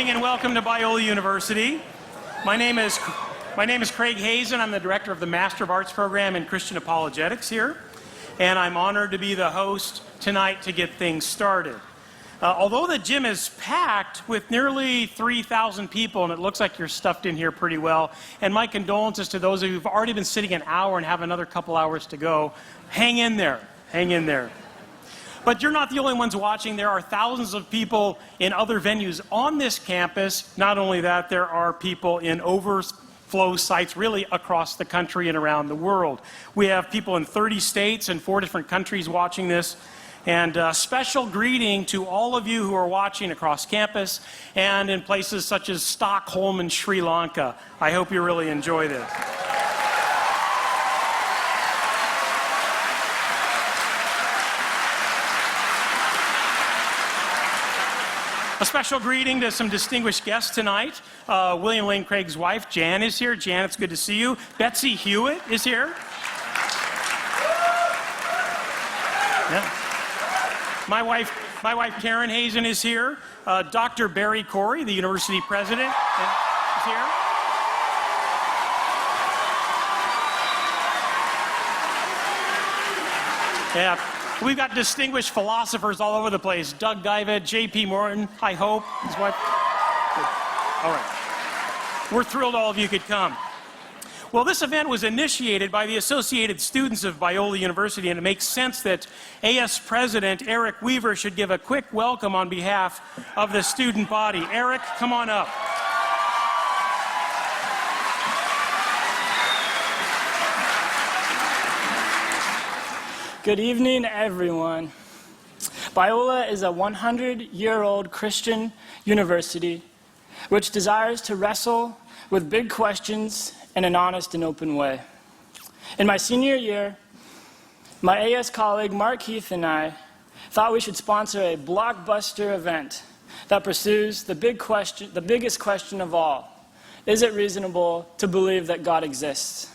morning and welcome to Biola University. My name is Craig Hazen. I'm the director of the Master of Arts program in Christian Apologetics here, and I'm honored to be the host tonight to get things started. Although the gym is packed with nearly 3,000 people, and it looks like you're stuffed in here pretty well, and my condolences to those of you who've already been sitting an hour and have another couple hours to go, hang in there, hang in there. But you're not the only ones watching. There are thousands of people in other venues on this campus. Not only that, there are people in overflow sites really across the country and around the world. We have people in 30 states and 4 different countries watching this. And a special greeting to all of you who are watching across campus and in places such as Stockholm and Sri Lanka. I hope you really enjoy this. A special greeting to some distinguished guests tonight. William Lane Craig's wife, Jan, is here. Jan, it's good to see you. Betsy Hewitt is here. Yeah. My wife Karen Hazen is here. Dr. Barry Corey, the university president, is here. Yeah. We've got distinguished philosophers all over the place. Doug Guyvet, J.P. Morton, I hope, his wife. All right. We're thrilled all of you could come. Well, this event was initiated by the Associated Students of Biola University, and it makes sense that AS President Eric Weaver should give a quick welcome on behalf of the student body. Eric, come on up. Good evening, everyone. Biola is a 100-year-old Christian university which desires to wrestle with big questions in an honest and open way. In my senior year, my AS colleague Mark Heath and I thought we should sponsor a blockbuster event that pursues the biggest question of all. Is it reasonable to believe that God exists?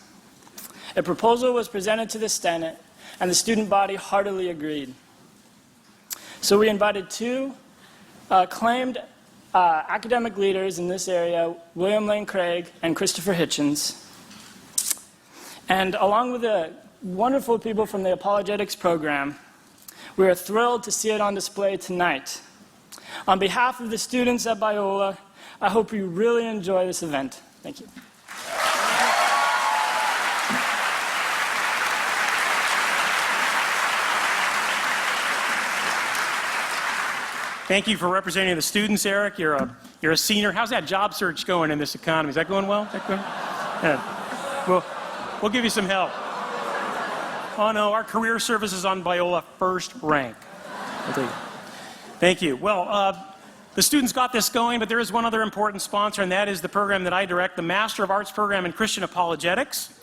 A proposal was presented to the Senate, and the student body heartily agreed. So we invited 2 acclaimed academic leaders in this area, William Lane Craig and Christopher Hitchens. And along with the wonderful people from the Apologetics program, we are thrilled to see it on display tonight. On behalf of the students at Biola, I hope you really enjoy this event. Thank you. Thank you for representing the students, Eric. You're a senior. How's that job search going in this economy? Is that going well? Is that going? Yeah. We'll give you some help. Oh no, our career service is on Biola first rank. Thank you. Well, the students got this going, but there is one other important sponsor, and that is the program that I direct, the Master of Arts program in Christian Apologetics.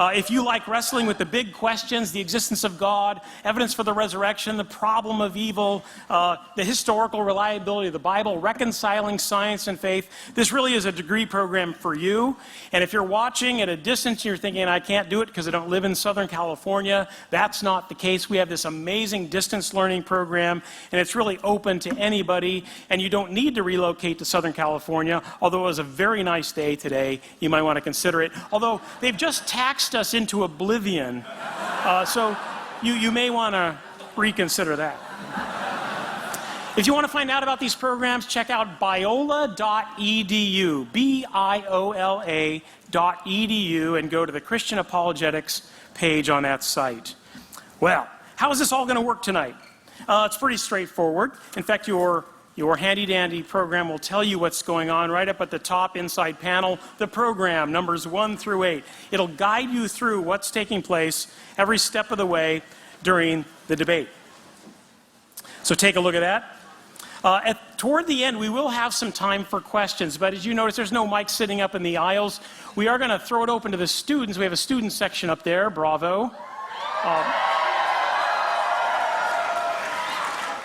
If you like wrestling with the big questions, the existence of God, evidence for the resurrection, the problem of evil, the historical reliability of the Bible, reconciling science and faith, this really is a degree program for you. And if you're watching at a distance and you're thinking, I can't do it because I don't live in Southern California, that's not the case. We have this amazing distance learning program, and it's really open to anybody, and you don't need to relocate to Southern California, although it was a very nice day today. You might want to consider it. Although they've just taxed us into oblivion, so you may want to reconsider that. If you want to find out about these programs, check out biola.edu, biola.edu, and go to the Christian Apologetics page on that site. Well, how is this all going to work tonight? It's pretty straightforward. In fact, your handy-dandy program will tell you what's going on right up at the top inside panel, the program, numbers 1 through 8. It'll guide you through what's taking place every step of the way during the debate. So take a look at that. Toward the end, we will have some time for questions, but as you notice, there's no mic sitting up in the aisles. We are going to throw it open to the students. We have a student section up there. Bravo.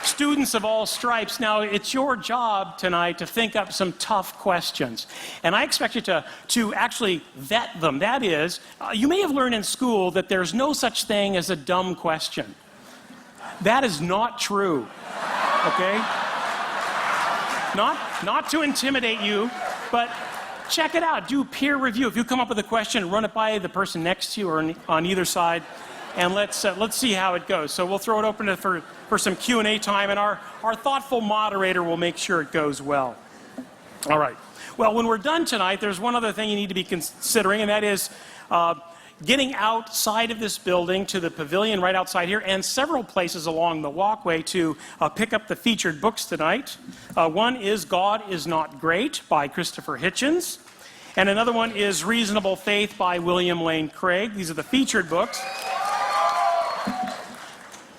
Students of all stripes. Now, it's your job tonight to think up some tough questions. And I expect you to actually vet them. That is, you may have learned in school that there's no such thing as a dumb question. That is not true. Okay? not to intimidate you, but check it out. Do peer review. If you come up with a question, run it by the person next to you or on either side, and let's see how it goes. So we'll throw it open for some Q&A time, and our thoughtful moderator will make sure it goes well. All right. Well, when we're done tonight, there's one other thing you need to be considering, and that is getting outside of this building to the pavilion right outside here and several places along the walkway to pick up the featured books tonight. One is God is Not Great by Christopher Hitchens, and another one is Reasonable Faith by William Lane Craig. These are the featured books.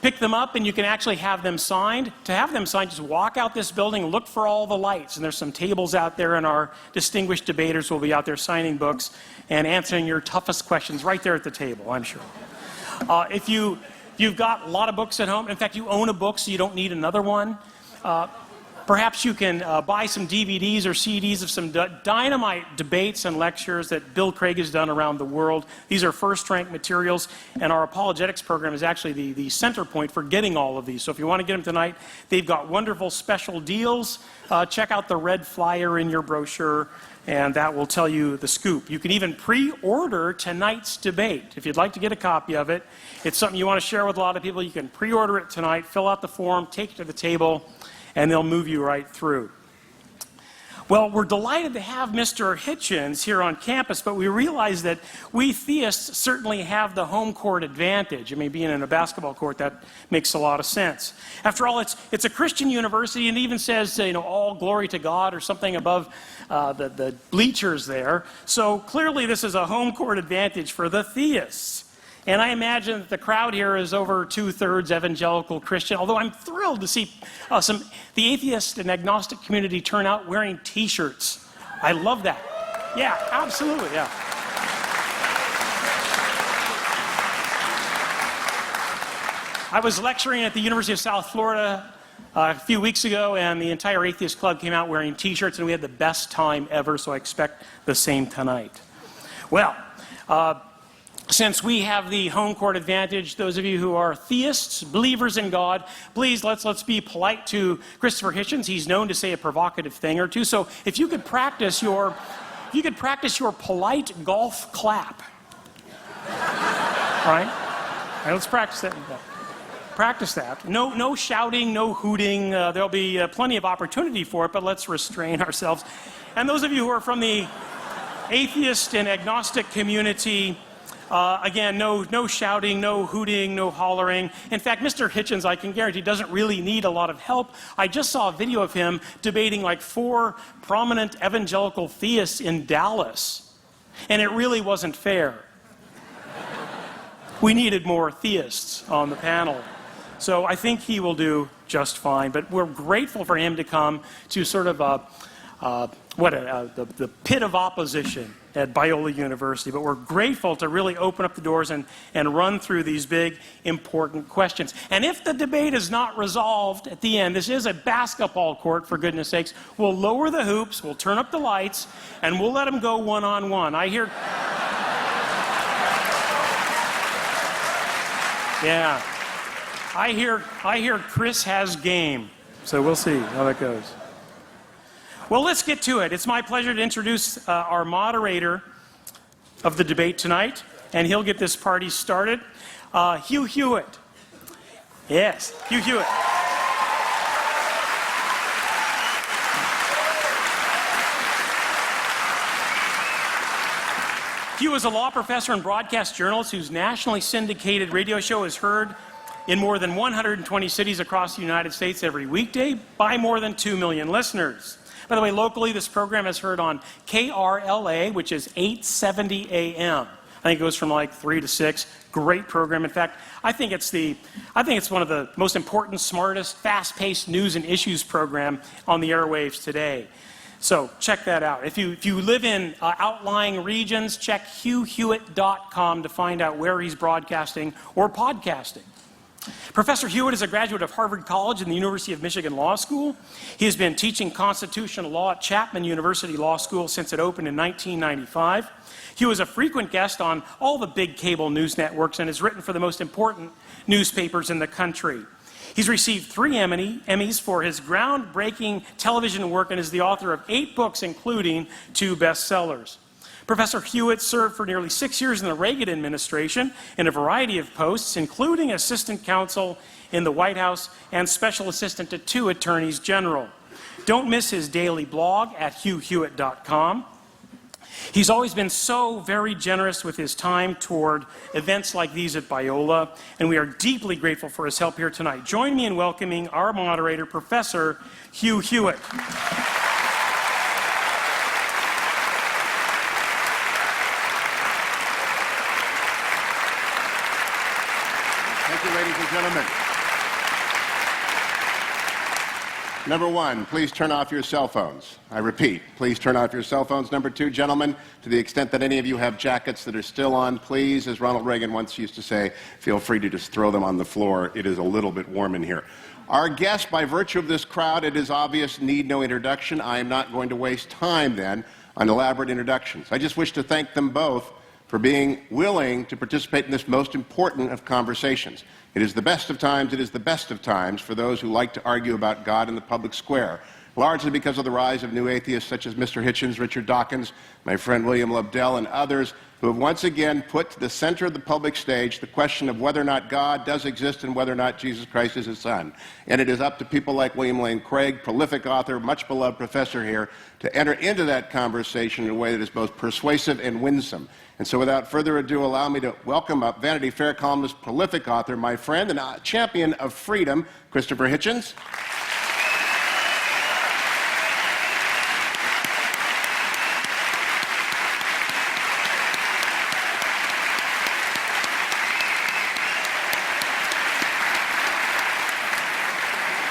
Pick them up and you can actually have them signed. To have them signed, just walk out this building, look for all the lights, and there's some tables out there, and our distinguished debaters will be out there signing books and answering your toughest questions right there at the table, I'm sure. If you've got a lot of books at home, in fact, you own a book so you don't need another one, perhaps you can buy some DVDs or CDs of some dynamite debates and lectures that Bill Craig has done around the world. These are first-rank materials, and our apologetics program is actually the center point for getting all of these. So if you want to get them tonight, they've got wonderful special deals. Check out the red flyer in your brochure, and that will tell you the scoop. You can even pre-order tonight's debate. If you'd like to get a copy of it, it's something you want to share with a lot of people. You can pre-order it tonight, fill out the form, take it to the table, and they'll move you right through. Well, we're delighted to have Mr. Hitchens here on campus, but we realize that we theists certainly have the home court advantage. I mean, being in a basketball court, that makes a lot of sense. After all, it's a Christian university, and it even says, all glory to God or something above the bleachers there. So clearly this is a home court advantage for the theists. And I imagine that the crowd here is over 2/3 evangelical Christian, although I'm thrilled to see the atheist and agnostic community turn out wearing T-shirts. I love that. Yeah, absolutely, yeah. I was lecturing at the University of South Florida a few weeks ago, and the entire atheist club came out wearing T-shirts, and we had the best time ever, so I expect the same tonight. Well, since we have the home court advantage, those of you who are theists, believers in God, please let's be polite to Christopher Hitchens. He's known to say a provocative thing or two. So if you could practice your polite golf clap. All right, let's practice that. Practice that. No shouting, no hooting. There'll be plenty of opportunity for it, but let's restrain ourselves. And those of you who are from the atheist and agnostic community, again, no shouting, no hooting, no hollering. In fact, Mr. Hitchens, I can guarantee, doesn't really need a lot of help. I just saw a video of him debating like 4 prominent evangelical theists in Dallas, and it really wasn't fair. We needed more theists on the panel. So I think he will do just fine, but we're grateful for him to come to sort of the pit of opposition at Biola University, but we're grateful to really open up the doors and run through these big, important questions. And if the debate is not resolved at the end, this is a basketball court, for goodness sakes, we'll lower the hoops, we'll turn up the lights, and we'll let them go one-on-one. I hear... Yeah. I hear Chris has game, so we'll see how that goes. Well, let's get to it. It's my pleasure to introduce our moderator of the debate tonight, and he'll get this party started. Hugh Hewitt. Yes, Hugh Hewitt. Hugh is a law professor and broadcast journalist whose nationally syndicated radio show is heard in more than 120 cities across the United States every weekday by more than 2 million listeners. By the way, locally, this program is heard on KRLA, which is 870 AM. I think it goes from like 3 to 6. Great program. In fact, I think it's one of the most important, smartest, fast-paced news and issues program on the airwaves today. So check that out. If you live in outlying regions, check hughhewitt.com to find out where he's broadcasting or podcasting. Professor Hewitt is a graduate of Harvard College and the University of Michigan Law School. He has been teaching constitutional law at Chapman University Law School since it opened in 1995. He was a frequent guest on all the big cable news networks and has written for the most important newspapers in the country. He's received 3 Emmys for his groundbreaking television work and is the author of 8 books, including 2 bestsellers. Professor Hewitt served for nearly 6 years in the Reagan administration in a variety of posts, including assistant counsel in the White House and special assistant to 2 attorneys general. Don't miss his daily blog at hughhewitt.com. He's always been so very generous with his time toward events like these at Biola, and we are deeply grateful for his help here tonight. Join me in welcoming our moderator, Professor Hugh Hewitt. Thank you, ladies and gentlemen. Number 1, please turn off your cell phones. I repeat, please turn off your cell phones. Number 2, gentlemen, to the extent that any of you have jackets that are still on, please, as Ronald Reagan once used to say, feel free to just throw them on the floor. It is a little bit warm in here. Our guests, by virtue of this crowd, it is obvious, need no introduction. I am not going to waste time, then, on elaborate introductions. I just wish to thank them both for being willing to participate in this most important of conversations. It is the best of times, it is the best of times for those who like to argue about God in the public square, largely because of the rise of new atheists such as Mr. Hitchens, Richard Dawkins, my friend William Lobdell, and others who have once again put to the center of the public stage the question of whether or not God does exist and whether or not Jesus Christ is his son. And it is up to people like William Lane Craig, prolific author, much beloved professor here, to enter into that conversation in a way that is both persuasive and winsome. And so without further ado, allow me to welcome up Vanity Fair columnist, prolific author, my friend and champion of freedom, Christopher Hitchens.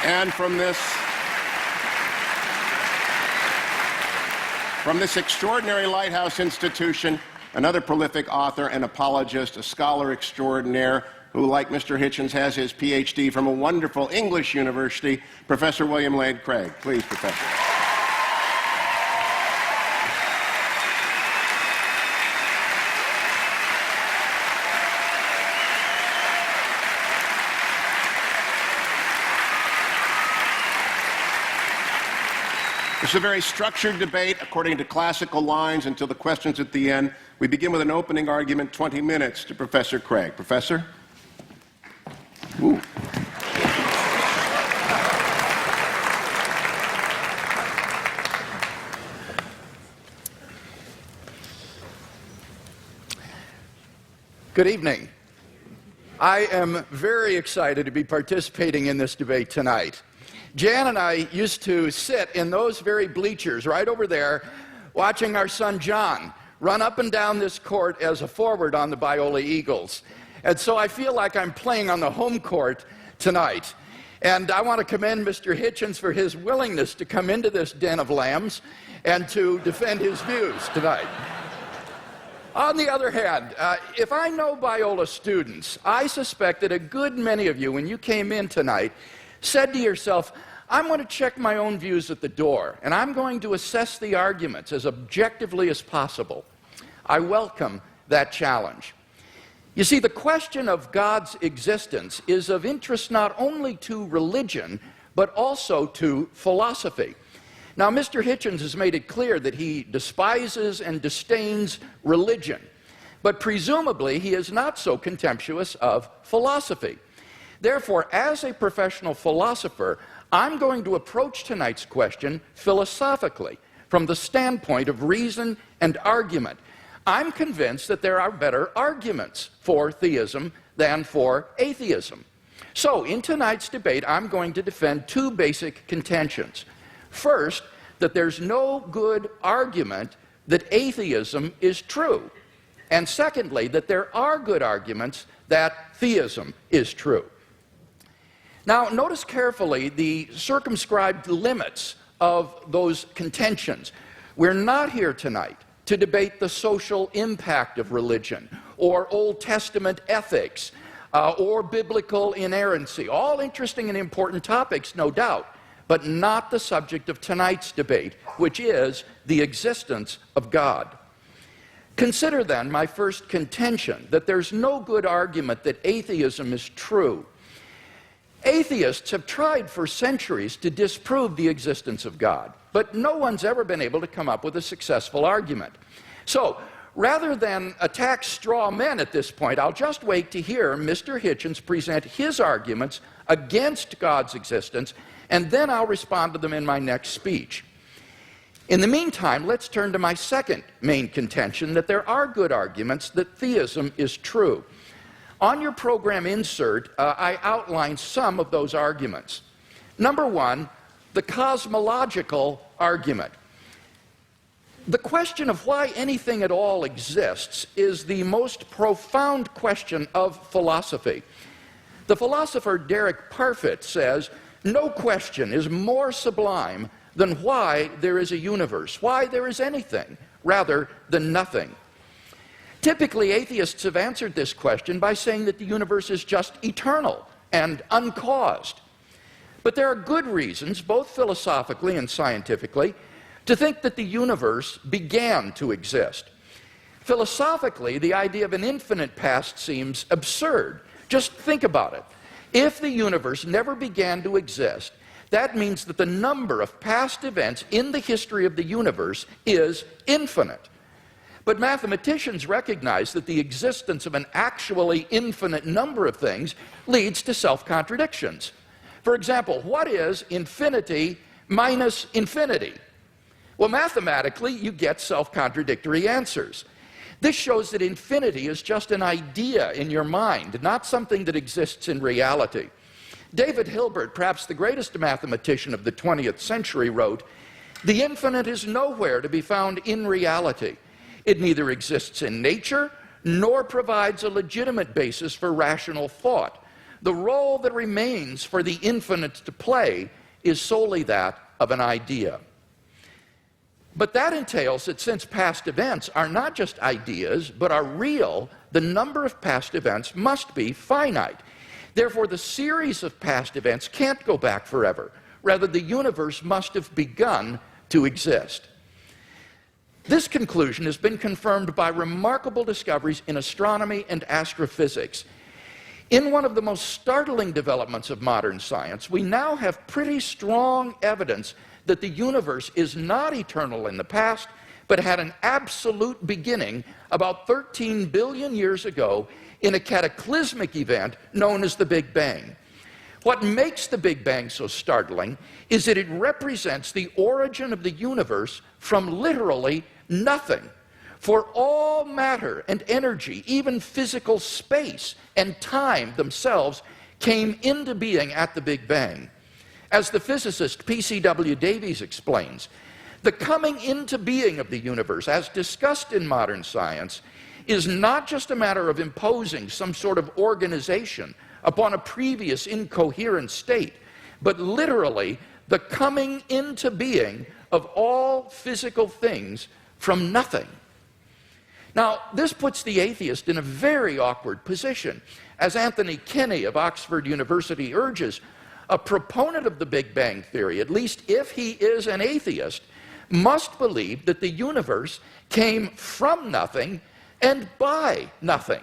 And from this extraordinary lighthouse institution, another prolific author and apologist, a scholar extraordinaire, who, like Mr. Hitchens, has his PhD from a wonderful English university, Professor William Lane Craig. Please, Professor. This is a very structured debate according to classical lines until the questions at the end. We begin with an opening argument, 20 minutes, to Professor Craig. Professor? Ooh. Good evening. I am very excited to be participating in this debate tonight. Jan and I used to sit in those very bleachers right over there watching our son John run up and down this court as a forward on the Biola Eagles. And so I feel like I'm playing on the home court tonight. And I want to commend Mr. Hitchens for his willingness to come into this den of lambs and to defend his views tonight. On the other hand, if I know Biola students, I suspect that a good many of you, when you came in tonight, said to yourself, I'm going to check my own views at the door, and I'm going to assess the arguments as objectively as possible. I welcome that challenge. You see, the question of God's existence is of interest not only to religion, but also to philosophy. Now, Mr. Hitchens has made it clear that he despises and disdains religion, but presumably he is not so contemptuous of philosophy. Therefore, as a professional philosopher, I'm going to approach tonight's question philosophically, from the standpoint of reason and argument. I'm convinced that there are better arguments for theism than for atheism. So, in tonight's debate, I'm going to defend 2 basic contentions. First, that there's no good argument that atheism is true. And secondly, that there are good arguments that theism is true. Now, notice carefully the circumscribed limits of those contentions. We're not here tonight to debate the social impact of religion, or Old Testament ethics, or biblical inerrancy. All interesting and important topics, no doubt, but not the subject of tonight's debate, which is the existence of God. Consider then my first contention, that there's no good argument that atheism is true. Atheists have tried for centuries to disprove the existence of God, but no one's ever been able to come up with a successful argument. So, rather than attack straw men at this point, I'll just wait to hear Mr. Hitchens present his arguments against God's existence, and then I'll respond to them in my next speech. In the meantime, let's turn to my second main contention, that there are good arguments that theism is true. On your program insert, I outline some of those arguments. Number one, the cosmological argument. The question of why anything at all exists is the most profound question of philosophy. The philosopher Derek Parfit says, no question is more sublime than why there is a universe, why there is anything, rather than nothing. Typically, atheists have answered this question by saying that the universe is just eternal and uncaused. But there are good reasons, both philosophically and scientifically, to think that the universe began to exist. Philosophically, the idea of an infinite past seems absurd. Just think about it. If the universe never began to exist, that means that the number of past events in the history of the universe is infinite. But mathematicians recognize that the existence of an actually infinite number of things leads to self-contradictions. For example, what is infinity minus infinity? Well, mathematically, you get self-contradictory answers. This shows that infinity is just an idea in your mind, not something that exists in reality. David Hilbert, perhaps the greatest mathematician of the 20th century, wrote, "The infinite is nowhere to be found in reality. It neither exists in nature nor provides a legitimate basis for rational thought. The role that remains for the infinite to play is solely that of an idea." But that entails that since past events are not just ideas, but are real, the number of past events must be finite. Therefore, the series of past events can't go back forever. Rather, the universe must have begun to exist. This conclusion has been confirmed by remarkable discoveries in astronomy and astrophysics. In one of the most startling developments of modern science, we now have pretty strong evidence that the universe is not eternal in the past, but had an absolute beginning about 13 billion years ago in a cataclysmic event known as the Big Bang. What makes the Big Bang so startling is that it represents the origin of the universe from literally nothing. For all matter and energy, even physical space and time themselves, came into being at the Big Bang. As the physicist P.C.W. Davies explains, the coming into being of the universe, as discussed in modern science, is not just a matter of imposing some sort of organization upon a previous incoherent state, but literally the coming into being of all physical things from nothing. Now, this puts the atheist in a very awkward position. As Anthony Kinney of Oxford University urges, a proponent of the Big Bang theory, at least if he is an atheist, must believe that the universe came from nothing and by nothing.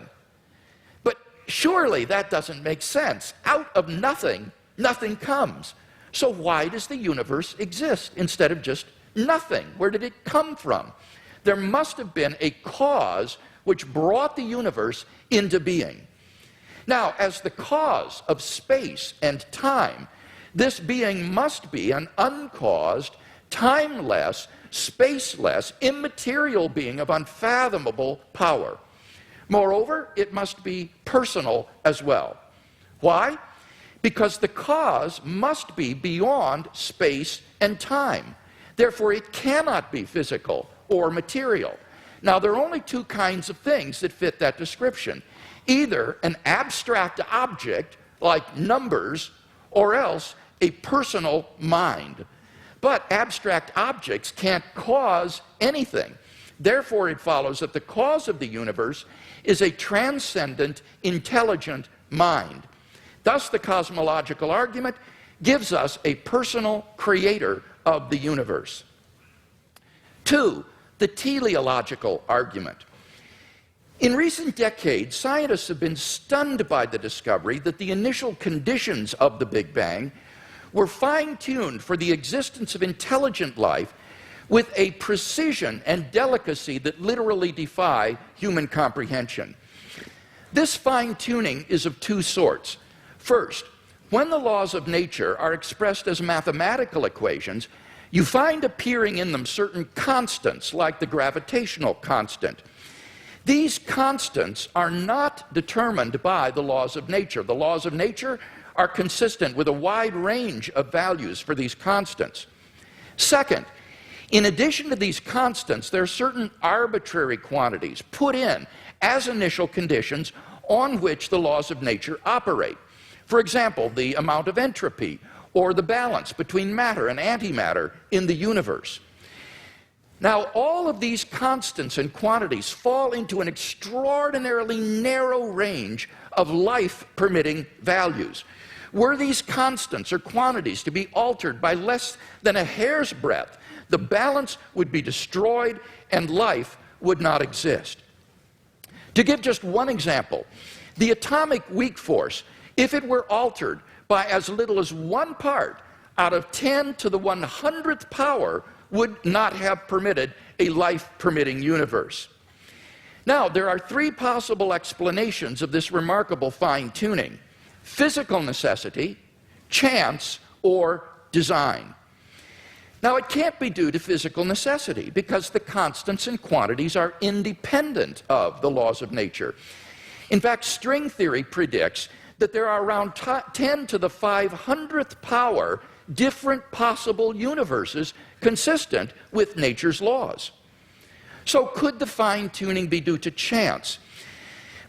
But surely that doesn't make sense. Out of nothing, nothing comes. So why does the universe exist instead of just nothing? Where did it come from? There must have been a cause which brought the universe into being. Now, as the cause of space and time, this being must be an uncaused, timeless, spaceless, immaterial being of unfathomable power. Moreover, it must be personal as well. Why? Because the cause must be beyond space and time. Therefore, it cannot be physical or material. Now, there are only two kinds of things that fit that description. Either an abstract object, like numbers, or else a personal mind. But abstract objects can't cause anything. Therefore, it follows that the cause of the universe is a transcendent, intelligent mind. Thus, the cosmological argument gives us a personal creator of the universe. 2, the teleological argument. In recent decades, scientists have been stunned by the discovery that the initial conditions of the Big Bang were fine-tuned for the existence of intelligent life with a precision and delicacy that literally defy human comprehension. This fine-tuning is of two sorts. First, when the laws of nature are expressed as mathematical equations, you find appearing in them certain constants, like the gravitational constant. These constants are not determined by the laws of nature. The laws of nature are consistent with a wide range of values for these constants. Second, in addition to these constants, there are certain arbitrary quantities put in as initial conditions on which the laws of nature operate. For example, the amount of entropy or the balance between matter and antimatter in the universe. Now, all of these constants and quantities fall into an extraordinarily narrow range of life-permitting values. Were these constants or quantities to be altered by less than a hair's breadth, the balance would be destroyed and life would not exist. To give just one example, the atomic weak force, if it were altered by as little as 1 part out of 10 to the 100th power, would not have permitted a life-permitting universe. Now, there are 3 possible explanations of this remarkable fine-tuning: physical necessity, chance, or design. Now, it can't be due to physical necessity because the constants and quantities are independent of the laws of nature. In fact, string theory predicts that there are around 10 to the 500th power different possible universes consistent with nature's laws. So could the fine-tuning be due to chance?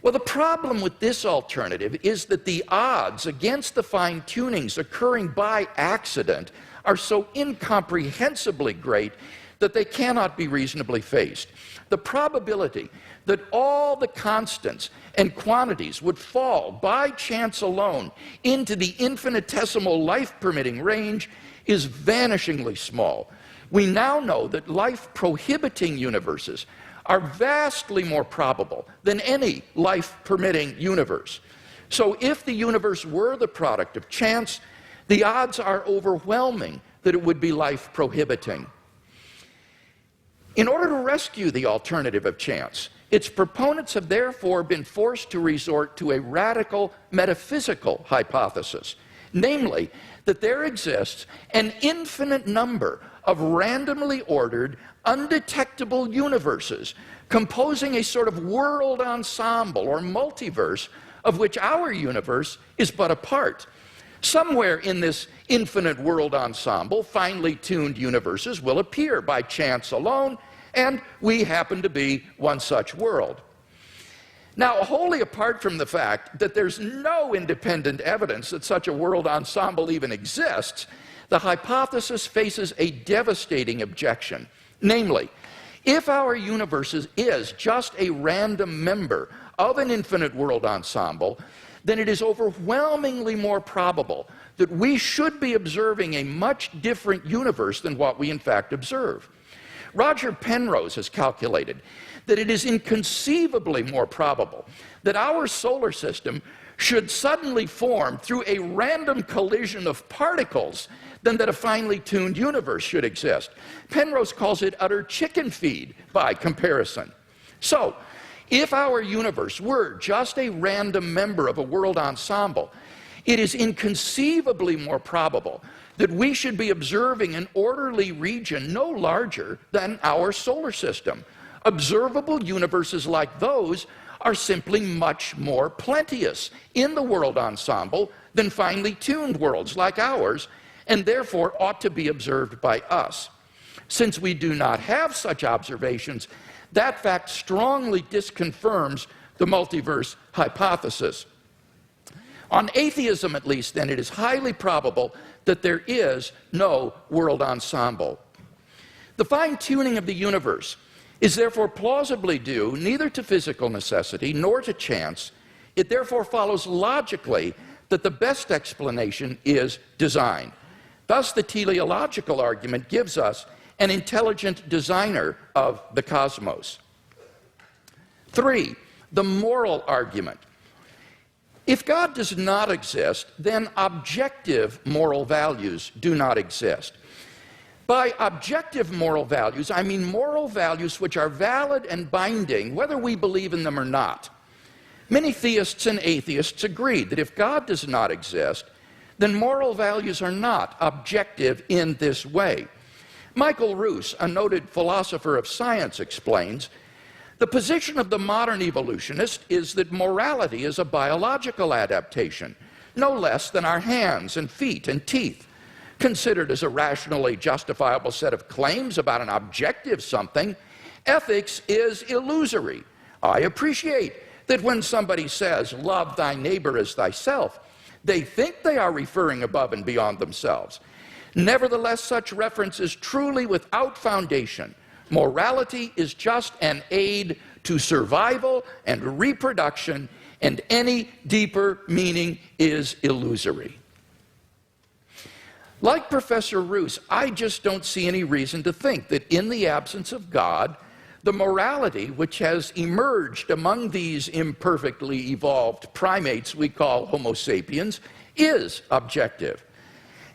Well, the problem with this alternative is that the odds against the fine-tunings occurring by accident are so incomprehensibly great that they cannot be reasonably faced. The probability that all the constants and quantities would fall by chance alone into the infinitesimal life-permitting range is vanishingly small. We now know that life-prohibiting universes are vastly more probable than any life-permitting universe. So if the universe were the product of chance, the odds are overwhelming that it would be life-prohibiting. In order to rescue the alternative of chance, its proponents have therefore been forced to resort to a radical metaphysical hypothesis, namely that there exists an infinite number of randomly ordered, undetectable universes composing a sort of world ensemble or multiverse of which our universe is but a part. Somewhere in this infinite world ensemble, finely tuned universes will appear by chance alone, and we happen to be one such world. Now, wholly apart from the fact that there's no independent evidence that such a world ensemble even exists, the hypothesis faces a devastating objection. Namely, if our universe is just a random member of an infinite world ensemble, then it is overwhelmingly more probable that we should be observing a much different universe than what we in fact observe. Roger Penrose has calculated that it is inconceivably more probable that our solar system should suddenly form through a random collision of particles than that a finely tuned universe should exist. Penrose calls it utter chicken feed by comparison. So, if our universe were just a random member of a world ensemble, it is inconceivably more probable that we should be observing an orderly region no larger than our solar system. Observable universes like those are simply much more plenteous in the world ensemble than finely tuned worlds like ours, and therefore ought to be observed by us. Since we do not have such observations, that fact strongly disconfirms the multiverse hypothesis. On atheism, at least, then, it is highly probable that there is no world ensemble. The fine-tuning of the universe is therefore plausibly due neither to physical necessity nor to chance. It therefore follows logically that the best explanation is design. Thus, the teleological argument gives us an intelligent designer of the cosmos. 3. the moral argument. If God does not exist, then objective moral values do not exist. By objective moral values, I mean moral values which are valid and binding, whether we believe in them or not. Many theists and atheists agree that if God does not exist, then moral values are not objective in this way. Michael Ruse, a noted philosopher of science, explains, the position of the modern evolutionist is that morality is a biological adaptation, no less than our hands and feet and teeth. Considered as a rationally justifiable set of claims about an objective something, ethics is illusory. I appreciate that when somebody says, love thy neighbor as thyself, they think they are referring above and beyond themselves. Nevertheless, such reference is truly without foundation. Morality is just an aid to survival and reproduction, and any deeper meaning is illusory. Like Professor Ruse, I just don't see any reason to think that in the absence of God, the morality which has emerged among these imperfectly evolved primates we call Homo sapiens is objective.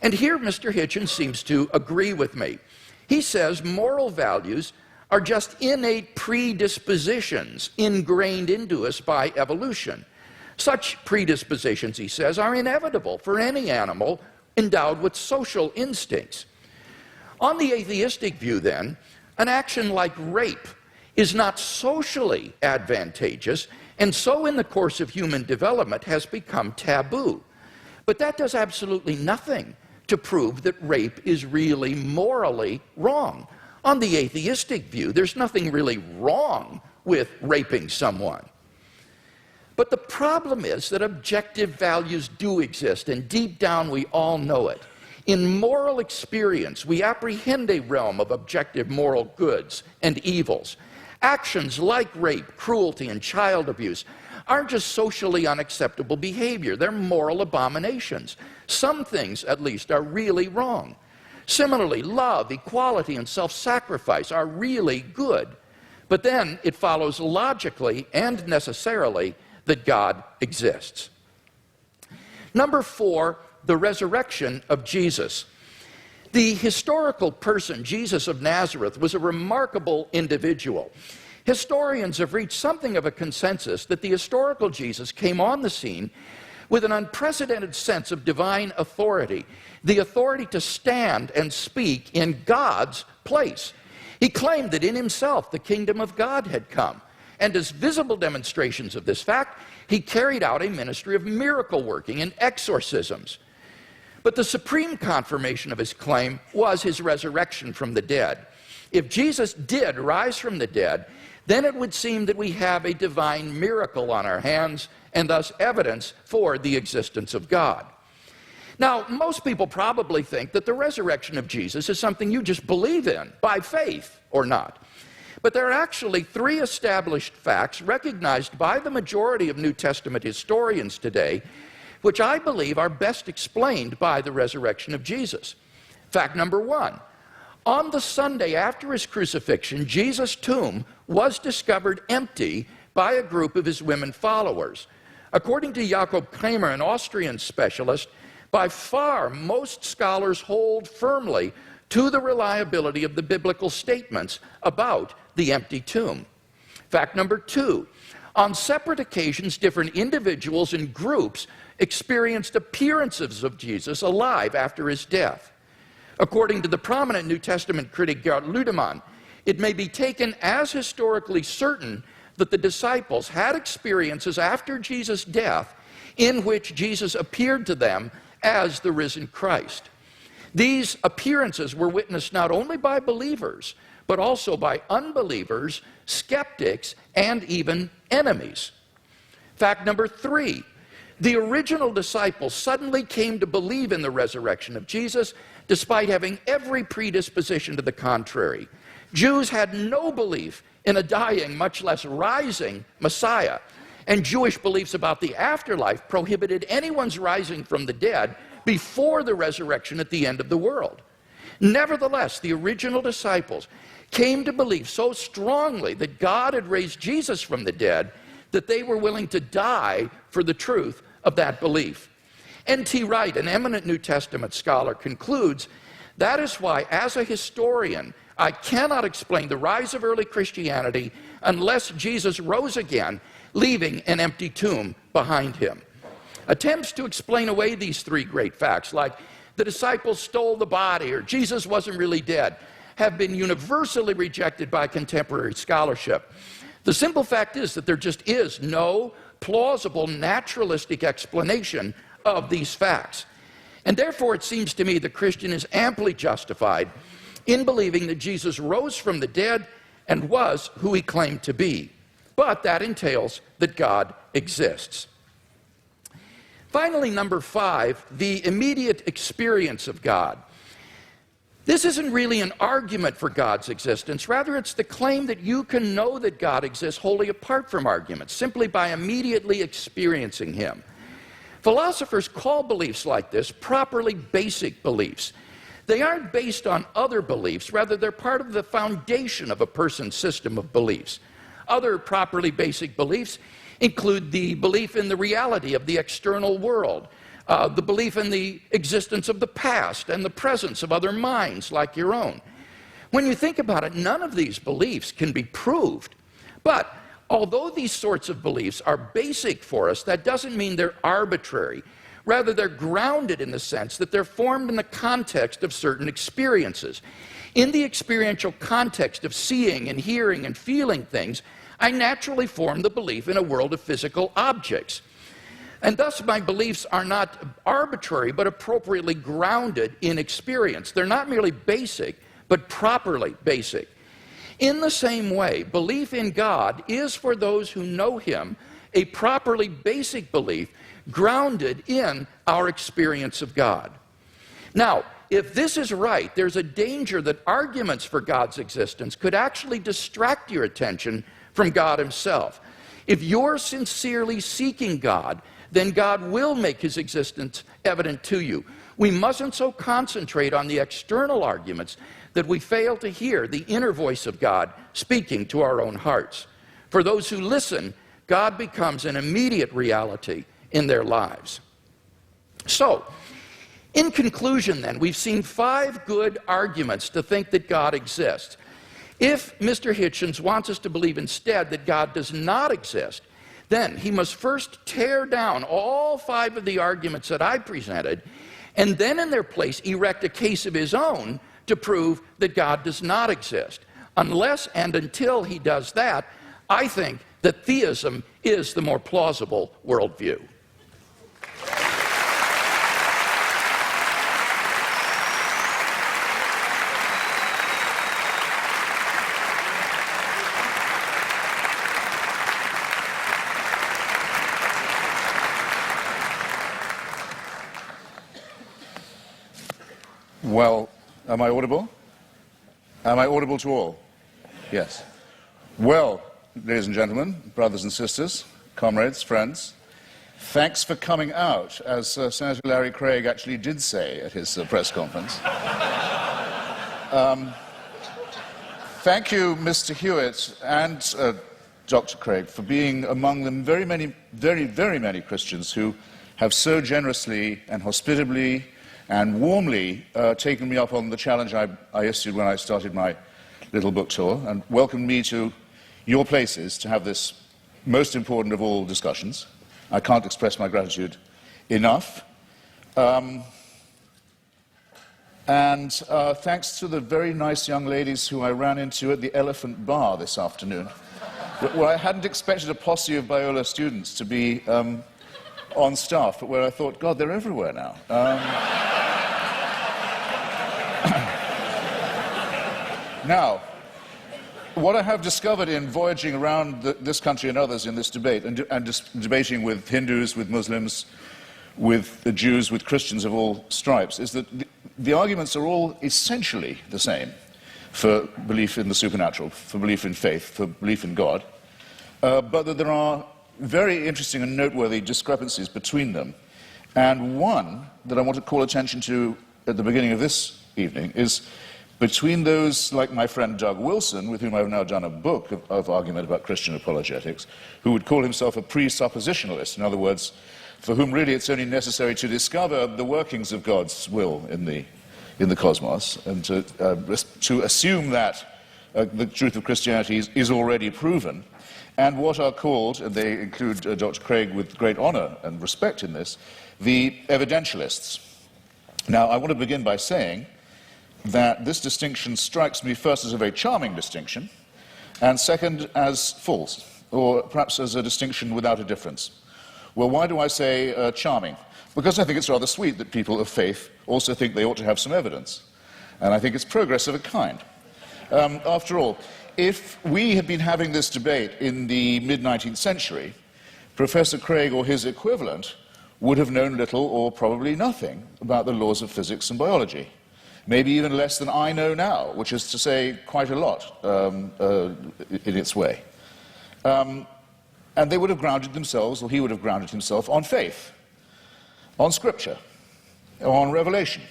And here Mr. Hitchens seems to agree with me. He says moral values are just innate predispositions ingrained into us by evolution. Such predispositions, he says, are inevitable for any animal endowed with social instincts. On the atheistic view, then, an action like rape is not socially advantageous, and so in the course of human development has become taboo. But that does absolutely nothing to prove that rape is really morally wrong. On the atheistic view, there's nothing really wrong with raping someone. But the problem is that objective values do exist, and deep down we all know it. In moral experience, we apprehend a realm of objective moral goods and evils. Actions like rape, cruelty, and child abuse aren't just socially unacceptable behavior, they're moral abominations. Some things, at least, are really wrong. Similarly, love, equality, and self-sacrifice are really good. But then it follows logically and necessarily that God exists. Number 4, the resurrection of Jesus. The historical person, Jesus of Nazareth, was a remarkable individual. Historians have reached something of a consensus that the historical Jesus came on the scene with an unprecedented sense of divine authority, the authority to stand and speak in God's place. He claimed that in himself the kingdom of God had come. And as visible demonstrations of this fact, he carried out a ministry of miracle working and exorcisms. But the supreme confirmation of his claim was his resurrection from the dead. If Jesus did rise from the dead, then it would seem that we have a divine miracle on our hands, and thus evidence for the existence of God. Now, most people probably think that the resurrection of Jesus is something you just believe in by faith or not. But there are actually 3 established facts recognized by the majority of New Testament historians today, which I believe are best explained by the resurrection of Jesus. Fact number 1, on the Sunday after his crucifixion, Jesus' tomb was discovered empty by a group of his women followers. According to Jakob Kramer, an Austrian specialist, by far most scholars hold firmly to the reliability of the biblical statements about the empty tomb. Fact number 2, on separate occasions, different individuals and groups experienced appearances of Jesus alive after his death. According to the prominent New Testament critic Gerd Ludemann, it may be taken as historically certain that the disciples had experiences after Jesus' death in which Jesus appeared to them as the risen Christ. These appearances were witnessed not only by believers, but also by unbelievers, skeptics, and even enemies. Fact number 3, the original disciples suddenly came to believe in the resurrection of Jesus, despite having every predisposition to the contrary. Jews had no belief in a dying, much less rising Messiah, and Jewish beliefs about the afterlife prohibited anyone's rising from the dead before the resurrection at the end of the world. Nevertheless, the original disciples came to believe so strongly that God had raised Jesus from the dead that they were willing to die for the truth of that belief. N.T. Wright, an eminent New Testament scholar, concludes, "That is why, as a historian, I cannot explain the rise of early Christianity unless Jesus rose again, leaving an empty tomb behind him." Attempts to explain away these three great facts, like the disciples stole the body or Jesus wasn't really dead, have been universally rejected by contemporary scholarship. The simple fact is that there just is no plausible naturalistic explanation of these facts. And therefore, it seems to me the Christian is amply justified in believing that Jesus rose from the dead and was who he claimed to be. But that entails that God exists. Finally, number 5, the immediate experience of God. This isn't really an argument for God's existence. Rather, it's the claim that you can know that God exists wholly apart from arguments, simply by immediately experiencing him. Philosophers call beliefs like this properly basic beliefs. They aren't based on other beliefs. Rather, they're part of the foundation of a person's system of beliefs. Other properly basic beliefs include the belief in the reality of the external world, the belief in the existence of the past and the presence of other minds like your own. When you think about it, none of these beliefs can be proved. But although these sorts of beliefs are basic for us, that doesn't mean they're arbitrary. Rather, they're grounded in the sense that they're formed in the context of certain experiences. In the experiential context of seeing and hearing and feeling things, I naturally form the belief in a world of physical objects. And thus my beliefs are not arbitrary, but appropriately grounded in experience. They're not merely basic, but properly basic. In the same way, belief in God is, for those who know him, a properly basic belief grounded in our experience of God. Now, if this is right, there's a danger that arguments for God's existence could actually distract your attention from God himself. If you're sincerely seeking God, then God will make his existence evident to you. We mustn't so concentrate on the external arguments that we fail to hear the inner voice of God speaking to our own hearts. For those who listen, God becomes an immediate reality in their lives. So, in conclusion then, we've seen 5 good arguments to think that God exists. If Mr. Hitchens wants us to believe instead that God does not exist, then he must first tear down all 5 of the arguments that I presented, and then in their place erect a case of his own to prove that God does not exist. Unless and until he does that, I think that theism is the more plausible worldview. Well, am I audible? Am I audible to all? Yes. Well, ladies and gentlemen, brothers and sisters, comrades, friends, thanks for coming out, as Senator Larry Craig actually did say at his press conference. Thank you, Mr. Hewitt and Dr. Craig, for being among the very many Christians who have so generously and hospitably and warmly taken me up on the challenge I issued when I started my little book tour and welcomed me to your places to have this most important of all discussions. I can't express my gratitude enough. And thanks to the very nice young ladies who I ran into at the Elephant Bar this afternoon, where I hadn't expected a posse of Biola students to be on staff, but where I thought, God, they're everywhere now. Now, what I have discovered in voyaging around this country and others in this debate, and just debating with Hindus, with Muslims, with the Jews, with Christians of all stripes, is that the arguments are all essentially the same for belief in the supernatural, for belief in faith, for belief in God, but that there are very interesting and noteworthy discrepancies between them. And one that I want to call attention to at the beginning of this evening is between those like my friend Doug Wilson, with whom I've now done a book of argument about Christian apologetics, who would call himself a presuppositionalist, in other words, for whom really it's only necessary to discover the workings of God's will in the cosmos, and to assume that the truth of Christianity is already proven, and what are called, and they include Dr. Craig with great honor and respect in this, the evidentialists. Now, I want to begin by saying that this distinction strikes me first as a very charming distinction, and second as false, or perhaps as a distinction without a difference. Well, why do I say charming? Because I think it's rather sweet that people of faith also think they ought to have some evidence. And I think it's progress of a kind. After all, if we had been having this debate in the mid-19th century, Professor Craig or his equivalent would have known little or probably nothing about the laws of physics and biology. Maybe even less than I know now, which is to say quite a lot in its way. And they would have grounded themselves, or he would have grounded himself, on faith, on Scripture, on revelation,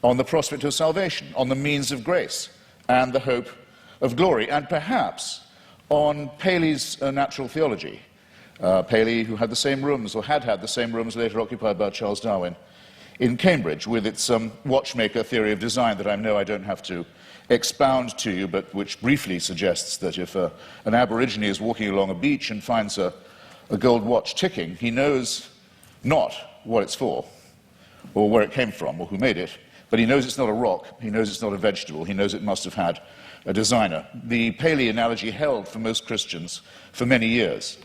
on the prospect of salvation, on the means of grace, and the hope of glory, and perhaps on Paley's natural theology. Paley, who had the same rooms, or had the same rooms later occupied by Charles Darwin in Cambridge, with its watchmaker theory of design that I know I don't have to expound to you, but which briefly suggests that if an Aborigine is walking along a beach and finds a gold watch ticking, he knows not what it's for, or where it came from, or who made it, but he knows it's not a rock, he knows it's not a vegetable, he knows it must have had a designer. The Paley analogy held for most Christians for many years,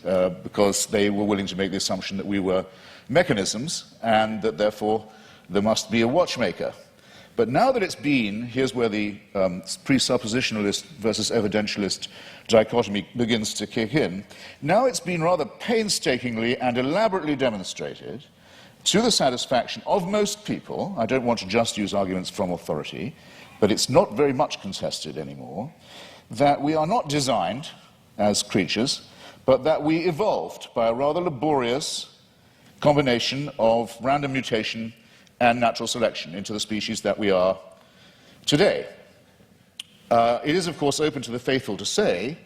because they were willing to make the assumption that we were mechanisms, and that therefore there must be a watchmaker. But now that it's been, here's where the presuppositionalist versus evidentialist dichotomy begins to kick in. Now it's been rather painstakingly and elaborately demonstrated to the satisfaction of most people, I don't want to just use arguments from authority, but it's not very much contested anymore, that we are not designed as creatures, but that we evolved by a rather laborious combination of random mutation and natural selection into the species that we are today. It is, of course, open to the faithful to say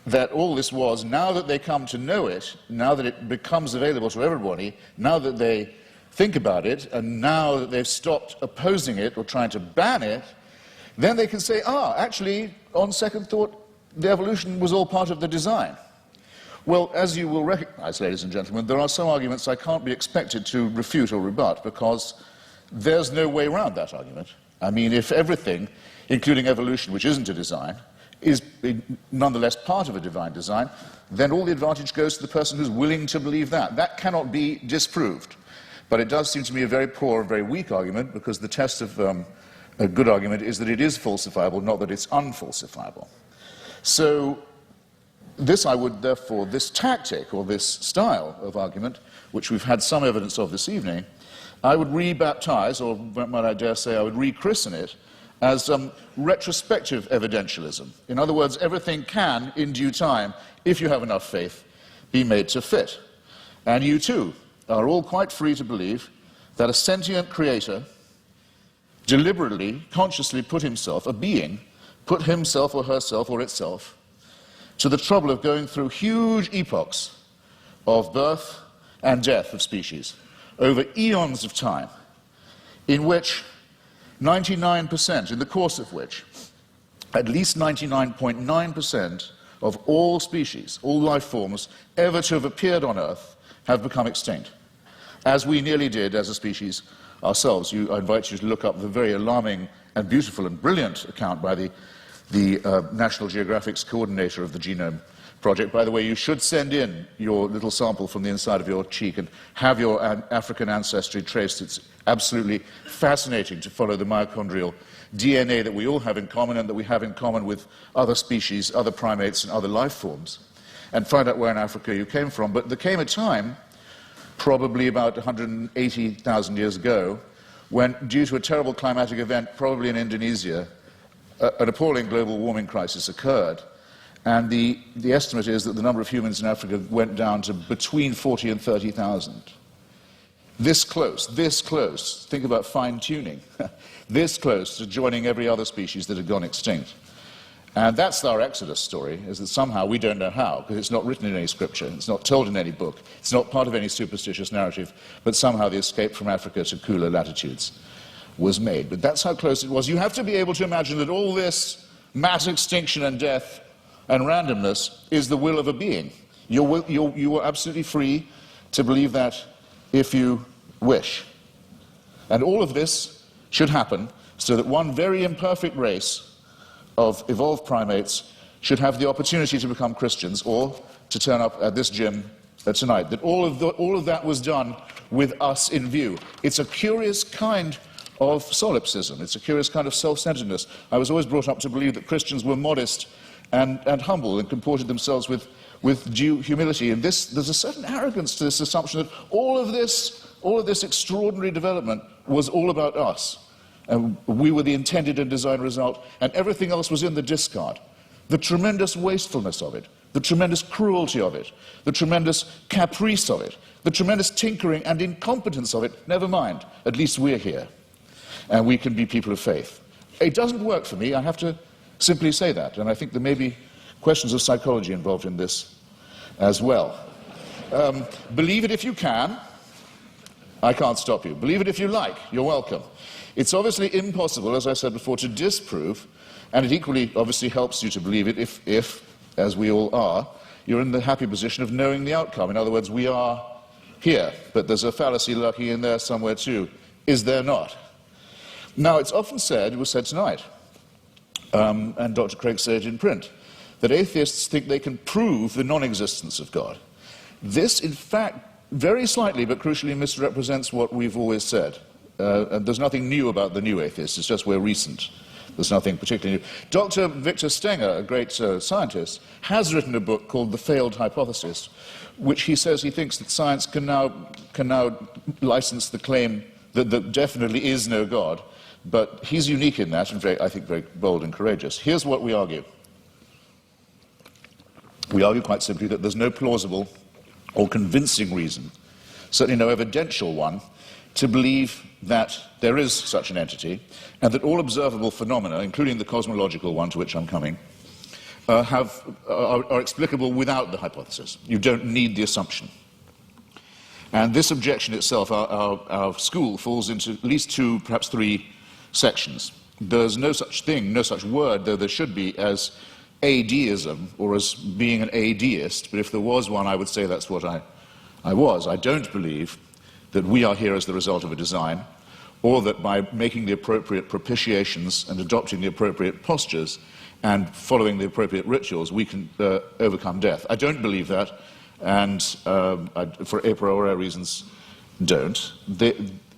that all this was, now that they come to know it, now that it becomes available to everybody, now that they think about it, and now that they've stopped opposing it or trying to ban it, then they can say, actually, on second thought, the evolution was all part of the design. Well, as you will recognize, ladies and gentlemen, there are some arguments I can't be expected to refute or rebut, because there's no way around that argument. I mean, if everything, including evolution, which isn't a design, is nonetheless part of a divine design, then all the advantage goes to the person who's willing to believe that. That cannot be disproved. But it does seem to me a very poor, very weak argument, because the test of a good argument is that it is falsifiable, not that it's unfalsifiable. So this I would therefore, this tactic or this style of argument, which we've had some evidence of this evening, I would rebaptize, or might I dare say I would rechristen it, as retrospective evidentialism. In other words, everything can, in due time, if you have enough faith, be made to fit. And you too are all quite free to believe that a sentient creator deliberately, consciously put himself, a being, put himself or herself or itself to the trouble of going through huge epochs of birth and death of species over eons of time, in which 99%, in the course of which at least 99.9% of all species, all life forms ever to have appeared on Earth have become extinct, as we nearly did as a species ourselves. I invite you to look up the very alarming and beautiful and brilliant account by the National Geographic's coordinator of the Genome Project. By the way, you should send in your little sample from the inside of your cheek and have your African ancestry traced. It's absolutely fascinating to follow the mitochondrial DNA that we all have in common and that we have in common with other species, other primates and other life forms, and find out where in Africa you came from. But there came a time, probably about 180,000 years ago, when, due to a terrible climatic event, probably in Indonesia, an appalling global warming crisis occurred. And the estimate is that the number of humans in Africa went down to between 40 and 30,000. this close, think about fine-tuning, this close to joining every other species that had gone extinct. And that's our Exodus story, is that somehow we don't know how, because it's not written in any scripture, it's not told in any book, it's not part of any superstitious narrative, but somehow the escape from Africa to cooler latitudes was made. But that's how close it was. You have to be able to imagine that all this mass extinction and death and randomness is the will of a being. You are absolutely free to believe that if you wish. And all of this should happen so that one very imperfect race of evolved primates should have the opportunity to become Christians or to turn up at this gym tonight. That all of that was done with us in view. It's a curious kind of solipsism. It's a curious kind of self-centeredness. I was always brought up to believe that Christians were modest and humble and comported themselves with due humility. And there's a certain arrogance to this assumption that all of this extraordinary development was all about us. And we were the intended and desired result, and everything else was in the discard. The tremendous wastefulness of it, the tremendous cruelty of it, the tremendous caprice of it, the tremendous tinkering and incompetence of it, never mind, at least we're here, and we can be people of faith. It doesn't work for me, I have to simply say that, and I think there may be questions of psychology involved in this as well. Believe it if you can. I can't stop you. Believe it if you like. You're welcome. It's obviously impossible, as I said before, to disprove, and it equally obviously helps you to believe it if, as we all are, you're in the happy position of knowing the outcome. In other words, we are here, but there's a fallacy lurking in there somewhere too. Is there not? Now, it's often said, it was said tonight, and Dr. Craig said it in print, that atheists think they can prove the non-existence of God. This, in fact, very slightly but crucially misrepresents what we've always said. And there's nothing new about the new atheists, it's just we're recent. There's nothing particularly new. Dr. Victor Stenger, a great scientist, has written a book called The Failed Hypothesis, which he says he thinks that science can now license the claim that there definitely is no God, but he's unique in that, and I think very bold and courageous. Here's what we argue. We argue quite simply that there's no plausible or convincing reason, certainly no evidential one, to believe that there is such an entity, and that all observable phenomena, including the cosmological one to which I'm coming, are explicable without the hypothesis. You don't need the assumption. And this objection itself, our school falls into at least two, perhaps three sections. There's no such thing, no such word, though there should be, as adeism, or as being an adeist, but if there was one, I would say that's what I was. I don't believe that we are here as the result of a design, or that by making the appropriate propitiations and adopting the appropriate postures and following the appropriate rituals, we can overcome death. I don't believe that, and for a priori reasons, don't.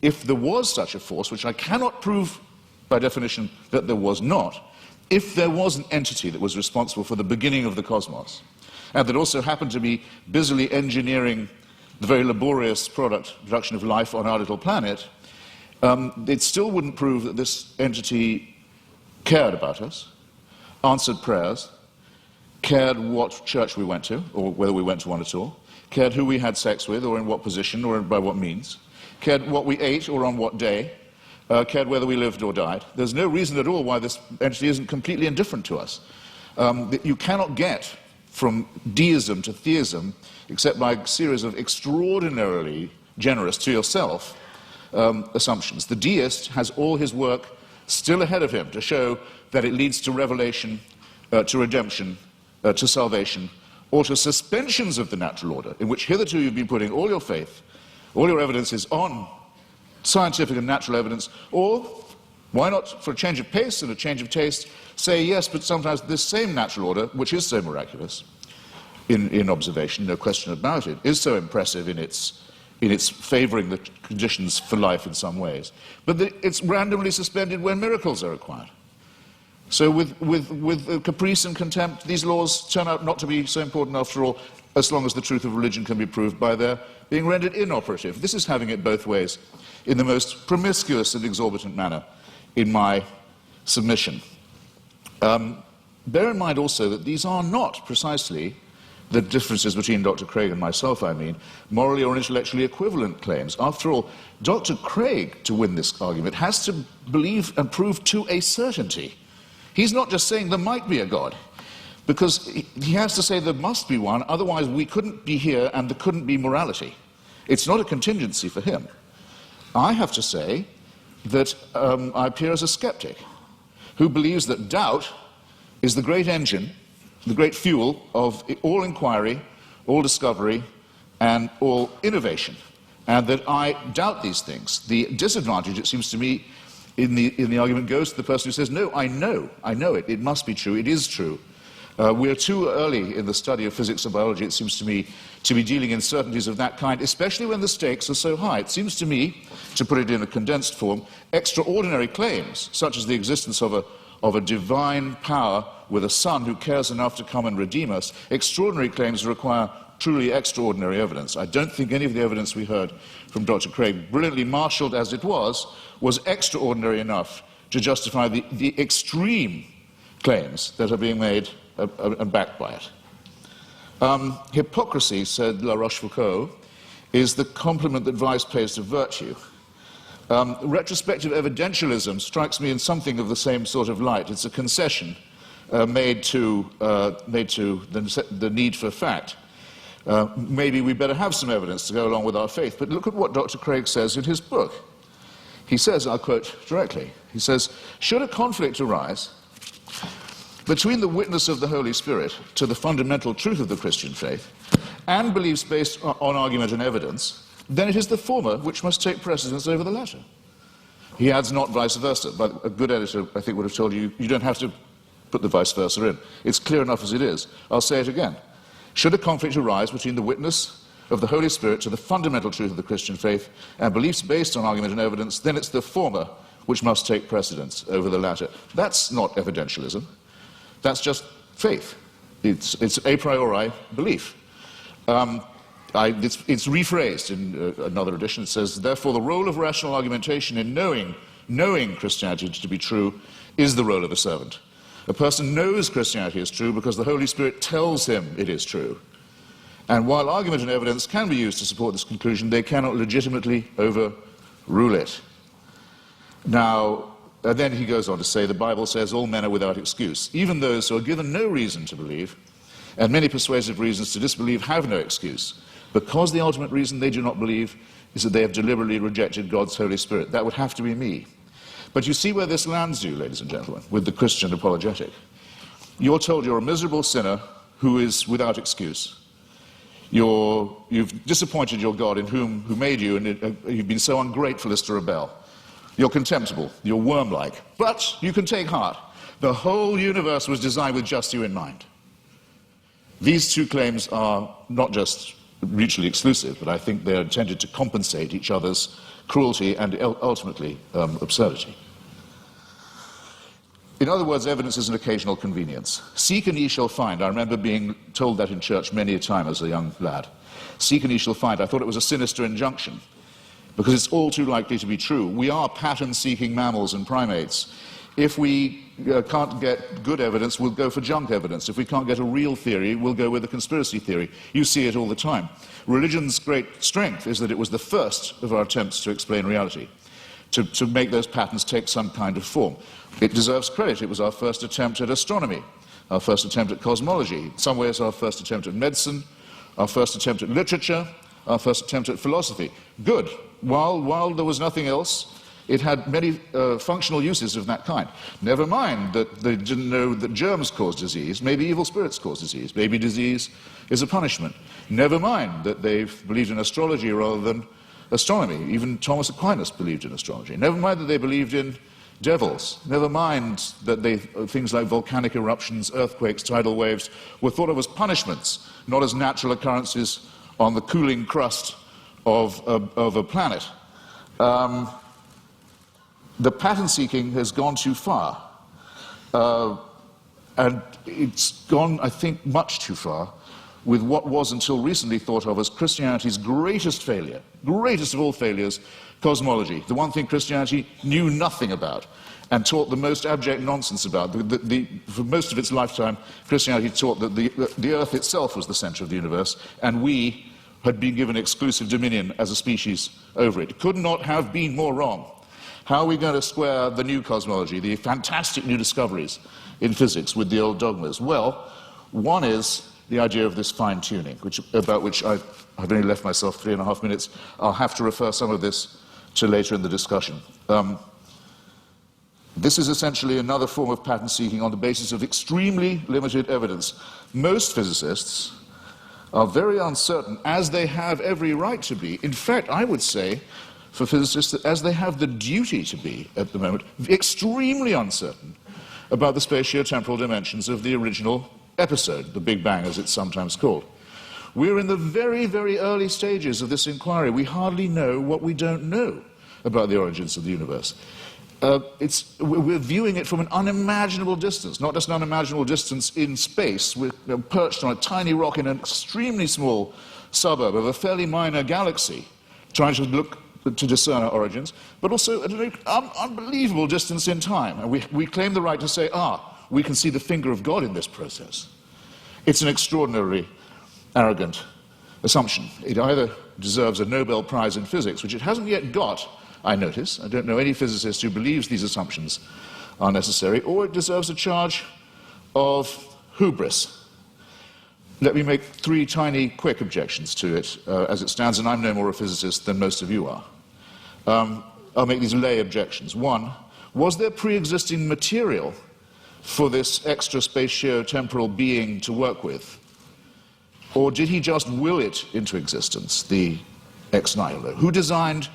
If there was such a force, which I cannot prove by definition that there was not, if there was an entity that was responsible for the beginning of the cosmos, and that also happened to be busily engineering the very laborious production of life on our little planet, it still wouldn't prove that this entity cared about us, answered prayers, cared what church we went to, or whether we went to one at all, cared who we had sex with, or in what position, or by what means, cared what we ate, or on what day, cared whether we lived or died. There's no reason at all why this entity isn't completely indifferent to us. You cannot get from deism to theism except by a series of extraordinarily generous to yourself assumptions. The deist has all his work still ahead of him to show that it leads to revelation, to redemption, to salvation, or to suspensions of the natural order, in which hitherto you've been putting all your faith, all your evidence is on scientific and natural evidence, or why not, for a change of pace and a change of taste, say yes, but sometimes this same natural order, which is so miraculous in observation, no question about it, is so impressive in its favoring the conditions for life in some ways, but it's randomly suspended when miracles are required. So with caprice and contempt, these laws turn out not to be so important after all, as long as the truth of religion can be proved by their being rendered inoperative. This is having it both ways in the most promiscuous and exorbitant manner in my submission. Bear in mind also that these are not precisely the differences between Dr. Craig and myself, I mean, morally or intellectually equivalent claims. After all, Dr. Craig, to win this argument, has to believe and prove to a certainty. He's not just saying there might be a God, because he has to say there must be one, otherwise we couldn't be here and there couldn't be morality. It's not a contingency for him. I have to say that I appear as a skeptic who believes that doubt is the great engine, the great fuel of all inquiry, all discovery, and all innovation, and that I doubt these things. The disadvantage, it seems to me, in the argument goes to the person who says, no, I know it, it must be true, it is true. We're too early in the study of physics and biology, it seems to me, to be dealing in certainties of that kind, especially when the stakes are so high. It seems to me, to put it in a condensed form, extraordinary claims, such as the existence of a divine power with a son who cares enough to come and redeem us, extraordinary claims require truly extraordinary evidence. I don't think any of the evidence we heard from Dr. Craig, brilliantly marshaled as it was extraordinary enough to justify the extreme claims that are being made and backed by it. Hypocrisy, said La Rochefoucauld, is the compliment that vice pays to virtue. Retrospective evidentialism strikes me in something of the same sort of light. It's a concession made to the need for fact. Maybe we better have some evidence to go along with our faith. But look at what Dr. Craig says in his book. He says, I'll quote directly, he says, should a conflict arise between the witness of the Holy Spirit to the fundamental truth of the Christian faith and beliefs based on argument and evidence, then it is the former which must take precedence over the latter. He adds not vice versa, but a good editor, I think, would have told you, you don't have to put the vice versa in. It's clear enough as it is. I'll say it again. Should a conflict arise between the witness of the Holy Spirit to the fundamental truth of the Christian faith and beliefs based on argument and evidence, then it's the former which must take precedence over the latter. That's not evidentialism. That's just faith. It's a priori belief. It's rephrased in another edition. It says, therefore, the role of rational argumentation in knowing Christianity to be true is the role of a servant. A person knows Christianity is true because the Holy Spirit tells him it is true. And while argument and evidence can be used to support this conclusion, they cannot legitimately overrule it. Now, then he goes on to say, the Bible says all men are without excuse. Even those who are given no reason to believe, and many persuasive reasons to disbelieve, have no excuse, because the ultimate reason they do not believe is that they have deliberately rejected God's Holy Spirit. That would have to be me. But you see where this lands you, ladies and gentlemen, with the Christian apologetic. You're told you're a miserable sinner who is without excuse. You've disappointed your God who made you, and you've been so ungrateful as to rebel. You're contemptible, you're worm-like, but you can take heart. The whole universe was designed with just you in mind. These two claims are not just mutually exclusive, but I think they're intended to compensate each other's cruelty and ultimately absurdity. In other words, evidence is an occasional convenience. Seek and ye shall find. I remember being told that in church many a time as a young lad. Seek and ye shall find. I thought it was a sinister injunction, because it's all too likely to be true. We are pattern-seeking mammals and primates. If we can't get good evidence, we'll go for junk evidence. If we can't get a real theory, we'll go with a conspiracy theory. You see it all the time. Religion's great strength is that it was the first of our attempts to explain reality, to make those patterns take some kind of form. It deserves credit. It was our first attempt at astronomy, our first attempt at cosmology, in some ways our first attempt at medicine, our first attempt at literature, our first attempt at philosophy. Good. While there was nothing else, it had many functional uses of that kind. Never mind that they didn't know that germs cause disease. Maybe evil spirits cause disease. Maybe disease is a punishment. Never mind that they believed in astrology rather than astronomy. Even Thomas Aquinas believed in astrology. Never mind that they believed in devils. Never mind that things like volcanic eruptions, earthquakes, tidal waves were thought of as punishments, not as natural occurrences on the cooling crust of a planet. The pattern seeking has gone too far. And it's gone, I think, much too far with what was until recently thought of as Christianity's greatest failure, greatest of all failures, cosmology, the one thing Christianity knew nothing about. and taught the most abject nonsense about. For most of its lifetime, Christianity taught that the earth itself was the center of the universe, and we had been given exclusive dominion as a species over it. It could not have been more wrong. How are we going to square the new cosmology, the fantastic new discoveries in physics, with the old dogmas? Well, one is the idea of this fine-tuning, about which I've only left myself 3.5 minutes. I'll have to refer some of this to later in the discussion. This is essentially another form of pattern seeking on the basis of extremely limited evidence. Most physicists are very uncertain, as they have every right to be. In fact, I would say, for physicists, that as they have the duty to be at the moment, extremely uncertain about the spatio-temporal dimensions of the original episode, the Big Bang, as it's sometimes called. We're in the very, very early stages of this inquiry. We hardly know what we don't know about the origins of the universe. We're viewing it from an unimaginable distance, not just an unimaginable distance in space. We're perched on a tiny rock in an extremely small suburb of a fairly minor galaxy, trying to look to discern our origins, but also at an unbelievable distance in time. And we claim the right to say, we can see the finger of God in this process. It's an extraordinarily arrogant assumption. It either deserves a Nobel Prize in physics, which it hasn't yet got, I notice. I don't know any physicist who believes these assumptions are necessary, or it deserves a charge of hubris. Let me make 3 tiny, quick objections to it as it stands, and I'm no more a physicist than most of you are. I'll make these lay objections. 1, was there pre-existing material for this extra spatio-temporal being to work with? Or did he just will it into existence, the ex nihilo? Who designed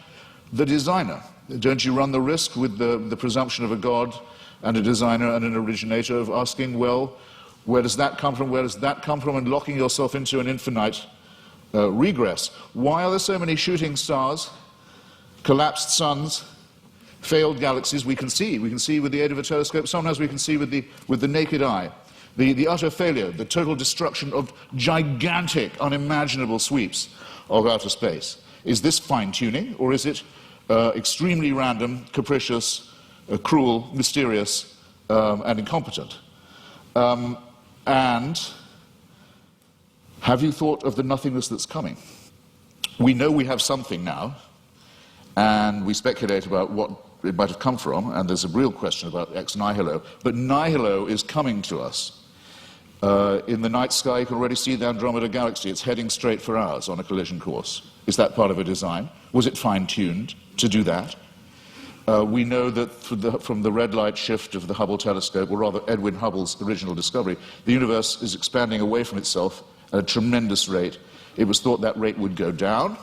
the designer? Don't you run the risk with the presumption of a God and a designer and an originator of asking, well, where does that come from, where does that come from, and locking yourself into an infinite regress? Why are there so many shooting stars, collapsed suns, failed galaxies? We can see with the aid of a telescope, sometimes we can see with the naked eye. The utter failure, the total destruction of gigantic, unimaginable sweeps of outer space. Is this fine-tuning, or is it extremely random, capricious, cruel, mysterious, and incompetent? And have you thought of the nothingness that's coming? We know we have something now, and we speculate about what it might have come from, and there's a real question about ex nihilo, but nihilo is coming to us. In the night sky, you can already see the Andromeda Galaxy. It's heading straight for ours on a collision course. Is that part of a design? Was it fine-tuned to do that? We know that from the red light shift of the Hubble telescope, or rather Edwin Hubble's original discovery, the universe is expanding away from itself at a tremendous rate. It was thought that rate would go down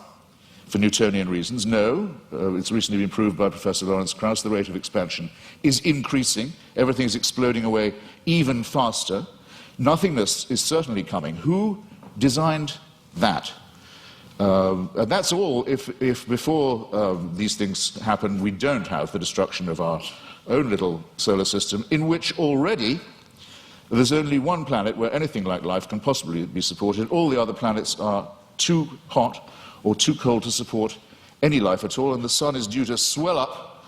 for Newtonian reasons. No, it's recently been proved by Professor Lawrence Krauss, the rate of expansion is increasing. Everything is exploding away even faster. Nothingness is certainly coming. Who designed that? And that's all if before these things happen, we don't have the destruction of our own little solar system, in which already there's only one planet where anything like life can possibly be supported. All the other planets are too hot or too cold to support any life at all, and the sun is due to swell up,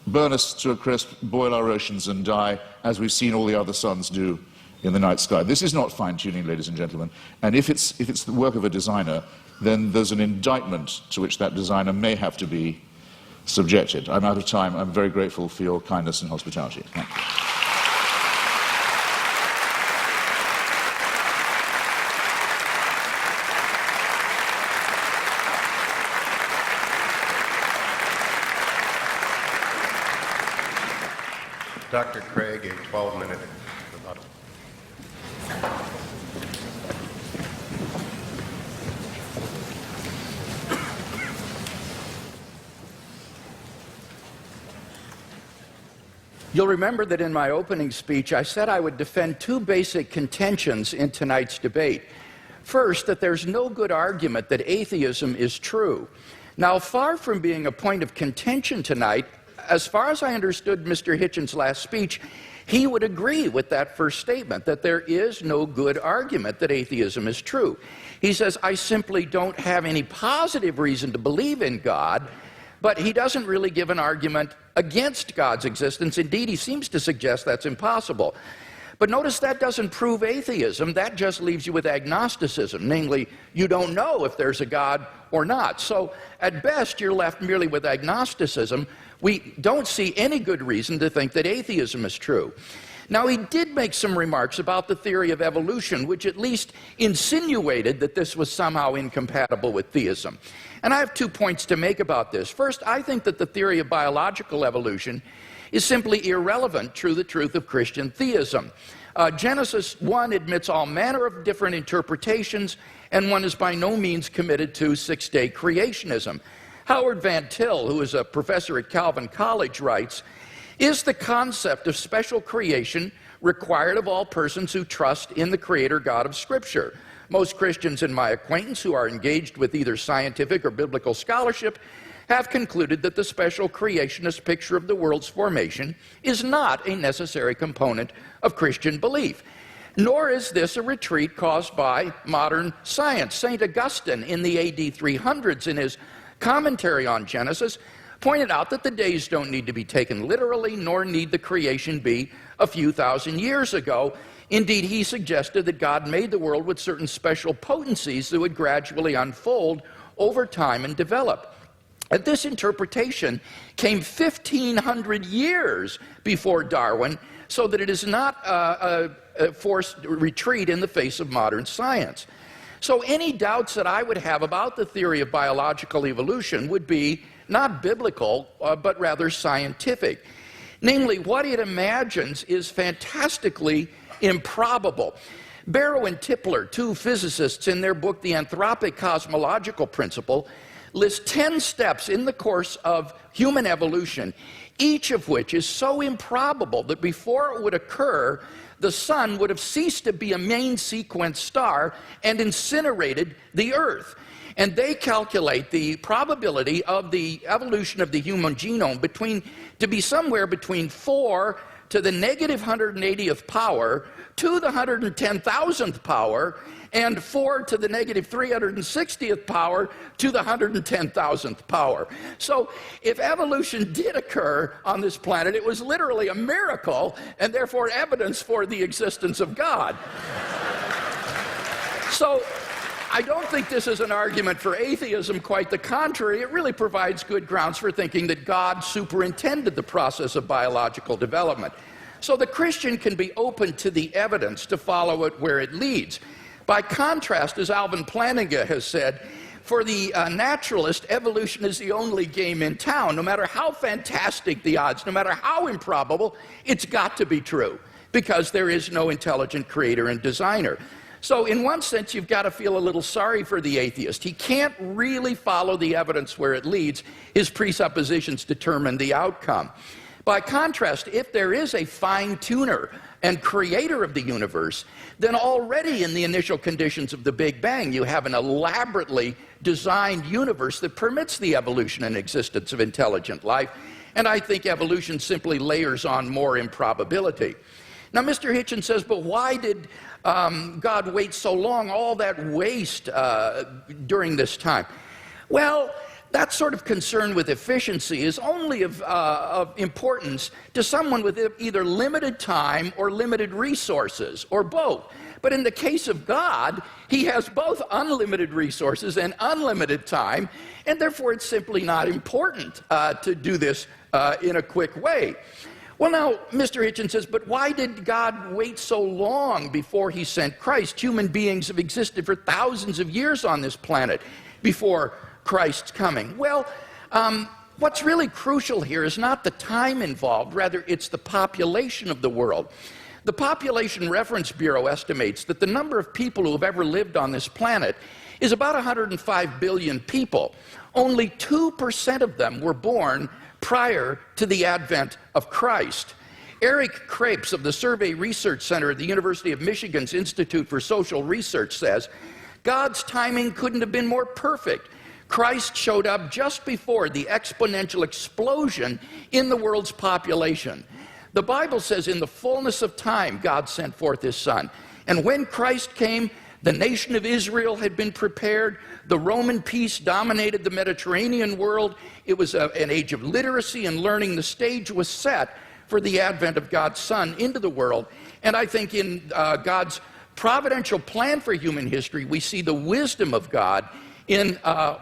burn us to a crisp, boil our oceans and die, as we've seen all the other suns do in the night sky. This is not fine-tuning, ladies and gentlemen, and if it's the work of a designer, then there's an indictment to which that designer may have to be subjected. I'm out of time. I'm very grateful for your kindness and hospitality. Thank you. Dr. Craig, a 12-minute rebuttal. You'll remember that in my opening speech, I said I would defend 2 basic contentions in tonight's debate. First, that there's no good argument that atheism is true. Now, far from being a point of contention tonight, as far as I understood Mr. Hitchens' last speech, he would agree with that first statement, that there is no good argument that atheism is true. He says, I simply don't have any positive reason to believe in God, but he doesn't really give an argument against God's existence. Indeed, he seems to suggest that's impossible. But notice that doesn't prove atheism. That just leaves you with agnosticism, namely, you don't know if there's a God or not. So at best, you're left merely with agnosticism. We don't see any good reason to think that atheism is true. Now, he did make some remarks about the theory of evolution, which at least insinuated that this was somehow incompatible with theism. And I have 2 points to make about this. First, I think that the theory of biological evolution is simply irrelevant to the truth of Christian theism. Genesis 1 admits all manner of different interpretations, and one is by no means committed to six-day creationism. Howard Van Til, who is a professor at Calvin College, writes, "Is the concept of special creation required of all persons who trust in the Creator God of Scripture? Most Christians in my acquaintance who are engaged with either scientific or biblical scholarship have concluded that the special creationist picture of the world's formation is not a necessary component of Christian belief. Nor is this a retreat caused by modern science. St. Augustine in the AD 300s, in his commentary on Genesis, pointed out that the days don't need to be taken literally, nor need the creation be a few thousand years ago. Indeed, he suggested that God made the world with certain special potencies that would gradually unfold over time and develop. And this interpretation came 1,500 years before Darwin, so that it is not a forced retreat in the face of modern science. So any doubts that I would have about the theory of biological evolution would be not biblical, but rather scientific. Namely, what it imagines is fantastically improbable. Barrow and Tipler, 2 physicists, in their book, The Anthropic Cosmological Principle, list 10 steps in the course of human evolution, each of which is so improbable that before it would occur, the sun would have ceased to be a main sequence star and incinerated the Earth. And they calculate the probability of the evolution of the human genome to be somewhere between 4 to the negative 180th power to the 110,000th power, and 4 to the negative 360th power to the 110,000th power. So if evolution did occur on this planet, it was literally a miracle, and therefore evidence for the existence of God. So I don't think this is an argument for atheism. Quite the contrary, it really provides good grounds for thinking that God superintended the process of biological development. So the Christian can be open to the evidence to follow it where it leads. By contrast, as Alvin Plantinga has said, for the naturalist, evolution is the only game in town. No matter how fantastic the odds, no matter how improbable, it's got to be true, because there is no intelligent creator and designer. So in one sense, you've got to feel a little sorry for the atheist. He can't really follow the evidence where it leads. His presuppositions determine the outcome. By contrast, if there is a fine-tuner and creator of the universe, then already in the initial conditions of the Big Bang, you have an elaborately designed universe that permits the evolution and existence of intelligent life. And I think evolution simply layers on more improbability. Now, Mr. Hitchens says, but why did God wait so long, all that waste during this time? Well, that sort of concern with efficiency is only of importance to someone with either limited time or limited resources, or both. But in the case of God, he has both unlimited resources and unlimited time, and therefore it's simply not important to do this in a quick way. Well, now, Mr. Hitchens says, but why did God wait so long before he sent Christ? Human beings have existed for thousands of years on this planet before Christ's coming. Well, what's really crucial here is not the time involved, rather it's the population of the world. The Population Reference Bureau estimates that the number of people who have ever lived on this planet is about 105 billion people. Only 2% of them were born prior to the advent of Christ. Eric Krapes of the Survey Research Center at the University of Michigan's Institute for Social Research says, God's timing couldn't have been more perfect. Christ showed up just before the exponential explosion in the world's population. The Bible says in the fullness of time, God sent forth his Son. And when Christ came, The nation of Israel had been prepared. The Roman peace dominated the Mediterranean world. It was an age of literacy and learning. The stage was set for the advent of God's Son into the world. And I think in God's providential plan for human history, we see the wisdom of God in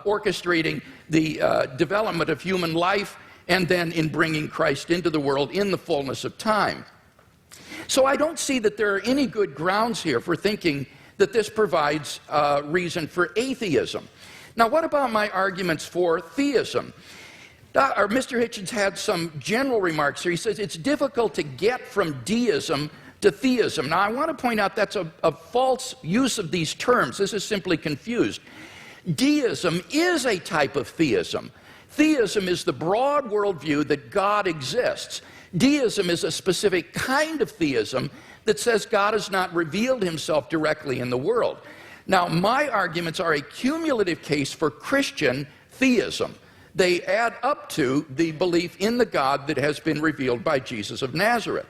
orchestrating the development of human life and then in bringing Christ into the world in the fullness of time. So I don't see that there are any good grounds here for thinking that this provides reason for atheism. Now, what about my arguments for theism? Mr. Hitchens had some general remarks here. He says it's difficult to get from deism to theism. Now, I want to point out that's a false use of these terms. This is simply confused. Deism is a type of theism. Theism is the broad worldview that God exists. Deism is a specific kind of theism that says God has not revealed himself directly in the world. Now, my arguments are a cumulative case for Christian theism. They add up to the belief in the God that has been revealed by Jesus of Nazareth.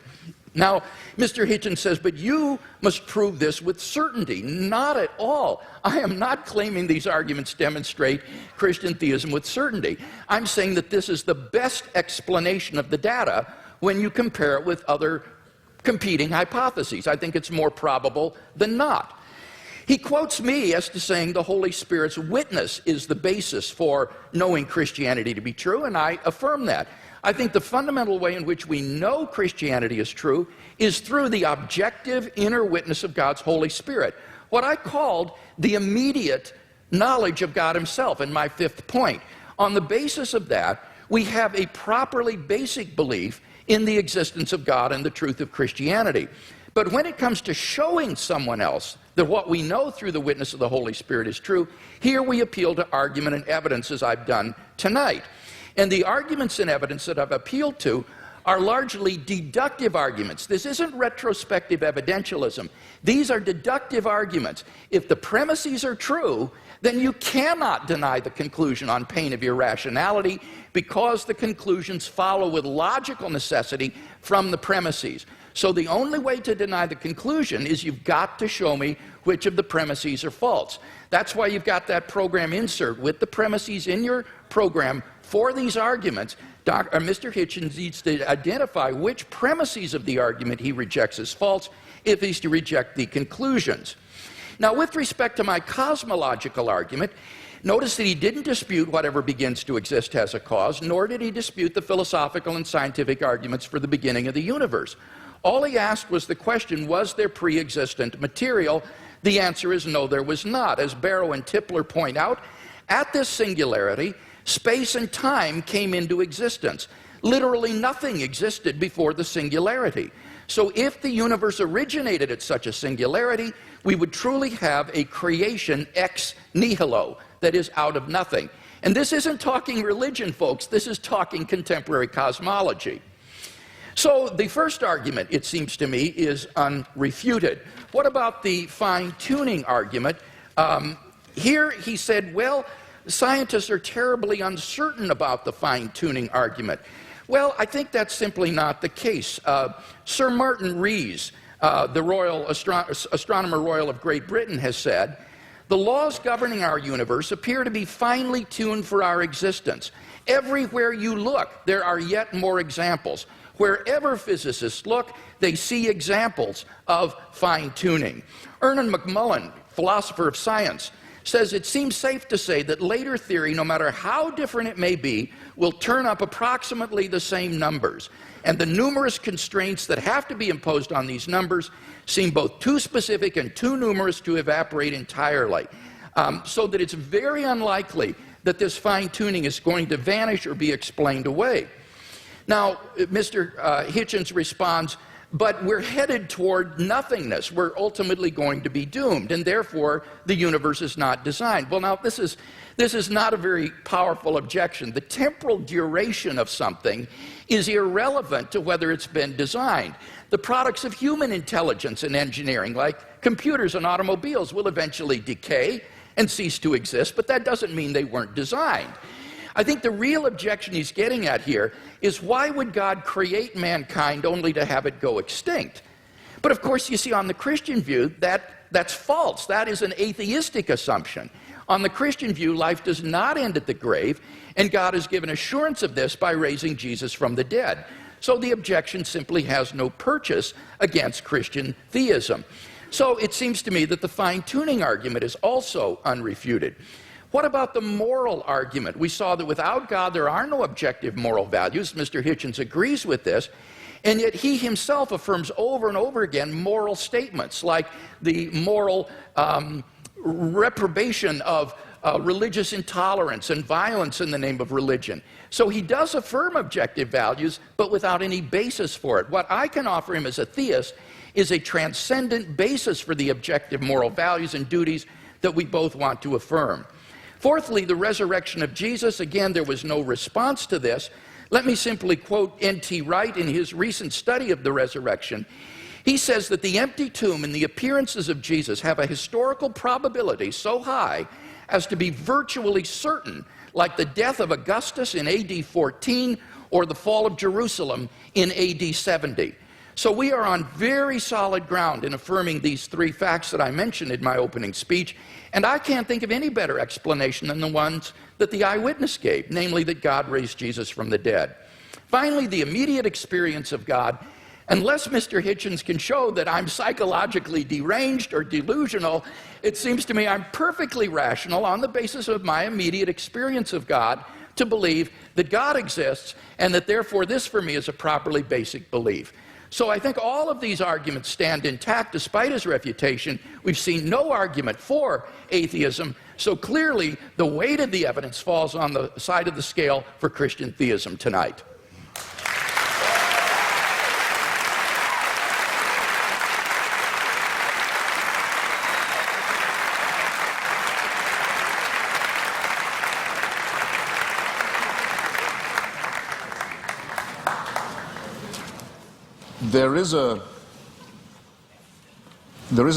Now, Mr. Hitchens says, but you must prove this with certainty. Not at all. I am not claiming these arguments demonstrate Christian theism with certainty. I'm saying that this is the best explanation of the data when you compare it with other competing hypotheses. I think it's more probable than not. He quotes me as to saying the Holy Spirit's witness is the basis for knowing Christianity to be true, and I affirm that. I think the fundamental way in which we know Christianity is true is through the objective inner witness of God's Holy Spirit, what I called the immediate knowledge of God himself in my fifth point. On the basis of that, we have a properly basic belief in the existence of God and the truth of Christianity. But when it comes to showing someone else that what we know through the witness of the Holy Spirit is true, here we appeal to argument and evidence as I've done tonight. And the arguments and evidence that I've appealed to are largely deductive arguments. This isn't retrospective evidentialism. These are deductive arguments. If the premises are true, then you cannot deny the conclusion on pain of irrationality because the conclusions follow with logical necessity from the premises. So the only way to deny the conclusion is you've got to show me which of the premises are false. That's why you've got that program insert with the premises in your program for these arguments. Mr. Hitchens needs to identify which premises of the argument he rejects as false if he's to reject the conclusions. Now, with respect to my cosmological argument, notice that he didn't dispute whatever begins to exist has a cause, nor did he dispute the philosophical and scientific arguments for the beginning of the universe. All he asked was the question, was there pre-existent material? The answer is no, there was not. As Barrow and Tipler point out, at this singularity, space and time came into existence. Literally nothing existed before the singularity. So if the universe originated at such a singularity, we would truly have a creation ex nihilo, that is, out of nothing. And this isn't talking religion, folks. This is talking contemporary cosmology. So the first argument, it seems to me, is unrefuted. What about the fine-tuning argument? Here he said, well, scientists are terribly uncertain about the fine-tuning argument. Well, I think that's simply not the case. Sir Martin Rees, the Royal Astronomer Royal of Great Britain, has said, the laws governing our universe appear to be finely tuned for our existence. Everywhere you look, there are yet more examples. Wherever physicists look, they see examples of fine-tuning. Ernan McMullen, philosopher of science, says it seems safe to say that later theory, no matter how different it may be, will turn up approximately the same numbers. And the numerous constraints that have to be imposed on these numbers seem both too specific and too numerous to evaporate entirely. So that it's very unlikely that this fine-tuning is going to vanish or be explained away. Now, Mr. Hitchens responds, but we're headed toward nothingness. We're ultimately going to be doomed, and therefore the universe is not designed. Well, now, this is not a very powerful objection. The temporal duration of something is irrelevant to whether it's been designed. The products of human intelligence and engineering, like computers and automobiles, will eventually decay and cease to exist, but that doesn't mean they weren't designed. I think the real objection he's getting at here is why would God create mankind only to have it go extinct? But of course, you see, on the Christian view, that That's false. That is an atheistic assumption. On the Christian view, life does not end at the grave, and God has given assurance of this by raising Jesus from the dead. So the objection simply has no purchase against Christian theism. So it seems to me that the fine-tuning argument is also unrefuted. What about the moral argument? We saw that without God there are no objective moral values. Mr. Hitchens agrees with this, and yet he himself affirms over and over again moral statements like the moral reprobation of religious intolerance and violence in the name of religion. So he does affirm objective values, but without any basis for it. What I can offer him as a theist is a transcendent basis for the objective moral values and duties that we both want to affirm. Fourthly, the resurrection of Jesus. Again, there was no response to this. Let me simply quote N.T. Wright in his recent study of the resurrection. He says that the empty tomb and the appearances of Jesus have a historical probability so high as to be virtually certain, like the death of Augustus in AD 14 or the fall of Jerusalem in AD 70. So we are on very solid ground in affirming these three facts that I mentioned in my opening speech, and I can't think of any better explanation than the ones that the eyewitness gave, namely that God raised Jesus from the dead. Finally, the immediate experience of God. Unless Mr. Hitchens can show that I'm psychologically deranged or delusional, it seems to me I'm perfectly rational on the basis of my immediate experience of God to believe that God exists and that therefore this for me is a properly basic belief. So I think all of these arguments stand intact despite his refutation. We've seen no argument for atheism, so clearly the weight of the evidence falls on the side of the scale for Christian theism tonight. There is a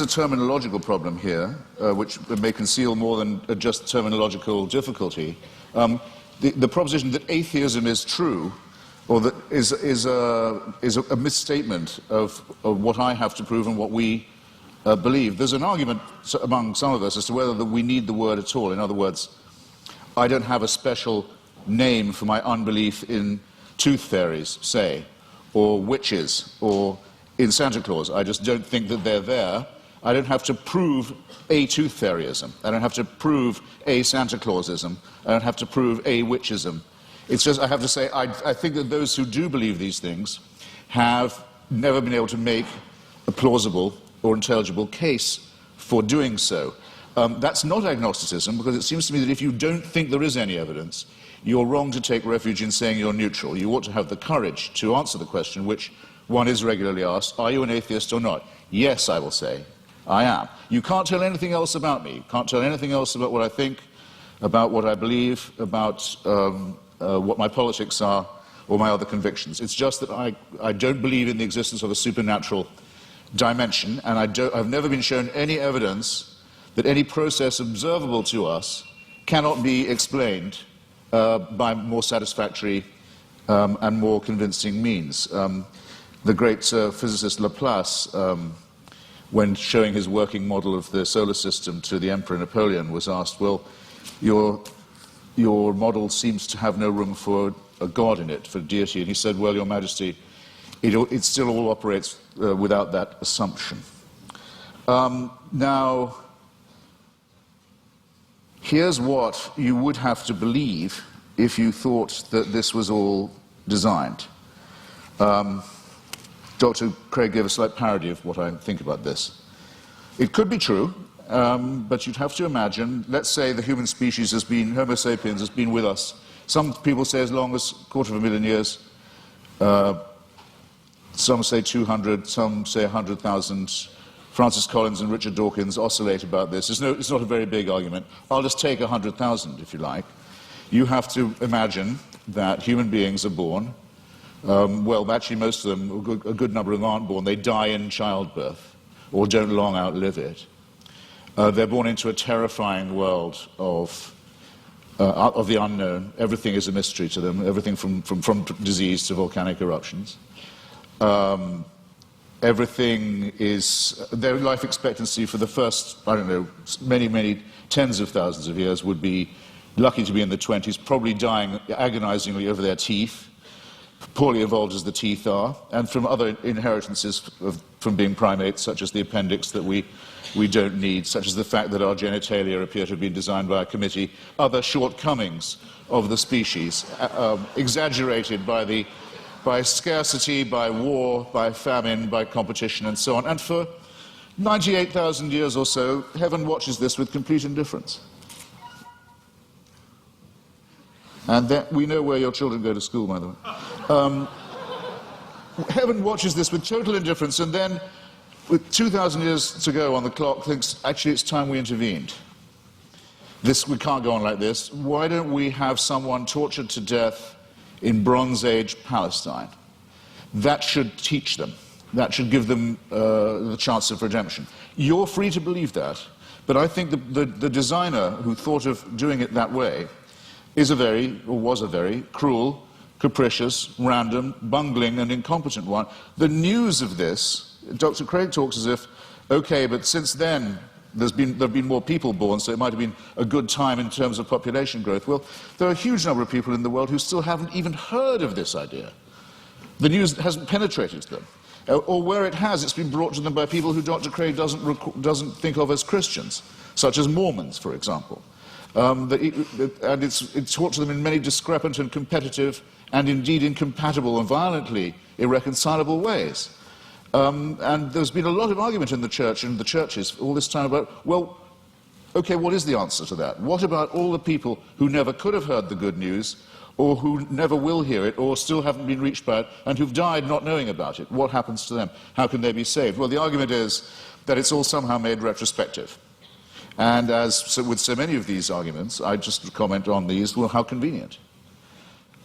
terminological problem here, which may conceal more than just terminological difficulty. The proposition that atheism is true, or that is a misstatement of what I have to prove and what we believe. There's an argument among some of us as to whether we need the word at all. In other words, I don't have a special name for my unbelief in tooth fairies, say, or witches, or in Santa Claus. I just don't think that they're there. I don't have to prove a tooth fairyism. I don't have to prove a Santa Clausism. I don't have to prove a witchism. It's just, I have to say, I think that those who do believe these things have never been able to make a plausible or intelligible case for doing so. That's not agnosticism, because it seems to me that if you don't think there is any evidence, you're wrong to take refuge in saying you're neutral. You ought to have the courage to answer the question, which one is regularly asked, are you an atheist or not? Yes, I will say, I am. You can't tell anything else about me. You can't tell anything else about what I think, about what I believe, about what my politics are, or my other convictions. It's just that I don't believe in the existence of a supernatural dimension, and I've never been shown any evidence that any process observable to us cannot be explained by more satisfactory and more convincing means. The great physicist Laplace, when showing his working model of the solar system to the Emperor Napoleon, was asked, well, your model seems to have no room for a god in it, for deity. And he said, well, Your Majesty, it still all operates without that assumption. Now, here's what you would have to believe if you thought that this was all designed. Dr. Craig gave a slight parody of what I think about this. It could be true, but you'd have to imagine, let's say the human species has been, Homo sapiens has been with us, some people say as long as 250,000 years, some say 200, some say 100,000. Francis Collins and Richard Dawkins oscillate about this. It's not a very big argument. I'll just take 100,000, if you like. You have to imagine that human beings are born. Well, actually, most of them, a good number of them aren't born. They die in childbirth or don't long outlive it. They're born into a terrifying world of the unknown. Everything is a mystery to them, everything from disease to volcanic eruptions. everything is, their life expectancy for the first, I don't know, many, many tens of thousands of years would be lucky to be in the 20s, probably dying agonizingly over their teeth, poorly evolved as the teeth are, and from other inheritances from being primates, such as the appendix that we don't need, such as the fact that our genitalia appear to have been designed by a committee, other shortcomings of the species, exaggerated by scarcity, by war, by famine, by competition, and so on. And for 98,000 years or so, heaven watches this with complete indifference. And then, we know where your children go to school, by the way. Heaven watches this with total indifference, and then, with 2,000 years to go on the clock, thinks, actually, it's time we intervened. We can't go on like this. Why don't we have someone tortured to death in Bronze Age Palestine? That should teach them. That should give them the chance of redemption. You're free to believe that, but I think the designer who thought of doing it that way was a very cruel, capricious, random, bungling, and incompetent one. The news of this, Dr. Craig talks as if, okay, but since then there have been more people born, so it might have been a good time in terms of population growth. Well, there are a huge number of people in the world who still haven't even heard of this idea. The news hasn't penetrated to them. Or where it has, it's been brought to them by people who Dr. Craig doesn't think of as Christians, such as Mormons, for example. And it's taught to them in many discrepant and competitive and indeed incompatible and violently irreconcilable ways. And there's been a lot of argument in the church and the churches all this time about, well, okay, what is the answer to that? What about all the people who never could have heard the good news, or who never will hear it, or still haven't been reached by it, and who've died not knowing about it? What happens to them? How can they be saved? Well, the argument is that it's all somehow made retrospective. And as with so many of these arguments, I just comment on these, well, how convenient.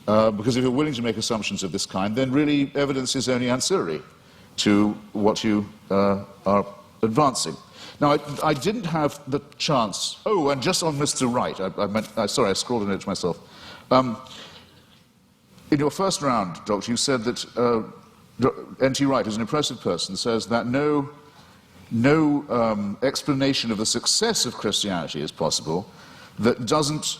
Because if you're willing to make assumptions of this kind, then really evidence is only ancillary to what you are advancing. Now, I didn't have the chance. Oh, and just on Mr. Wright, sorry, I scrawled a note to myself. In your first round, Doctor, you said that N.T. Wright, who's an impressive person, says that no explanation of the success of Christianity is possible that doesn't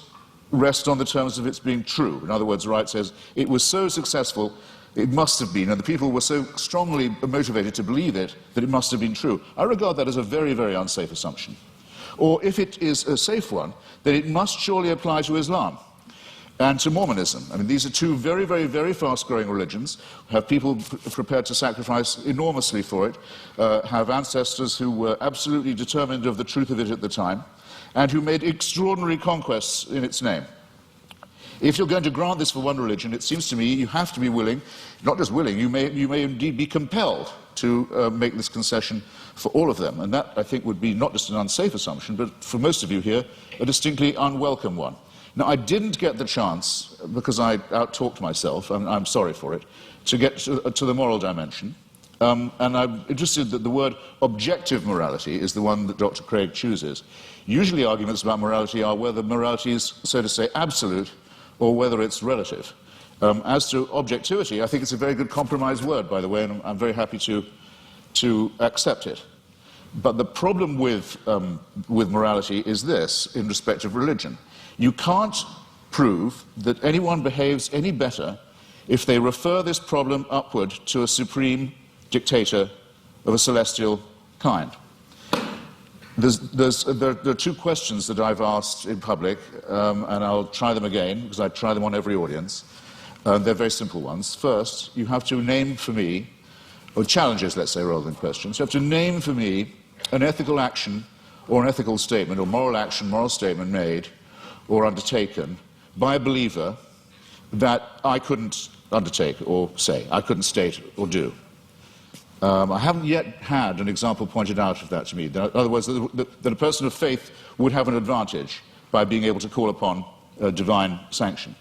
rest on the terms of its being true. In other words, Wright says it was so successful, it must have been, and the people were so strongly motivated to believe it that it must have been true. I regard that as a very, very unsafe assumption. Or if it is a safe one, then it must surely apply to Islam and to Mormonism. I mean, these are two very, very, very fast-growing religions, have people prepared to sacrifice enormously for it, have ancestors who were absolutely determined of the truth of it at the time, and who made extraordinary conquests in its name. If you're going to grant this for one religion, it seems to me you have to be willing, not just willing, you may indeed be compelled to make this concession for all of them. And that, I think, would be not just an unsafe assumption, but for most of you here, a distinctly unwelcome one. Now, I didn't get the chance, because I out-talked myself, I'm sorry for it, to get to the moral dimension. And I'm interested that the word objective morality is the one that Dr. Craig chooses. Usually arguments about morality are whether morality is, so to say, absolute, or whether it's relative. As to objectivity, I think it's a very good compromise word, by the way, and I'm very happy to accept it. But the problem with morality is this, in respect of religion. You can't prove that anyone behaves any better if they refer this problem upward to a supreme dictator of a celestial kind. There are two questions that I've asked in public, and I'll try them again, because I try them on every audience. They're very simple ones. First, you have to name for me, or challenges, let's say, rather than questions. You have to name for me an ethical action or an ethical statement, or moral action, moral statement made or undertaken by a believer that I couldn't undertake or say, I couldn't state or do. I haven't yet had an example pointed out of that to me. In other words, that a person of faith would have an advantage by being able to call upon divine sanction.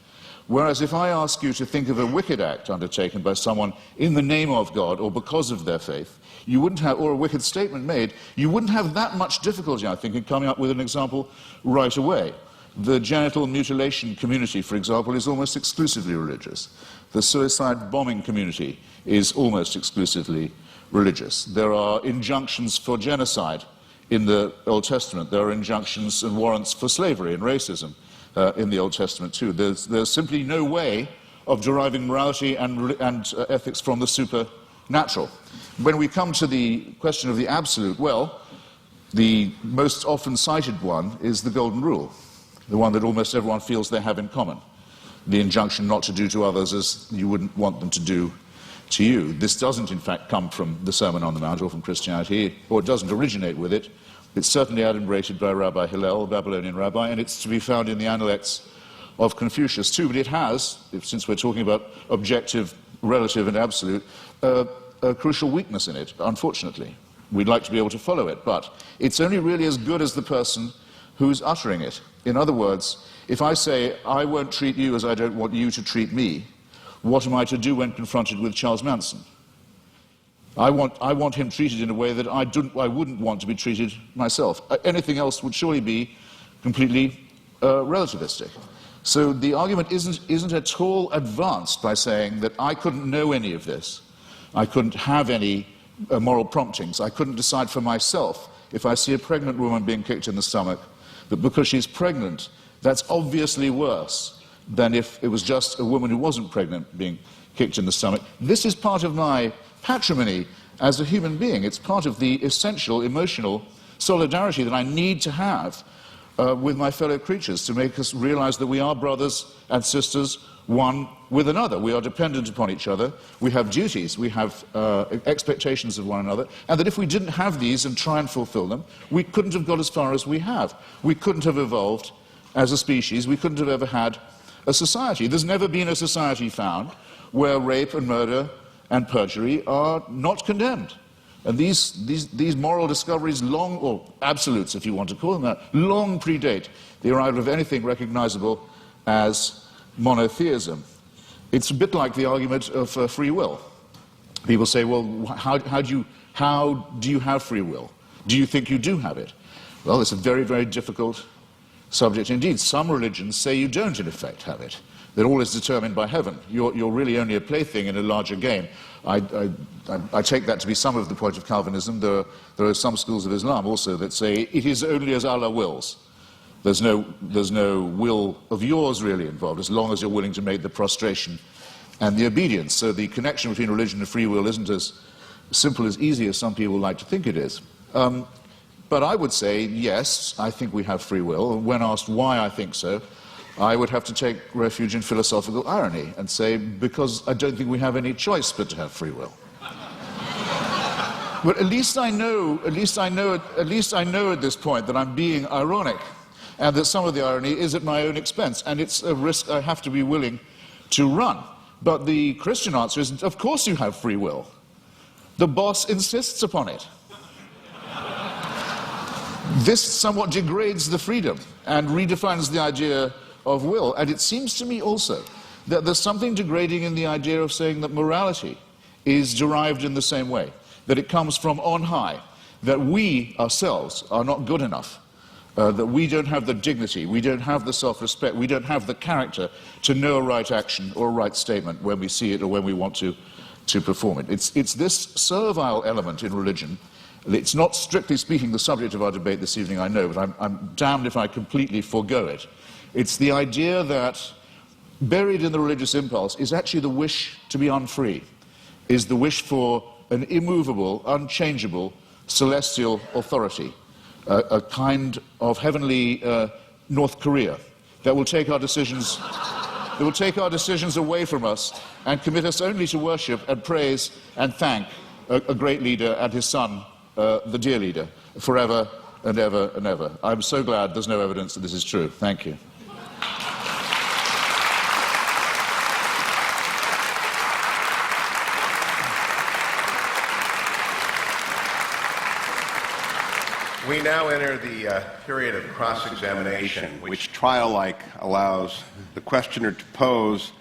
Whereas if I ask you to think of a wicked act undertaken by someone in the name of God or because of their faith, you wouldn't have, or a wicked statement made, you wouldn't have that much difficulty, I think, in coming up with an example right away. The genital mutilation community, for example, is almost exclusively religious. The suicide bombing community is almost exclusively religious. There are injunctions for genocide in the Old Testament. There are injunctions and warrants for slavery and racism in the Old Testament too. There's simply no way of deriving morality and ethics from the supernatural. When we come to the question of the absolute, well, the most often cited one is the Golden Rule, the one that almost everyone feels they have in common. The injunction not to do to others as you wouldn't want them to do to you. This doesn't, in fact, come from the Sermon on the Mount or from Christianity, or it doesn't originate with it. It's certainly adumbrated by Rabbi Hillel, a Babylonian rabbi, and it's to be found in the Analects of Confucius too. But it has, since we're talking about objective, relative, and absolute, a crucial weakness in it, unfortunately. We'd like to be able to follow it, but it's only really as good as the person who's uttering it. In other words, if I say, I won't treat you as I don't want you to treat me, what am I to do when confronted with Charles Manson? I want him treated in a way that I wouldn't want to be treated myself. Anything else would surely be completely relativistic. So the argument isn't at all advanced by saying that I couldn't know any of this. I couldn't have any moral promptings. I couldn't decide for myself if I see a pregnant woman being kicked in the stomach, that because she's pregnant, that's obviously worse than if it was just a woman who wasn't pregnant being kicked in the stomach. This is part of my patrimony as a human being. It's part of the essential emotional solidarity that I need to have with my fellow creatures to make us realize that we are brothers and sisters, one with another. We are dependent upon each other. We have duties. We have expectations of one another. And that if we didn't have these and try and fulfill them, we couldn't have got as far as we have. We couldn't have evolved as a species. We couldn't have ever had a society. There's never been a society found where rape and murder and perjury are not condemned. And these moral discoveries long, or absolutes if you want to call them that, long predate the arrival of anything recognizable as monotheism. It's a bit like the argument of free will. People say, well, how do you have free will? Do you think you do have it? Well, it's a very, very difficult subject indeed. Some religions say you don't, in effect, have it. That all is determined by heaven. You're really only a plaything in a larger game. I take that to be some of the point of Calvinism. There are some schools of Islam also that say it is only as Allah wills. There's no will of yours really involved, as long as you're willing to make the prostration and the obedience. So the connection between religion and free will isn't as simple, as easy as some people like to think it is. But I would say, yes, I think we have free will. And when asked why I think so, I would have to take refuge in philosophical irony and say, because I don't think we have any choice but to have free will. But at least I know at this point that I'm being ironic, and that some of the irony is at my own expense, and it's a risk I have to be willing to run. But the Christian answer is, of course you have free will. The boss insists upon it. This somewhat degrades the freedom and redefines the idea of will. And it seems to me also that there's something degrading in the idea of saying that morality is derived in the same way, that it comes from on high, that we ourselves are not good enough, that we don't have the dignity, we don't have the self-respect, we don't have the character to know a right action or a right statement when we see it or when we want to perform it. It's this servile element in religion. It's not, strictly speaking, the subject of our debate this evening, I know, but I'm damned if I completely forego it. It's the idea that buried in the religious impulse is actually the wish to be unfree, is the wish for an immovable, unchangeable, celestial authority, a kind of heavenly North Korea that will take our decisions away from us and commit us only to worship and praise and thank a great leader and his son, the dear leader, forever and ever and ever. I'm so glad there's no evidence that this is true. Thank you. We now enter the period of cross-examination, Which trial-like allows the questioner to pose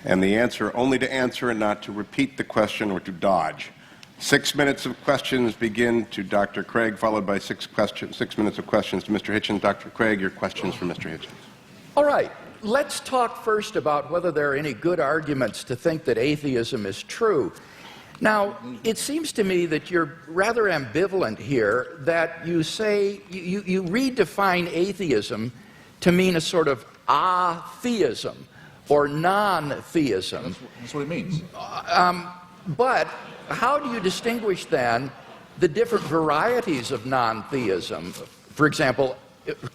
and the answer only to answer and not to repeat the question or to dodge. 6 minutes of questions begin to Dr. Craig, followed by 6 minutes of questions to Mr. Hitchens. Dr. Craig, your questions for Mr. Hitchens. All right, let's talk first about whether there are any good arguments to think that atheism is true. Now, it seems to me that you're rather ambivalent here, that you say, you redefine atheism to mean a sort of atheism or non-theism. That's what it means. But how do you distinguish then the different varieties of non-theism? For example,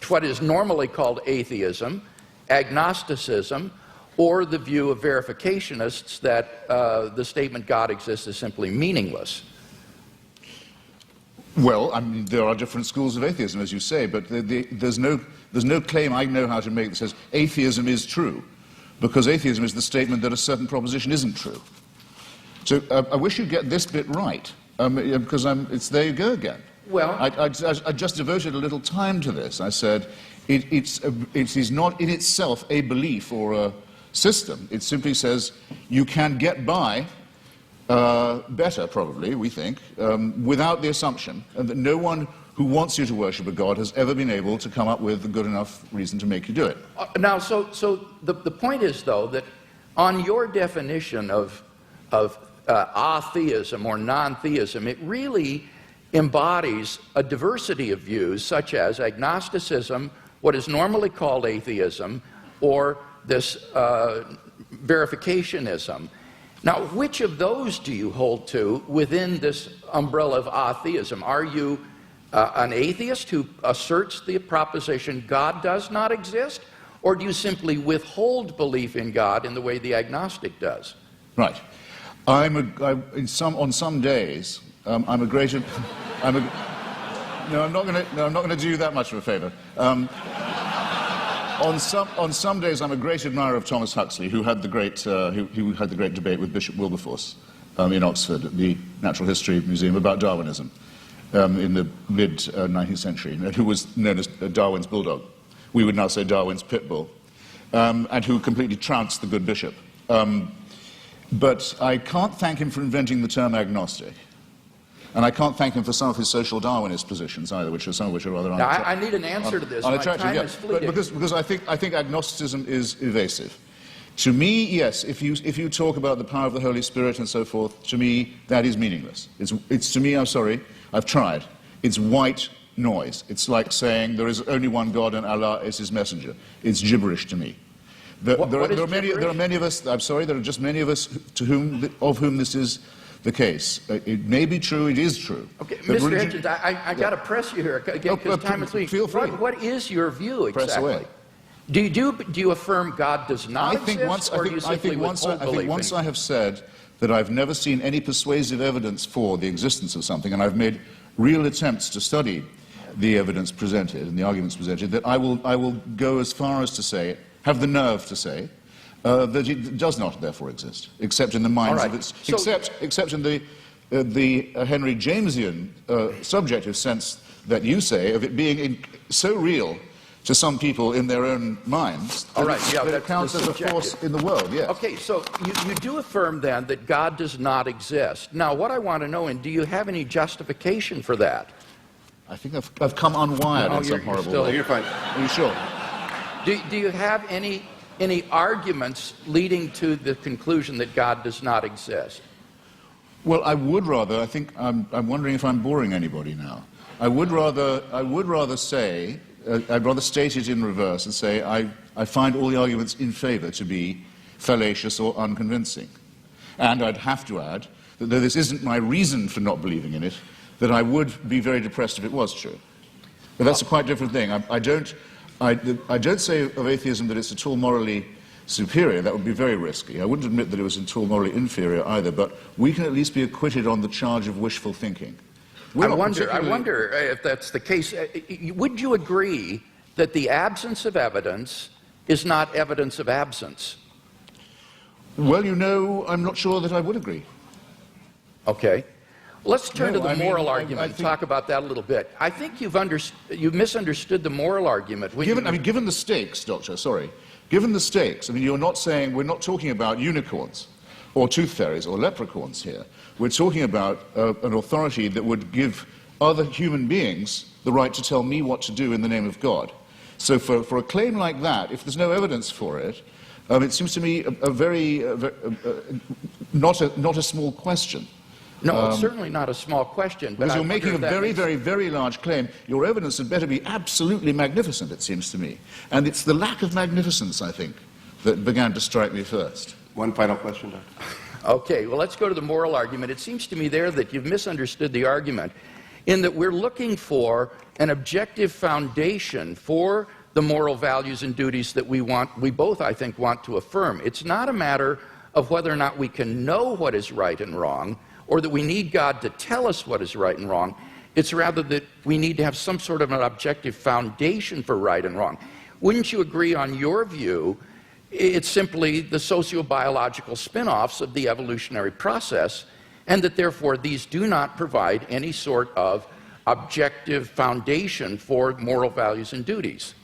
what is normally called atheism, agnosticism, or the view of verificationists that the statement God exists is simply meaningless? Well, I mean, there are different schools of atheism, as you say, but there's no claim I know how to make that says atheism is true, because atheism is the statement that a certain proposition isn't true. So I wish you'd get this bit right, because it's there you go again. Well, I just devoted a little time to this. I said it is not in itself a belief or a system. It simply says you can get by better, probably, we think, without the assumption that no one who wants you to worship a God has ever been able to come up with a good enough reason to make you do it. now, so the point is, though, that on your definition of atheism or non-theism, it really embodies a diversity of views, such as agnosticism, what is normally called atheism, or this verificationism. Now, which of those do you hold to within this umbrella of atheism? Are you an atheist who asserts the proposition God does not exist, or do you simply withhold belief in God in the way the agnostic does? Right. On some days, I'm a greater. No, I'm not going to do you that much of a favor. On some days, I'm a great admirer of Thomas Huxley, who had the great debate with Bishop Wilberforce in Oxford at the Natural History Museum about Darwinism in the mid-19th century, and who was known as Darwin's bulldog. We would now say Darwin's pit bull, and who completely trounced the good bishop. But I can't thank him for inventing the term agnostic. And I can't thank him for some of his social Darwinist positions either, some of which are rather unattractive. Now, I need an answer to this. My time is fleeting. Because I think agnosticism is evasive. To me, yes, if you talk about the power of the Holy Spirit and so forth, to me, that is meaningless. It's to me, I'm sorry, I've tried. It's white noise. It's like saying there is only one God and Allah is his messenger. It's gibberish to me. There are many of us, I'm sorry, there are just many of us of whom this is the case. It may be true, it is true. Okay, Mr. Hitchens, I got to press you here because time is fleeting. Feel free. What is your view exactly? Press away. Do you affirm God does not exist, or do you simply withhold belief? I think once I have said that I've never seen any persuasive evidence for the existence of something, and I've made real attempts to study the evidence presented and the arguments presented, that I will go as far as to say, have the nerve to say, that it does not therefore exist, except in the minds of its, except in the Henry Jamesian subjective sense that you say of it being so real to some people in their own minds that it counts as a force in the world. Yes. Okay, so you do affirm then that God does not exist. Now, what I want to know, and do you have any justification for that? I think I've come unwired in some horrible way. You're fine. Are you sure? Do you have any arguments leading to the conclusion that God does not exist? Well, I would rather. I think I'm wondering if I'm boring anybody now. I would rather say. I'd rather state it in reverse and say I find all the arguments in favor to be fallacious or unconvincing. And I'd have to add that though this isn't my reason for not believing in it, that I would be very depressed if it was true. But that's a quite different thing. I don't say of atheism that it's at all morally superior. That would be very risky. I wouldn't admit that it was at all morally inferior either, but we can at least be acquitted on the charge of wishful thinking. I wonder if that's the case. Would you agree that the absence of evidence is not evidence of absence? Well, I'm not sure that I would agree. Okay. Let's turn to the moral argument and talk about that a little bit. I think you've misunderstood the moral argument. Given the stakes, Doctor, sorry. Given the stakes, we're not talking about unicorns or tooth fairies or leprechauns here. We're talking about an authority that would give other human beings the right to tell me what to do in the name of God. So for a claim like that, if there's no evidence for it, it seems to me not a small question No, it's certainly not a small question. But Because I you're making a wonder if that very, makes- very, very large claim. Your evidence had better be absolutely magnificent, it seems to me. And it's the lack of magnificence, I think, that began to strike me first. One final question, Doctor. Okay, well, let's go to the moral argument. It seems to me there that you've misunderstood the argument in that we're looking for an objective foundation for the moral values and duties that we both, I think, want to affirm. It's not a matter of whether or not we can know what is right and wrong, or that we need God to tell us what is right and wrong. It's rather that we need to have some sort of an objective foundation for right and wrong. Wouldn't you agree on your view? It's simply the sociobiological spin-offs of the evolutionary process, and that therefore these do not provide any sort of objective foundation for moral values and duties.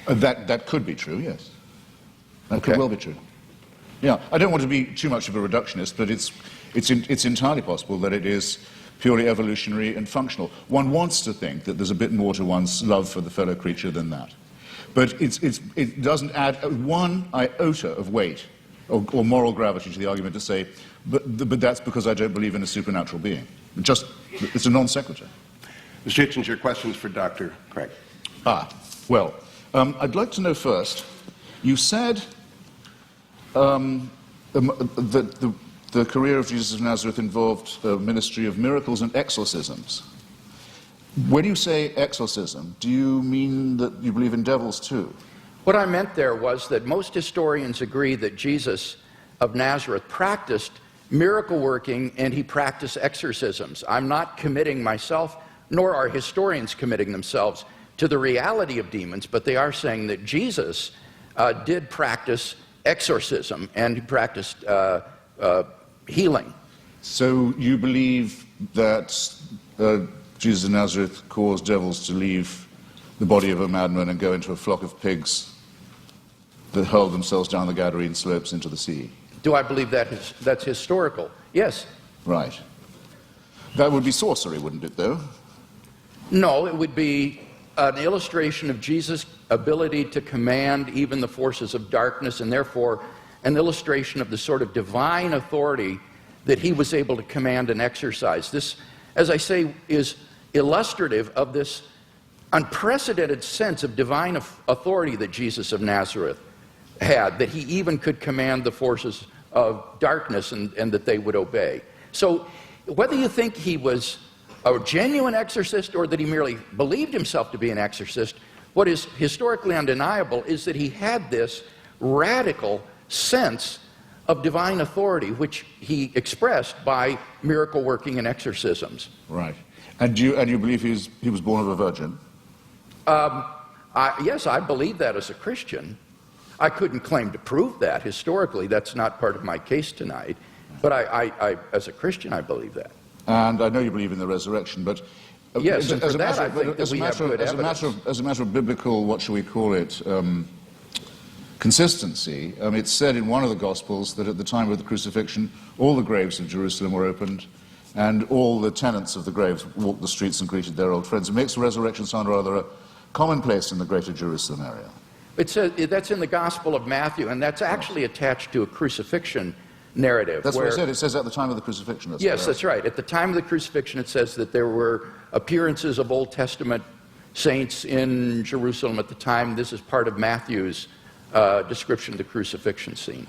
That could be true, yes. That Okay. could well be true. Yeah, I don't want to be too much of a reductionist, but it's entirely possible that it is purely evolutionary and functional. One wants to think that there's a bit more to one's love for the fellow creature than that. But it doesn't add one iota of weight or moral gravity to the argument to say, but that's because I don't believe in a supernatural being. It's a non sequitur. Mr. Hitchens, your questions for Dr. Craig. Well, I'd like to know first, you said that the career of Jesus of Nazareth involved a ministry of miracles and exorcisms. When you say exorcism, do you mean that you believe in devils too? What I meant there was that most historians agree that Jesus of Nazareth practiced miracle working and he practiced exorcisms. I'm not committing myself, nor are historians committing themselves to the reality of demons, but they are saying that Jesus did practice exorcism and he practiced healing. So you believe that Jesus of Nazareth caused devils to leave the body of a madman and go into a flock of pigs that hurled themselves down the Gadarene slopes into the sea? Do I believe that's historical? Yes. Right. That would be sorcery, wouldn't it, though? No, it would be an illustration of Jesus' ability to command even the forces of darkness, and therefore an illustration of the sort of divine authority that he was able to command and exercise. This, as I say, is illustrative of this unprecedented sense of divine authority that Jesus of Nazareth had, that he even could command the forces of darkness and that they would obey. So whether you think he was a genuine exorcist or that he merely believed himself to be an exorcist, what is historically undeniable is that he had this radical sense of divine authority, which he expressed by miracle working and exorcisms. Right. And you believe he was born of a virgin? Yes, I believe that as a Christian. I couldn't claim to prove that historically. That's not part of my case tonight. But I as a Christian, I believe that. And I know you believe in the resurrection, but yes, and for that I think that we have good evidence. As a matter of biblical, what shall we call it, consistency, it's said in one of the Gospels that at the time of the crucifixion, all the graves of Jerusalem were opened, and all the tenants of the graves walked the streets and greeted their old friends. It makes the resurrection sound rather a commonplace in the greater Jerusalem area. That's in the Gospel of Matthew, and that's actually attached to a crucifixion narrative. That's what I said. It says at the time of the crucifixion. Yes, that's right. At the time of the crucifixion, it says that there were appearances of Old Testament saints in Jerusalem at the time. This is part of Matthew's description of the crucifixion scene.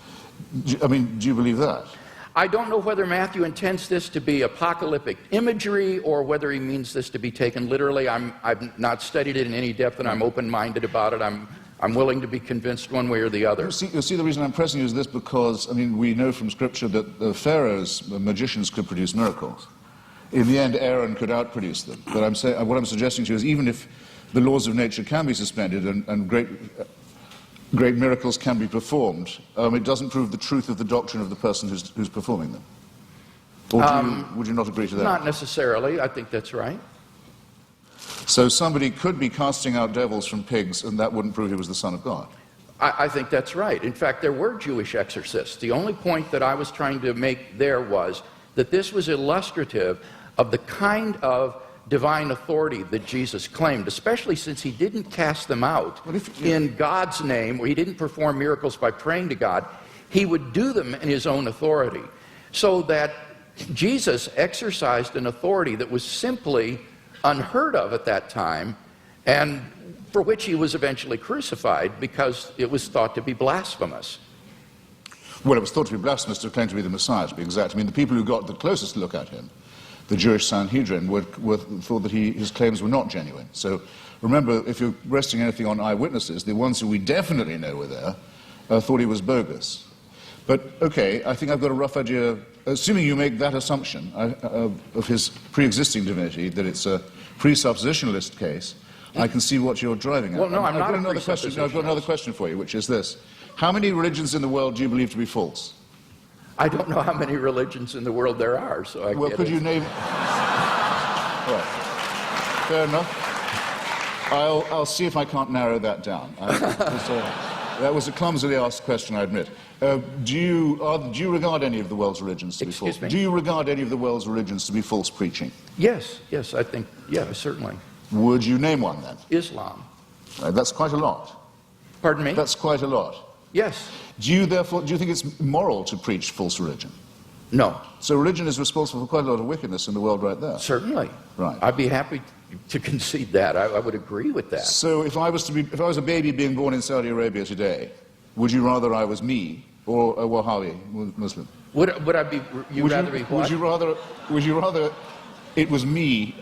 Do you believe that? I don't know whether Matthew intends this to be apocalyptic imagery or whether he means this to be taken literally. I've not studied it in any depth, and I'm open-minded about it. I'm willing to be convinced one way or the other. You see, the reason I'm pressing you is this because, we know from Scripture that the Pharaoh's magicians could produce miracles. In the end, Aaron could outproduce them. But what I'm suggesting to you is even if the laws of nature can be suspended and great miracles can be performed, it doesn't prove the truth of the doctrine of the person who's performing them. Or would you not agree to that? Not necessarily. I think that's right. So somebody could be casting out devils from pigs, and that wouldn't prove he was the Son of God. I think that's right. In fact, there were Jewish exorcists. The only point that I was trying to make there was that this was illustrative of the kind of divine authority that Jesus claimed, especially since he didn't cast them out in God's name, or he didn't perform miracles by praying to God. He would do them in his own authority. So that Jesus exercised an authority that was simply unheard of at that time, and for which he was eventually crucified because it was thought to be blasphemous. Well, it was thought to be blasphemous to claim to be the Messiah, to be exact. I mean, the people who got the closest look at him, the Jewish Sanhedrin, thought that his claims were not genuine. So remember, if you're resting anything on eyewitnesses, the ones who we definitely know were there thought he was bogus. But, okay, I think I've got a rough idea, assuming you make that assumption of his pre-existing divinity, that it's a presuppositionalist case, I can see what you're driving at. Well, no, I'm not a I've got another question for you, which is this. How many religions in the world do you believe to be false? I don't know how many religions in the world there are, so I Well, get could it. you name... Right. Fair enough. I'll see if I can't narrow that down. That was a clumsily asked question, I admit. Do you regard any of the world's religions to be false? Excuse me? Do you regard any of the world's religions to be false preaching? Yes, I think, yeah, certainly. Would you name one, then? Islam. That's quite a lot. Pardon me? That's quite a lot. Yes. Do you think it's moral to preach false religion? No. So religion is responsible for quite a lot of wickedness in the world right there. Certainly. Right. I'd be happy to concede that. I would agree with that. So if I was a baby being born in Saudi Arabia today, would you rather I was me or a Wahhabi Muslim? Would I be? You'd rather be what? Would you rather it was me?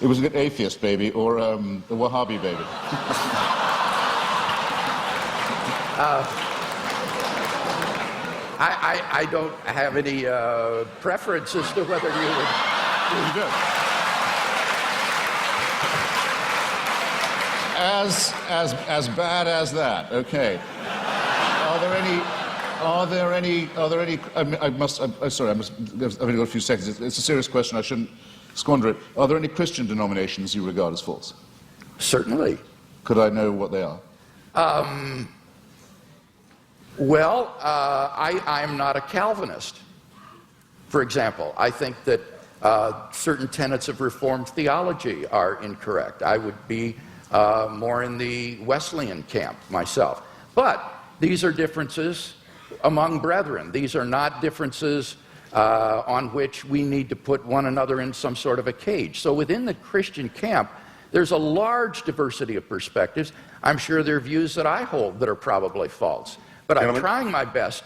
It was an atheist baby or a Wahhabi baby? I don't have any preference as to whether you would. You don't. As bad as that. Okay. Are there any? I've only got a few seconds. It's a serious question. I shouldn't squander it. Are there any Christian denominations you regard as false? Certainly. Could I know what they are? Well, I'm not a Calvinist. For example, I think that certain tenets of Reformed theology are incorrect. I would be more in the Wesleyan camp myself. But these are differences among brethren. These are not differences on which we need to put one another in some sort of a cage. So within the Christian camp, there's a large diversity of perspectives. I'm sure there are views that I hold that are probably false. But I'm trying my best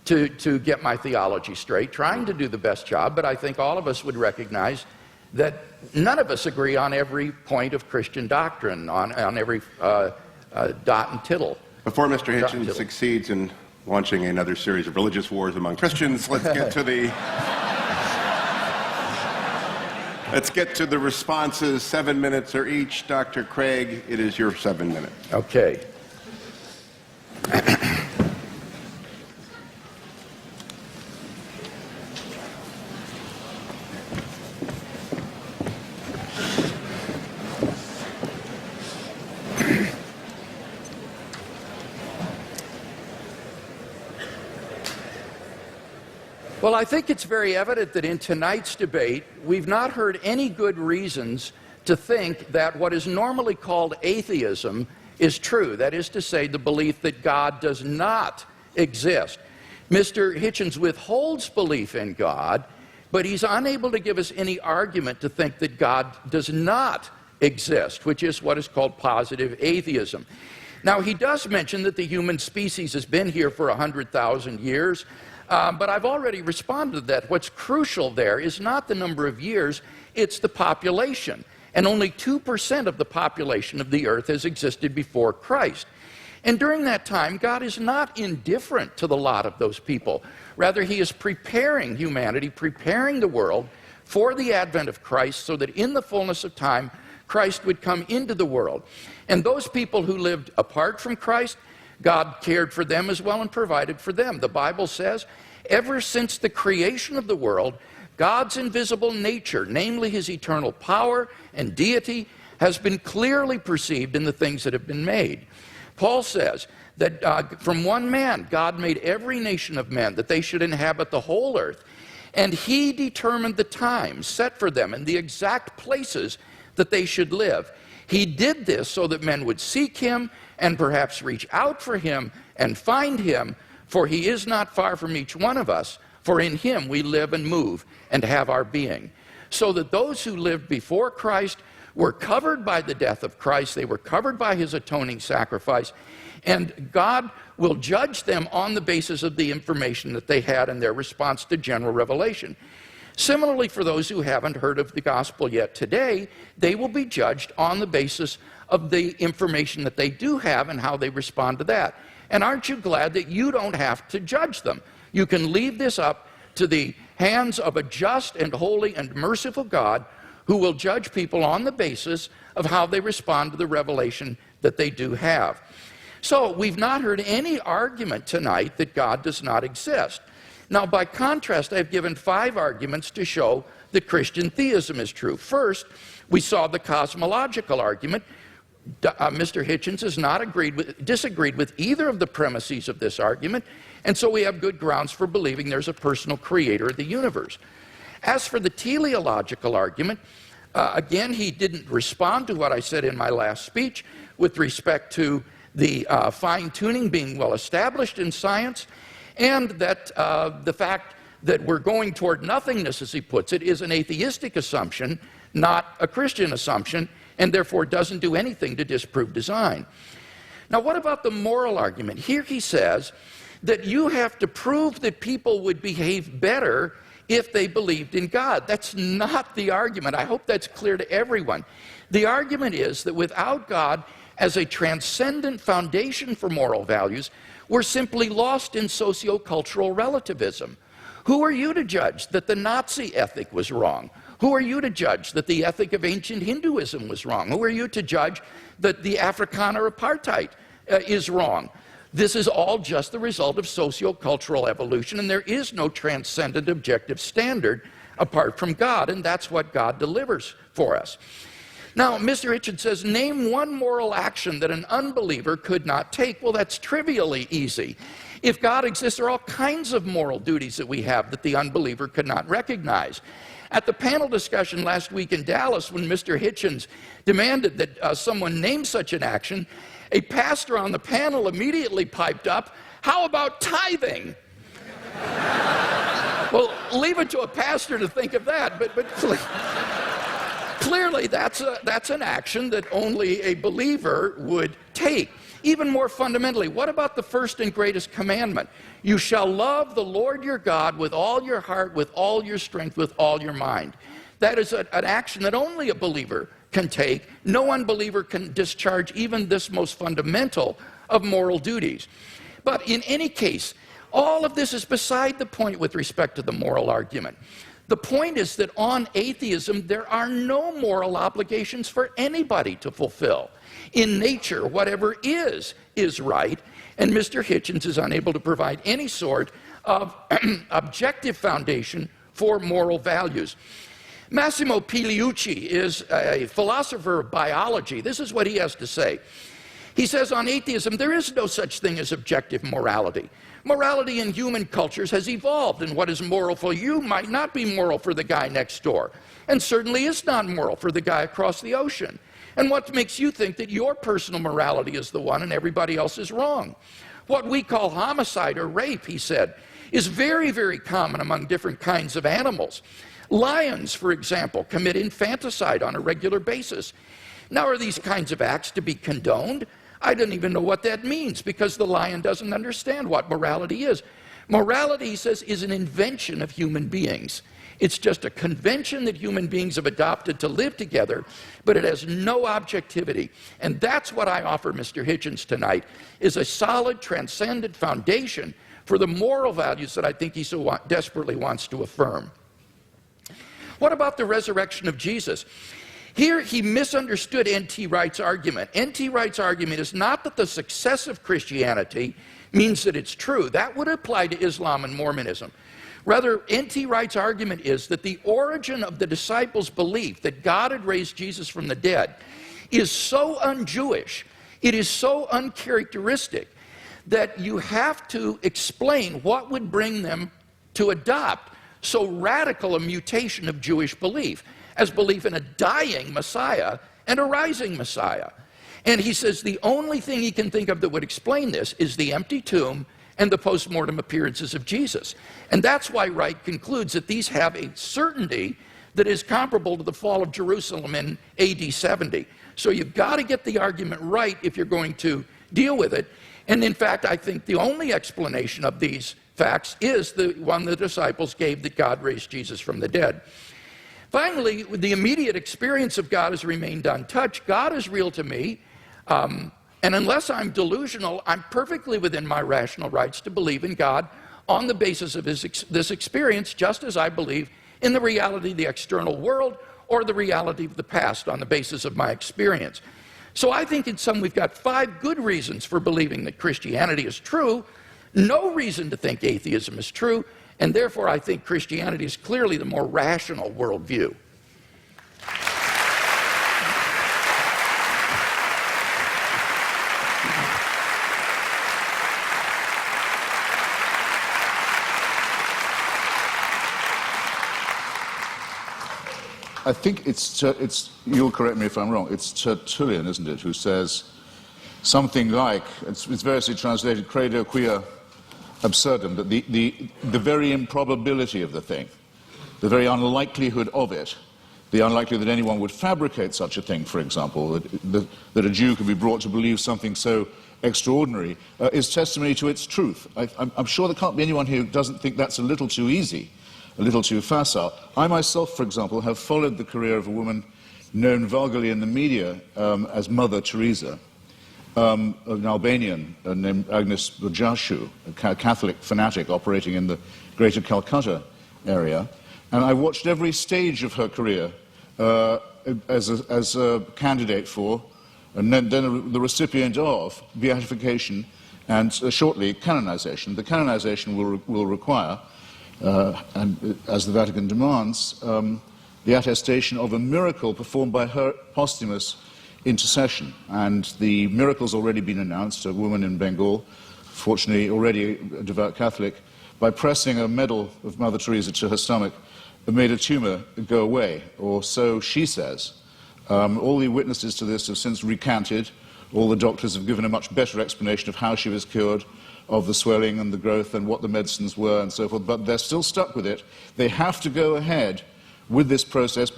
to get my theology straight, trying to do the best job, but I think all of us would recognize that none of us agree on every point of Christian doctrine, on every dot and tittle. Before Mr. Hitchens succeeds in launching another series of religious wars among Christians, let's get to the... Let's get to the responses. 7 minutes are each. Dr. Craig, it is your 7 minutes. Okay. Well, I think it's very evident that in tonight's debate, we've not heard any good reasons to think that what is normally called atheism is true. That is to say, the belief that God does not exist. Mr. Hitchens withholds belief in God, but he's unable to give us any argument to think that God does not exist, which is what is called positive atheism. Now, he does mention that the human species has been here for 100,000 years, but I've already responded to that. What's crucial there is not the number of years, it's the population. And only 2% of the population of the earth has existed before Christ. And during that time, God is not indifferent to the lot of those people. Rather, he is preparing humanity, preparing the world for the advent of Christ so that in the fullness of time, Christ would come into the world. And those people who lived apart from Christ, God cared for them as well and provided for them. The Bible says, ever since the creation of the world, God's invisible nature, namely his eternal power and deity, has been clearly perceived in the things that have been made. Paul says that from one man, God made every nation of men, that they should inhabit the whole earth. And he determined the times set for them and the exact places that they should live. He did this so that men would seek him and perhaps reach out for him and find him, for he is not far from each one of us, For in him we live and move and have our being. So that those who lived before Christ were covered by the death of Christ, they were covered by his atoning sacrifice, and God will judge them on the basis of the information that they had in their response to general revelation. Similarly, for those who haven't heard of the gospel yet today, they will be judged on the basis of the information that they do have and how they respond to that. And aren't you glad that you don't have to judge them? You can leave this up to the hands of a just and holy and merciful God who will judge people on the basis of how they respond to the revelation that they do have. So we've not heard any argument tonight that God does not exist. Now, by contrast, I've given 5 arguments to show that Christian theism is true. First, we saw the cosmological argument. Mr. Hitchens has not disagreed with either of the premises of this argument, and so we have good grounds for believing there's a personal creator of the universe. As for the teleological argument, again, he didn't respond to what I said in my last speech with respect to the fine-tuning being well established in science, and that the fact that we're going toward nothingness, as he puts it, is an atheistic assumption, not a Christian assumption, and therefore doesn't do anything to disprove design. Now, what about the moral argument? Here he says that you have to prove that people would behave better if they believed in God. That's not the argument. I hope that's clear to everyone. The argument is that without God as a transcendent foundation for moral values, we're simply lost in sociocultural relativism. Who are you to judge that the Nazi ethic was wrong? Who are you to judge that the ethic of ancient Hinduism was wrong? Who are you to judge that the Afrikaner apartheid is wrong? This is all just the result of sociocultural evolution, and there is no transcendent objective standard apart from God, and that's what God delivers for us. Now, Mr. Hitchens says, name one moral action that an unbeliever could not take. Well, that's trivially easy. If God exists, there are all kinds of moral duties that we have that the unbeliever could not recognize. At the panel discussion last week in Dallas, when Mr. Hitchens demanded that someone name such an action, a pastor on the panel immediately piped up, how about tithing? Well, leave it to a pastor to think of that, but clearly that's an action that only a believer would take. Even more fundamentally, what about the first and greatest commandment? You shall love the Lord your God with all your heart, with all your strength, with all your mind. That is an action that only a believer can take. No unbeliever can discharge even this most fundamental of moral duties. But in any case, all of this is beside the point with respect to the moral argument. The point is that on atheism, there are no moral obligations for anybody to fulfill. In nature, whatever is right, and Mr. Hitchens is unable to provide any sort of objective foundation for moral values. Massimo Pigliucci is a philosopher of biology. This is what he has to say. He says on atheism, there is no such thing as objective morality. Morality in human cultures has evolved, and what is moral for you might not be moral for the guy next door, and certainly is not moral for the guy across the ocean. And what makes you think that your personal morality is the one and everybody else is wrong? What we call homicide or rape, he said, is very, very common among different kinds of animals. Lions, for example, commit infanticide on a regular basis. Now, are these kinds of acts to be condoned? I don't even know what that means, because the lion doesn't understand what morality is. Morality, he says, is an invention of human beings. It's just a convention that human beings have adopted to live together, but it has no objectivity. And that's what I offer Mr. Hitchens tonight, is a solid, transcendent foundation for the moral values that I think he so desperately wants to affirm. What about the resurrection of Jesus? Here he misunderstood N.T. Wright's argument. N.T. Wright's argument is not that the success of Christianity means that it's true. That would apply to Islam and Mormonism. Rather, N.T. Wright's argument is that the origin of the disciples' belief that God had raised Jesus from the dead is so un-Jewish, it is so uncharacteristic, that you have to explain what would bring them to adopt so radical a mutation of Jewish belief as belief in a dying Messiah and a rising Messiah. And he says the only thing he can think of that would explain this is the empty tomb and the postmortem appearances of Jesus. And that's why Wright concludes that these have a certainty that is comparable to the fall of Jerusalem in AD 70. So you've got to get the argument right if you're going to deal with it. And in fact, I think the only explanation of these facts is the one the disciples gave, that God raised Jesus from the dead. Finally, the immediate experience of God has remained untouched. God is real to me, and unless I'm delusional, I'm perfectly within my rational rights to believe in God on the basis of this experience, just as I believe in the reality of the external world or the reality of the past on the basis of my experience. So I think in sum we've got 5 good reasons for believing that Christianity is true, no reason to think atheism is true, and therefore I think Christianity is clearly the more rational worldview. I think you'll correct me if I'm wrong, it's Tertullian, isn't it, who says something like, it's variously translated, credo quia absurdum, that the very improbability of the thing, the very unlikelihood of it, the unlikelihood that anyone would fabricate such a thing, for example, that a Jew could be brought to believe something so extraordinary, is testimony to its truth. I'm sure there can't be anyone who doesn't think that's a little too easy, a little too facile. I myself, for example, have followed the career of a woman known vulgarly in the media as Mother Teresa, an Albanian named Agnes Bujashu, a Catholic fanatic operating in the greater Calcutta area. And I watched every stage of her career as a candidate for, and then the recipient of, beatification and shortly canonization. The canonization will require, and as the Vatican demands, the attestation of a miracle performed by her posthumous intercession. And the miracle's already been announced. A woman in Bengal, fortunately already a devout Catholic, by pressing a medal of Mother Teresa to her stomach, made a tumor go away, or so she says. All the witnesses to this have since recanted. All the doctors have given a much better explanation of how she was cured, of the swelling and the growth and what the medicines were and so forth, but they're still stuck with it. They have to go ahead with this process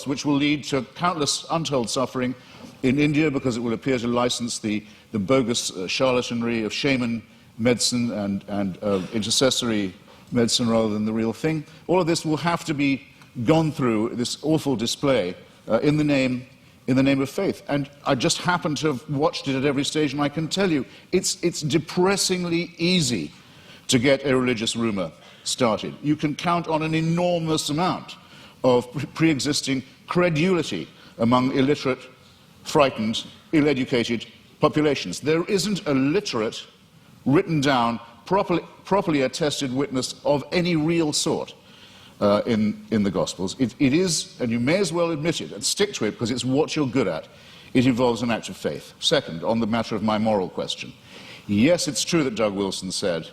which will lead to countless untold suffering in India, because it will appear to license the bogus charlatanry of shaman medicine and intercessory medicine rather than the real thing. All of this will have to be gone through, this awful display, in the name of faith. And I just happen to have watched it at every stage, and I can tell you, it's depressingly easy to get a religious rumor started. You can count on an enormous amount of pre-existing credulity among illiterate, frightened, ill-educated populations. There isn't a literate, written down, properly attested witness of any real sort in the Gospels. It is, and you may as well admit it and stick to it because it's what you're good at, it involves an act of faith. Second, on the matter of my moral question, yes, it's true that Doug Wilson said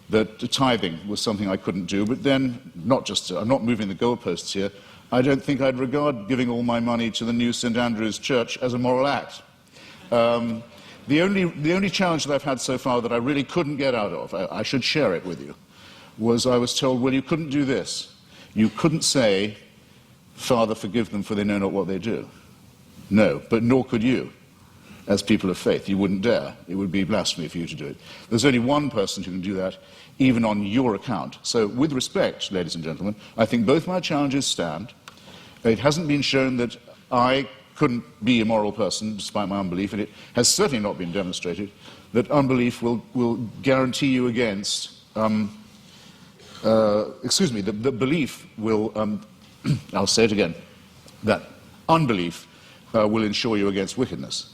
that tithing was something I couldn't do, but then, I'm not moving the goalposts here, I don't think I'd regard giving all my money to the new St. Andrew's Church as a moral act. The only challenge that I've had so far that I really couldn't get out of, I should share it with you, was I was told, well, you couldn't do this. You couldn't say, Father, forgive them, for they know not what they do. No, but nor could you, as people of faith. You wouldn't dare. It would be blasphemy for you to do it. There's only one person who can do that, even on your account. So, with respect, ladies and gentlemen, I think both my challenges stand. It hasn't been shown that I couldn't be a moral person, despite my unbelief, and it has certainly not been demonstrated that unbelief will guarantee you against, the belief will, I'll say it again, that unbelief will ensure you against wickedness.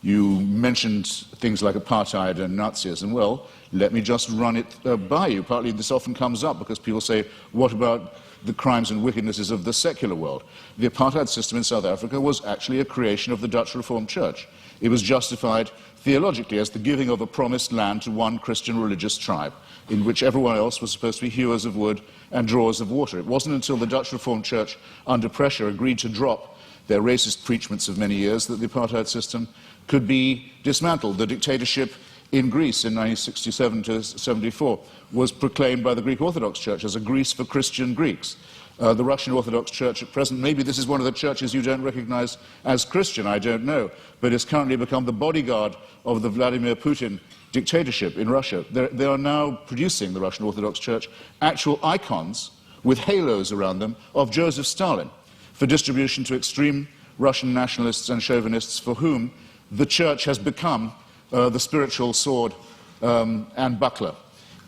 You mentioned things like apartheid and Nazism. Well, let me just run it by you. Partly this often comes up because people say, what about the crimes and wickednesses of the secular world? The apartheid system in South Africa was actually a creation of the Dutch Reformed Church. It was justified theologically as the giving of a promised land to one Christian religious tribe, in which everyone else was supposed to be hewers of wood and drawers of water. It wasn't until the Dutch Reformed Church, under pressure, agreed to drop their racist preachments of many years that the apartheid system could be dismantled. The dictatorship in Greece in 1967 to 74 was proclaimed by the Greek Orthodox Church as a Greece for Christian Greeks. The Russian Orthodox Church at present, maybe this is one of the churches you don't recognize as Christian, I don't know, but it's currently become the bodyguard of the Vladimir Putin dictatorship in Russia. They are now producing, the Russian Orthodox Church, actual icons with halos around them of Joseph Stalin for distribution to extreme Russian nationalists and chauvinists for whom the church has become the spiritual sword and buckler.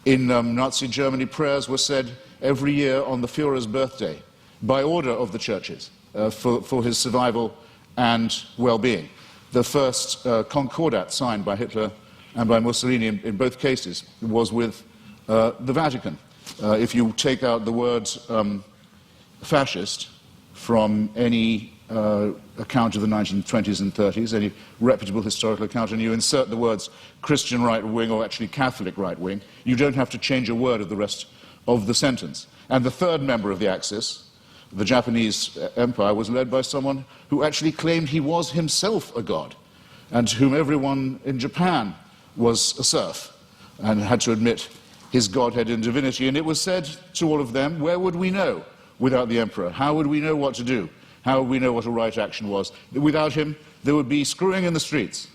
In Nazi Germany, prayers were said every year on the Führer's birthday by order of the churches for his survival and well-being. The first concordat signed by Hitler and by Mussolini in both cases was with the Vatican. If you take out the word fascist from any account of the 1920s and 30s, any reputable historical account, and you insert the words Christian right wing or actually Catholic right wing, you don't have to change a word of the rest of the sentence. And the third member of the Axis, the Japanese Empire, was led by someone who actually claimed he was himself a god, and to whom everyone in Japan was a serf and had to admit his godhead and divinity. And it was said to all of them, where would we know without the emperor? How would we know what to do? How would we know what a right action was? Without him, there would be screwing in the streets.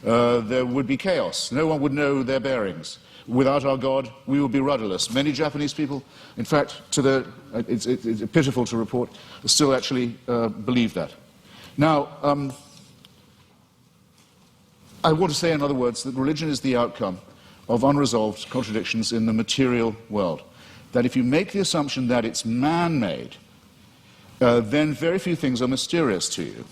There would be chaos. No one would know their bearings. Without our God, we would be rudderless. Many Japanese people, in fact, it's pitiful to report, still actually believe that. Now, I want to say, in other words, that religion is the outcome of unresolved contradictions in the material world. That if you make the assumption that it's man-made, then very few things are mysterious to you.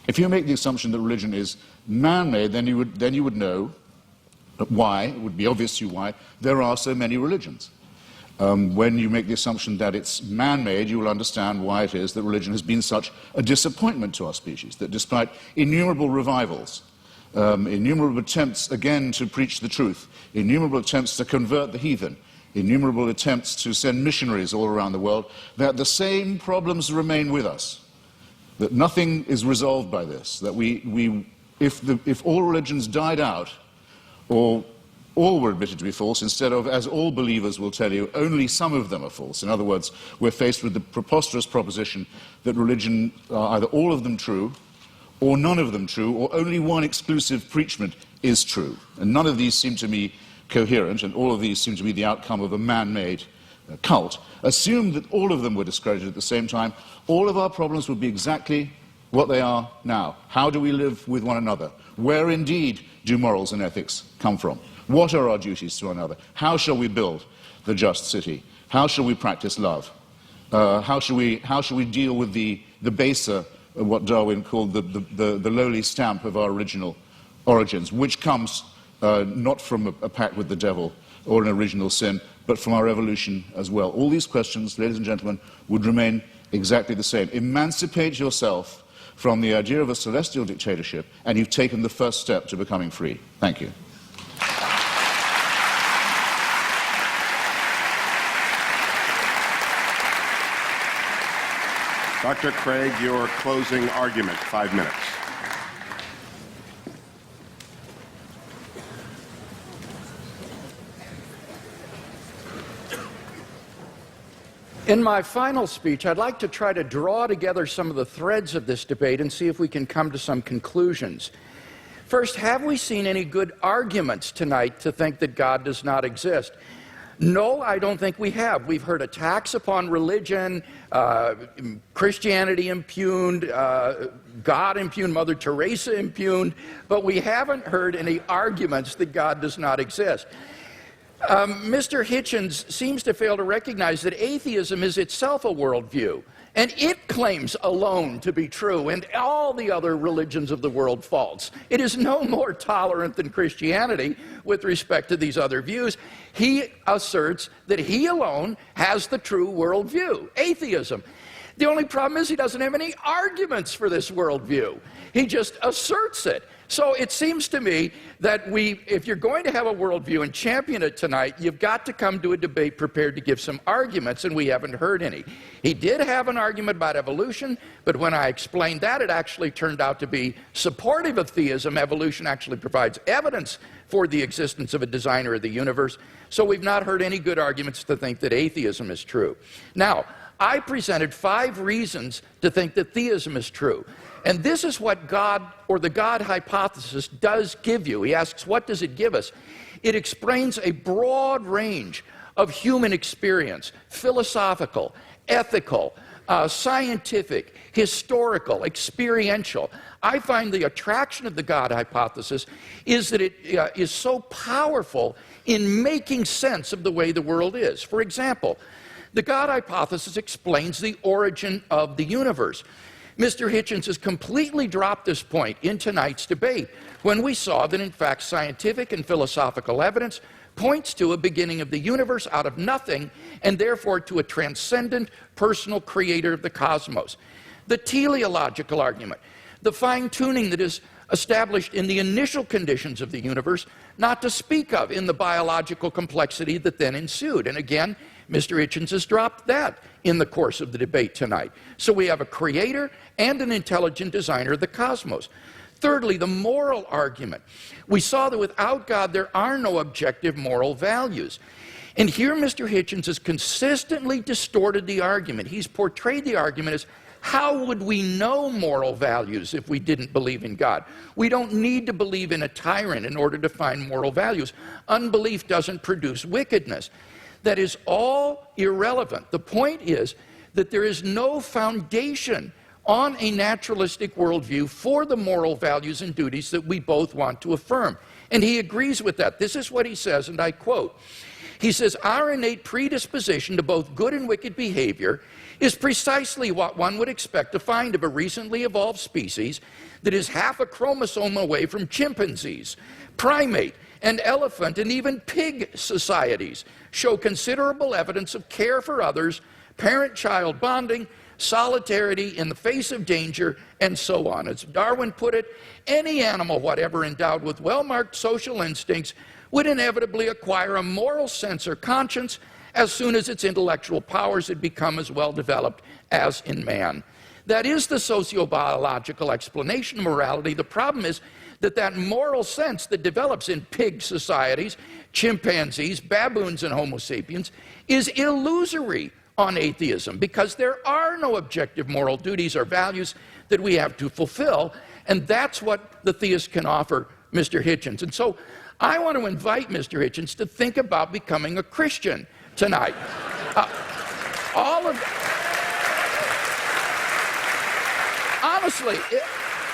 If you make the assumption that religion is man-made, then you would know why, it would be obvious to you why, there are so many religions. When you make the assumption that it's man-made, you will understand why it is that religion has been such a disappointment to our species, that despite innumerable revivals, innumerable attempts again to preach the truth, innumerable attempts to convert the heathen, innumerable attempts to send missionaries all around the world, that the same problems remain with us, that nothing is resolved by this, that if all religions died out, or all were admitted to be false, instead of, as all believers will tell you, only some of them are false. In other words, we're faced with the preposterous proposition that religion are either all of them true, or none of them true, or only one exclusive preachment is true. And none of these seem to me coherent, and all of these seem to be the outcome of a man-made cult. Assume that all of them were discredited at the same time, all of our problems would be exactly what they are now. How do we live with one another? Where indeed do morals and ethics come from? What are our duties to one another? How shall we build the just city? How shall we practice love? How shall we deal with the baser, what Darwin called the lowly stamp of our original origins, which comes not from a pact with the devil or an original sin, but from our evolution as well. All these questions, ladies and gentlemen, would remain exactly the same. Emancipate yourself from the idea of a celestial dictatorship, and you've taken the first step to becoming free. Thank you. Dr. Craig, your closing argument, 5 minutes. In my final speech, I'd like to try to draw together some of the threads of this debate and see if we can come to some conclusions. First, have we seen any good arguments tonight to think that God does not exist? No, I don't think we have. We've heard attacks upon religion, Christianity impugned, God impugned, Mother Teresa impugned, but we haven't heard any arguments that God does not exist. Mr. Hitchens seems to fail to recognize that atheism is itself a worldview, and it claims alone to be true, and all the other religions of the world false. It is no more tolerant than Christianity with respect to these other views. He asserts that he alone has the true worldview, atheism. The only problem is he doesn't have any arguments for this worldview. He just asserts it. So it seems to me that if you're going to have a worldview and champion it tonight, you've got to come to a debate prepared to give some arguments, and we haven't heard any. He did have an argument about evolution, but when I explained that, it actually turned out to be supportive of theism. Evolution actually provides evidence for the existence of a designer of the universe. So we've not heard any good arguments to think that atheism is true. Now, I presented 5 reasons to think that theism is true. And this is what God, or the God hypothesis, does give you. He asks, what does it give us? It explains a broad range of human experience, philosophical, ethical, scientific, historical, experiential. I find the attraction of the God hypothesis is that it is so powerful in making sense of the way the world is. For example, the God hypothesis explains the origin of the universe. Mr. Hitchens has completely dropped this point in tonight's debate when we saw that, in fact, scientific and philosophical evidence points to a beginning of the universe out of nothing, and therefore to a transcendent personal creator of the cosmos. The teleological argument, the fine-tuning that is established in the initial conditions of the universe, not to speak of in the biological complexity that then ensued. And again, Mr. Hitchens has dropped that in the course of the debate tonight. So we have a creator and an intelligent designer of the cosmos. Thirdly, the moral argument. We saw that without God, there are no objective moral values. And here Mr. Hitchens has consistently distorted the argument. He's portrayed the argument as, how would we know moral values if we didn't believe in God? We don't need to believe in a tyrant in order to find moral values. Unbelief doesn't produce wickedness. That is all irrelevant. The point is that there is no foundation on a naturalistic worldview for the moral values and duties that we both want to affirm. And he agrees with that. This is what he says, and I quote. He says, our innate predisposition to both good and wicked behavior is precisely what one would expect to find of a recently evolved species that is half a chromosome away from chimpanzees, primate, and elephant, and even pig societies show considerable evidence of care for others, parent-child bonding, solidarity in the face of danger, and so on. As Darwin put it, any animal whatever endowed with well-marked social instincts would inevitably acquire a moral sense or conscience as soon as its intellectual powers had become as well developed as in man. That is the sociobiological explanation of morality. The problem is that moral sense that develops in pig societies, chimpanzees, baboons, and Homo sapiens is illusory on atheism, because there are no objective moral duties or values that we have to fulfill, and that's what the theist can offer Mr. Hitchens. And so I want to invite Mr. Hitchens to think about becoming a Christian tonight.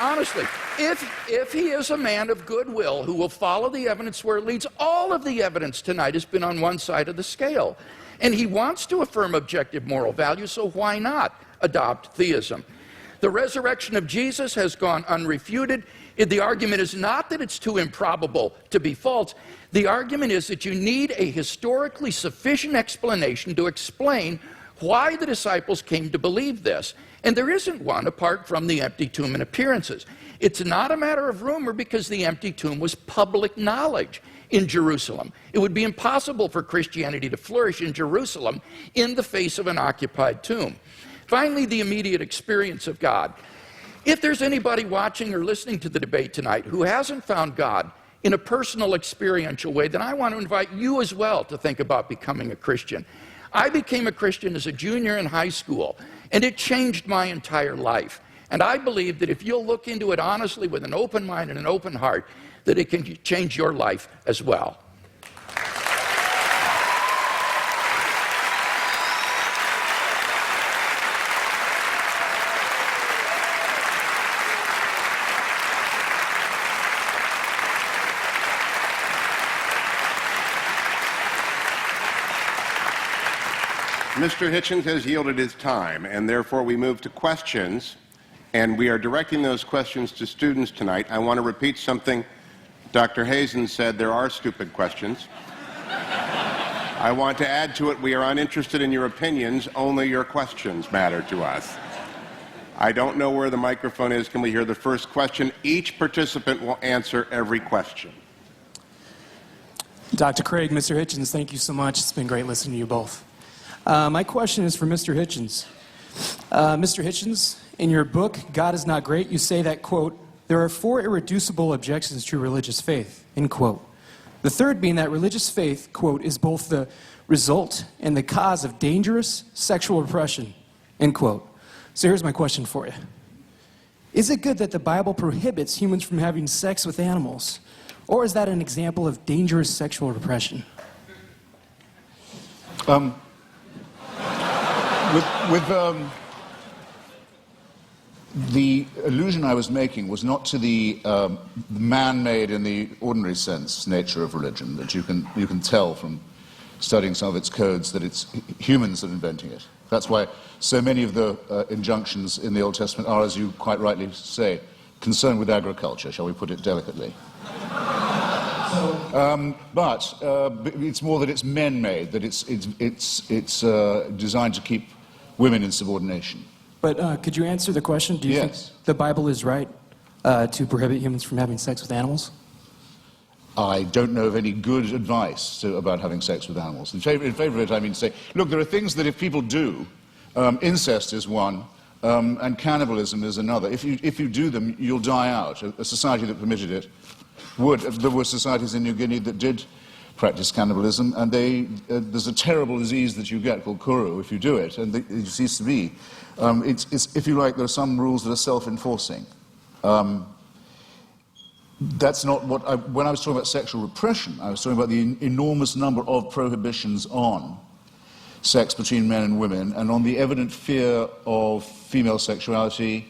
Honestly, if he is a man of goodwill who will follow the evidence where it leads, all of the evidence tonight has been on one side of the scale. And he wants to affirm objective moral values, so why not adopt theism? The resurrection of Jesus has gone unrefuted. The argument is not that it's too improbable to be false. The argument is that you need a historically sufficient explanation to explain why the disciples came to believe this. And there isn't one apart from the empty tomb and appearances. It's not a matter of rumor because the empty tomb was public knowledge in Jerusalem. It would be impossible for Christianity to flourish in Jerusalem in the face of an occupied tomb. Finally, the immediate experience of God. If there's anybody watching or listening to the debate tonight who hasn't found God in a personal, experiential way, then I want to invite you as well to think about becoming a Christian. I became a Christian as a junior in high school, and it changed my entire life. And I believe that if you'll look into it honestly with an open mind and an open heart, that it can change your life as well. Mr. Hitchens has yielded his time, and therefore we move to questions, and we are directing those questions to students tonight. I want to repeat something Dr. Hazen said: there are stupid questions. I want to add to it, we are uninterested in your opinions, only your questions matter to us. I don't know where the microphone is. Can we hear the first question? Each participant will answer every question. Dr. Craig, Mr. Hitchens, thank you so much. It's been great listening to you both. My question is for Mr. Hitchens. Mr. Hitchens, in your book, God is Not Great, you say that, quote, there are 4 irreducible objections to religious faith, end quote. The third being that religious faith, quote, is both the result and the cause of dangerous sexual repression, end quote. So here's my question for you. Is it good that the Bible prohibits humans from having sex with animals? Or is that an example of dangerous sexual repression? The allusion I was making was not to the man-made in the ordinary sense nature of religion, that you can tell from studying some of its codes that it's humans that are inventing it. That's why so many of the injunctions in the Old Testament are, as you quite rightly say, concerned with agriculture, shall we put it delicately. But it's more that it's men-made, that it's designed to keep women in subordination. But could you answer the question? Do you think the Bible is right to prohibit humans from having sex with animals? I don't know of any good advice about having sex with animals. In favor of it, I mean to say, look, there are things that if people do, incest is one, and cannibalism is another. If you do them, you'll die out. A society that permitted it would. There were societies in New Guinea that did practice cannibalism, and there's a terrible disease that you get called kuru if you do it, and it seems to be. If you like, there are some rules that are self-enforcing. That's not what when I was talking about sexual repression, I was talking about the enormous number of prohibitions on sex between men and women, and on the evident fear of female sexuality,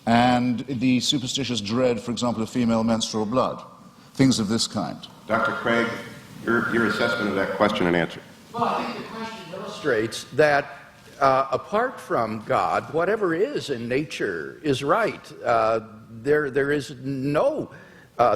and the superstitious dread, for example, of female menstrual blood. Things of this kind. Dr. Craig, your assessment of that question and answer. Well, I think the question illustrates that apart from God, whatever is in nature is right. There is no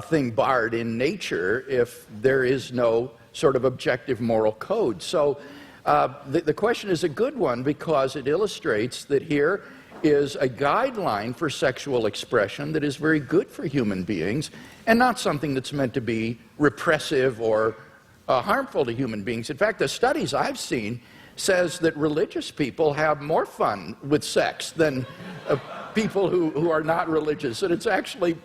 thing barred in nature if there is no sort of objective moral code. So the question is a good one because it illustrates that here is a guideline for sexual expression that is very good for human beings and not something that's meant to be repressive or harmful to human beings. In fact, the studies I've seen says that religious people have more fun with sex than people who are not religious, and it's actually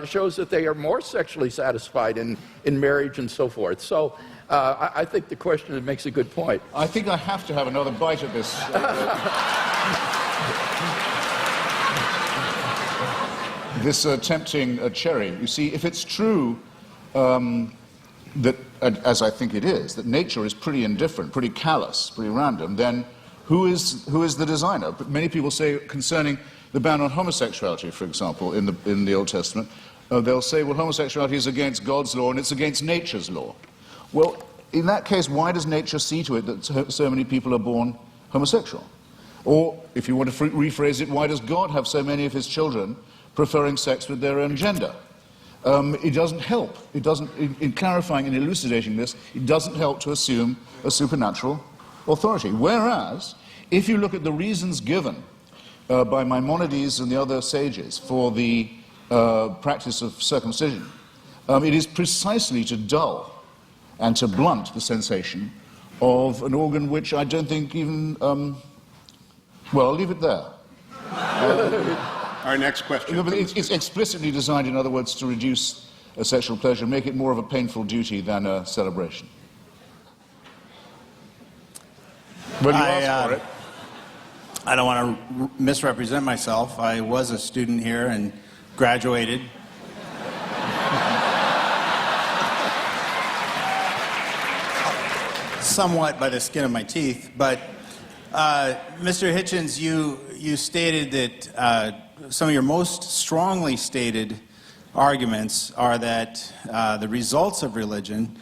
shows that they are more sexually satisfied in marriage and so forth. So I think the question makes a good point. I think I have to have another bite of this. This tempting cherry. You see, if it's true that, as I think it is, that nature is pretty indifferent, pretty callous, pretty random, then who is the designer? But many people say concerning the ban on homosexuality, for example, in the Old Testament, they'll say, well, homosexuality is against God's law and it's against nature's law. Well, in that case, why does nature see to it that so many people are born homosexual? Or, if you want to rephrase it, why does God have so many of his children preferring sex with their own gender? It doesn't help. It doesn't, in clarifying and elucidating this, it doesn't help to assume a supernatural authority. Whereas, if you look at the reasons given by Maimonides and the other sages for the practice of circumcision, it is precisely to dull and to blunt the sensation of an organ which I don't think even... well, I'll leave it there. Our next question. No, but it's explicitly designed, in other words, to reduce sexual pleasure, make it more of a painful duty than a celebration. Well, you asked for it. I don't want to misrepresent myself. I was a student here and graduated. Somewhat by the skin of my teeth, but Mr. Hitchens, you stated that some of your most strongly stated arguments are that the results of religion,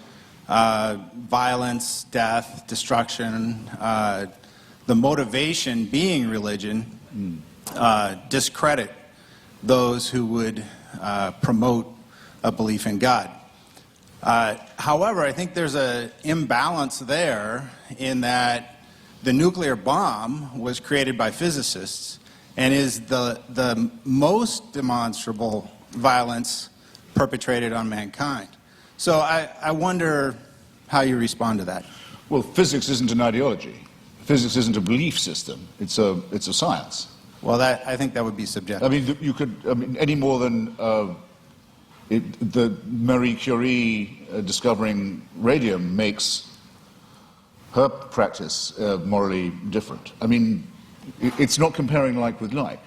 violence, death, destruction, the motivation being religion, discredit those who would promote a belief in God. However, I think there's an imbalance there in that the nuclear bomb was created by physicists, and is the most demonstrable violence perpetrated on mankind. So I wonder how you respond to that. Well, physics isn't an ideology. Physics isn't a belief system. It's a science. Well, I think that would be subjective. I mean, you could, any more than the Marie Curie discovering radium makes her practice morally different. I mean, it's not comparing like with like.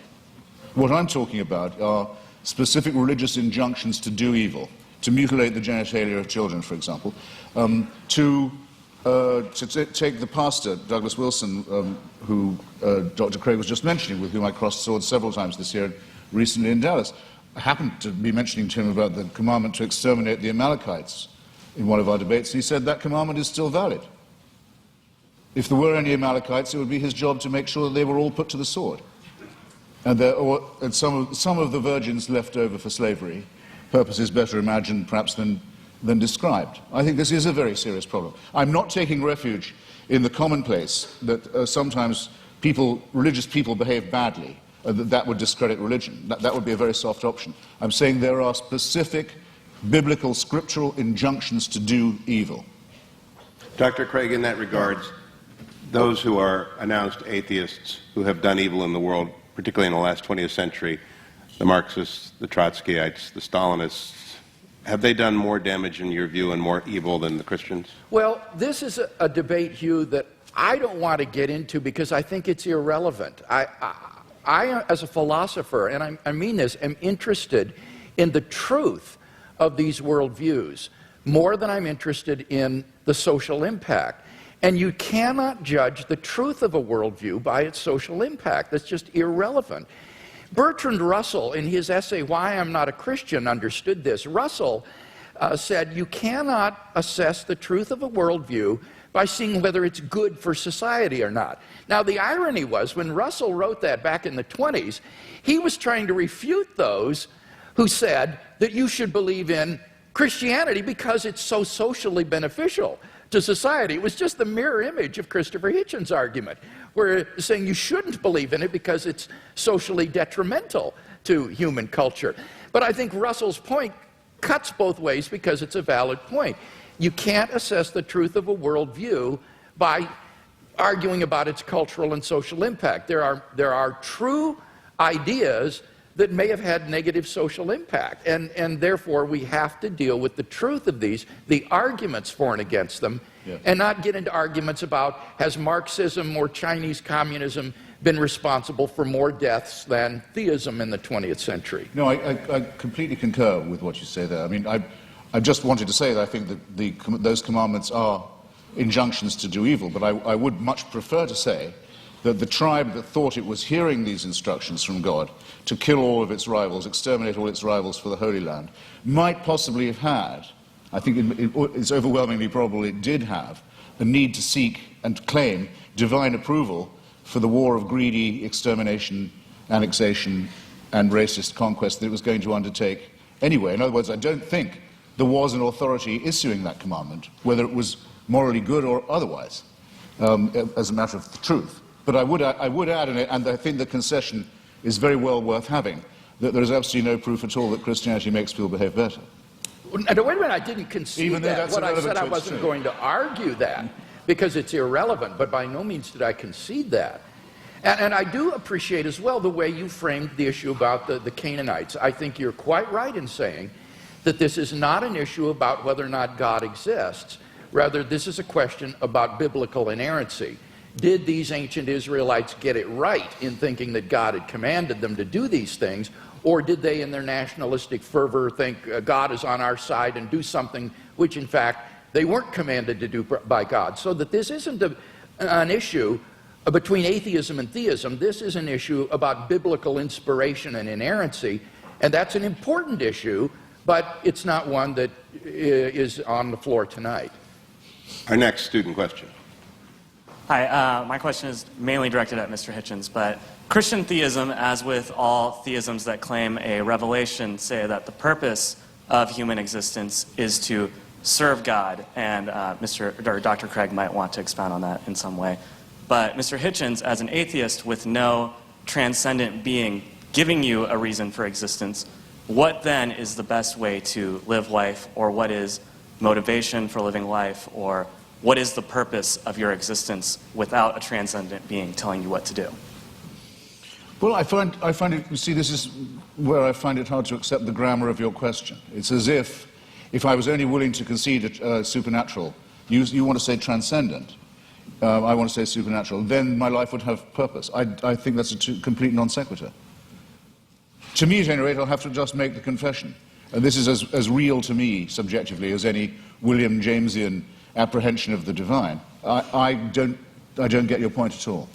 What I'm talking about are specific religious injunctions to do evil, to mutilate the genitalia of children, for example, to take the pastor, Douglas Wilson, who Dr. Craig was just mentioning, with whom I crossed swords several times this year, recently in Dallas. I happened to be mentioning to him about the commandment to exterminate the Amalekites in one of our debates, and he said that commandment is still valid. If there were any Amalekites, it would be his job to make sure that they were all put to the sword. And some of the virgins left over for slavery, purposes better imagined perhaps than described. I think this is a very serious problem. I'm not taking refuge in the commonplace that sometimes religious people behave badly, that would discredit religion. That would be a very soft option. I'm saying there are specific biblical, scriptural injunctions to do evil. Dr. Craig, in that regards, those who are announced atheists who have done evil in the world, particularly in the last 20th century, the Marxists, the Trotskyites, the Stalinists, have they done more damage in your view and more evil than the Christians? Well, this is a debate, Hugh, that I don't want to get into because I think it's irrelevant. I as a philosopher, and I mean this, am interested in the truth of these worldviews more than I'm interested in the social impact. And you cannot judge the truth of a worldview by its social impact. That's just irrelevant. Bertrand Russell, in his essay, Why I'm Not a Christian, understood this. Russell said, you cannot assess the truth of a worldview by seeing whether it's good for society or not. Now, the irony was, when Russell wrote that back in the 20s, he was trying to refute those who said that you should believe in Christianity because it's so socially beneficial to society. It was just the mirror image of Christopher Hitchens' argument, where saying you shouldn't believe in it because it's socially detrimental to human culture. But I think Russell's point cuts both ways because it's a valid point. You can't assess the truth of a worldview by arguing about its cultural and social impact. There are true ideas that may have had negative social impact, and therefore we have to deal with the truth of these, the arguments for and against them, and not get into arguments about has Marxism or Chinese communism been responsible for more deaths than theism in the 20th century. No, I completely concur with what you say there. I mean, I just wanted to say that I think that those commandments are injunctions to do evil, but I would much prefer to say that the tribe that thought it was hearing these instructions from God to kill all of its rivals, exterminate all its rivals for the Holy Land, might possibly have had, I think it's overwhelmingly probable it did have, a need to seek and claim divine approval for the war of greedy extermination, annexation, and racist conquest that it was going to undertake anyway. In other words, I don't think there was an authority issuing that commandment, whether it was morally good or otherwise, as a matter of truth. But I would add, and I think the concession is very well worth having, that there is absolutely no proof at all that Christianity makes people behave better. No, wait a minute, I didn't concede Even though that. that's What I irrelevant said, I to wasn't its going to argue that because it's irrelevant, but by no means did I concede that. And I do appreciate as well the way you framed the issue about the Canaanites. I think you're quite right in saying that this is not an issue about whether or not God exists. Rather, this is a question about biblical inerrancy. Did these ancient Israelites get it right in thinking that God had commanded them to do these things, or did they, in their nationalistic fervor, think God is on our side and do something which, in fact, they weren't commanded to do by God? So that this isn't an issue between atheism and theism. This is an issue about biblical inspiration and inerrancy, and that's an important issue, but it's not one that is on the floor tonight. Our next student question. Hi, my question is mainly directed at Mr. Hitchens, but Christian theism, as with all theisms that claim a revelation, say that the purpose of human existence is to serve God, and Dr. Craig might want to expound on that in some way. But Mr. Hitchens, as an atheist with no transcendent being giving you a reason for existence, what then is the best way to live life, or what is motivation for living life, or what is the purpose of your existence without a transcendent being telling you what to do? Well, I find it, you see, this is where I find it hard to accept the grammar of your question. It's as if I was only willing to concede supernatural, you want to say transcendent, I want to say supernatural, then my life would have purpose. I think that's a complete non sequitur. To me, at any rate, I'll have to just make the confession. And this is as real to me, subjectively, as any William Jamesian apprehension of the divine. I don't get your point at all.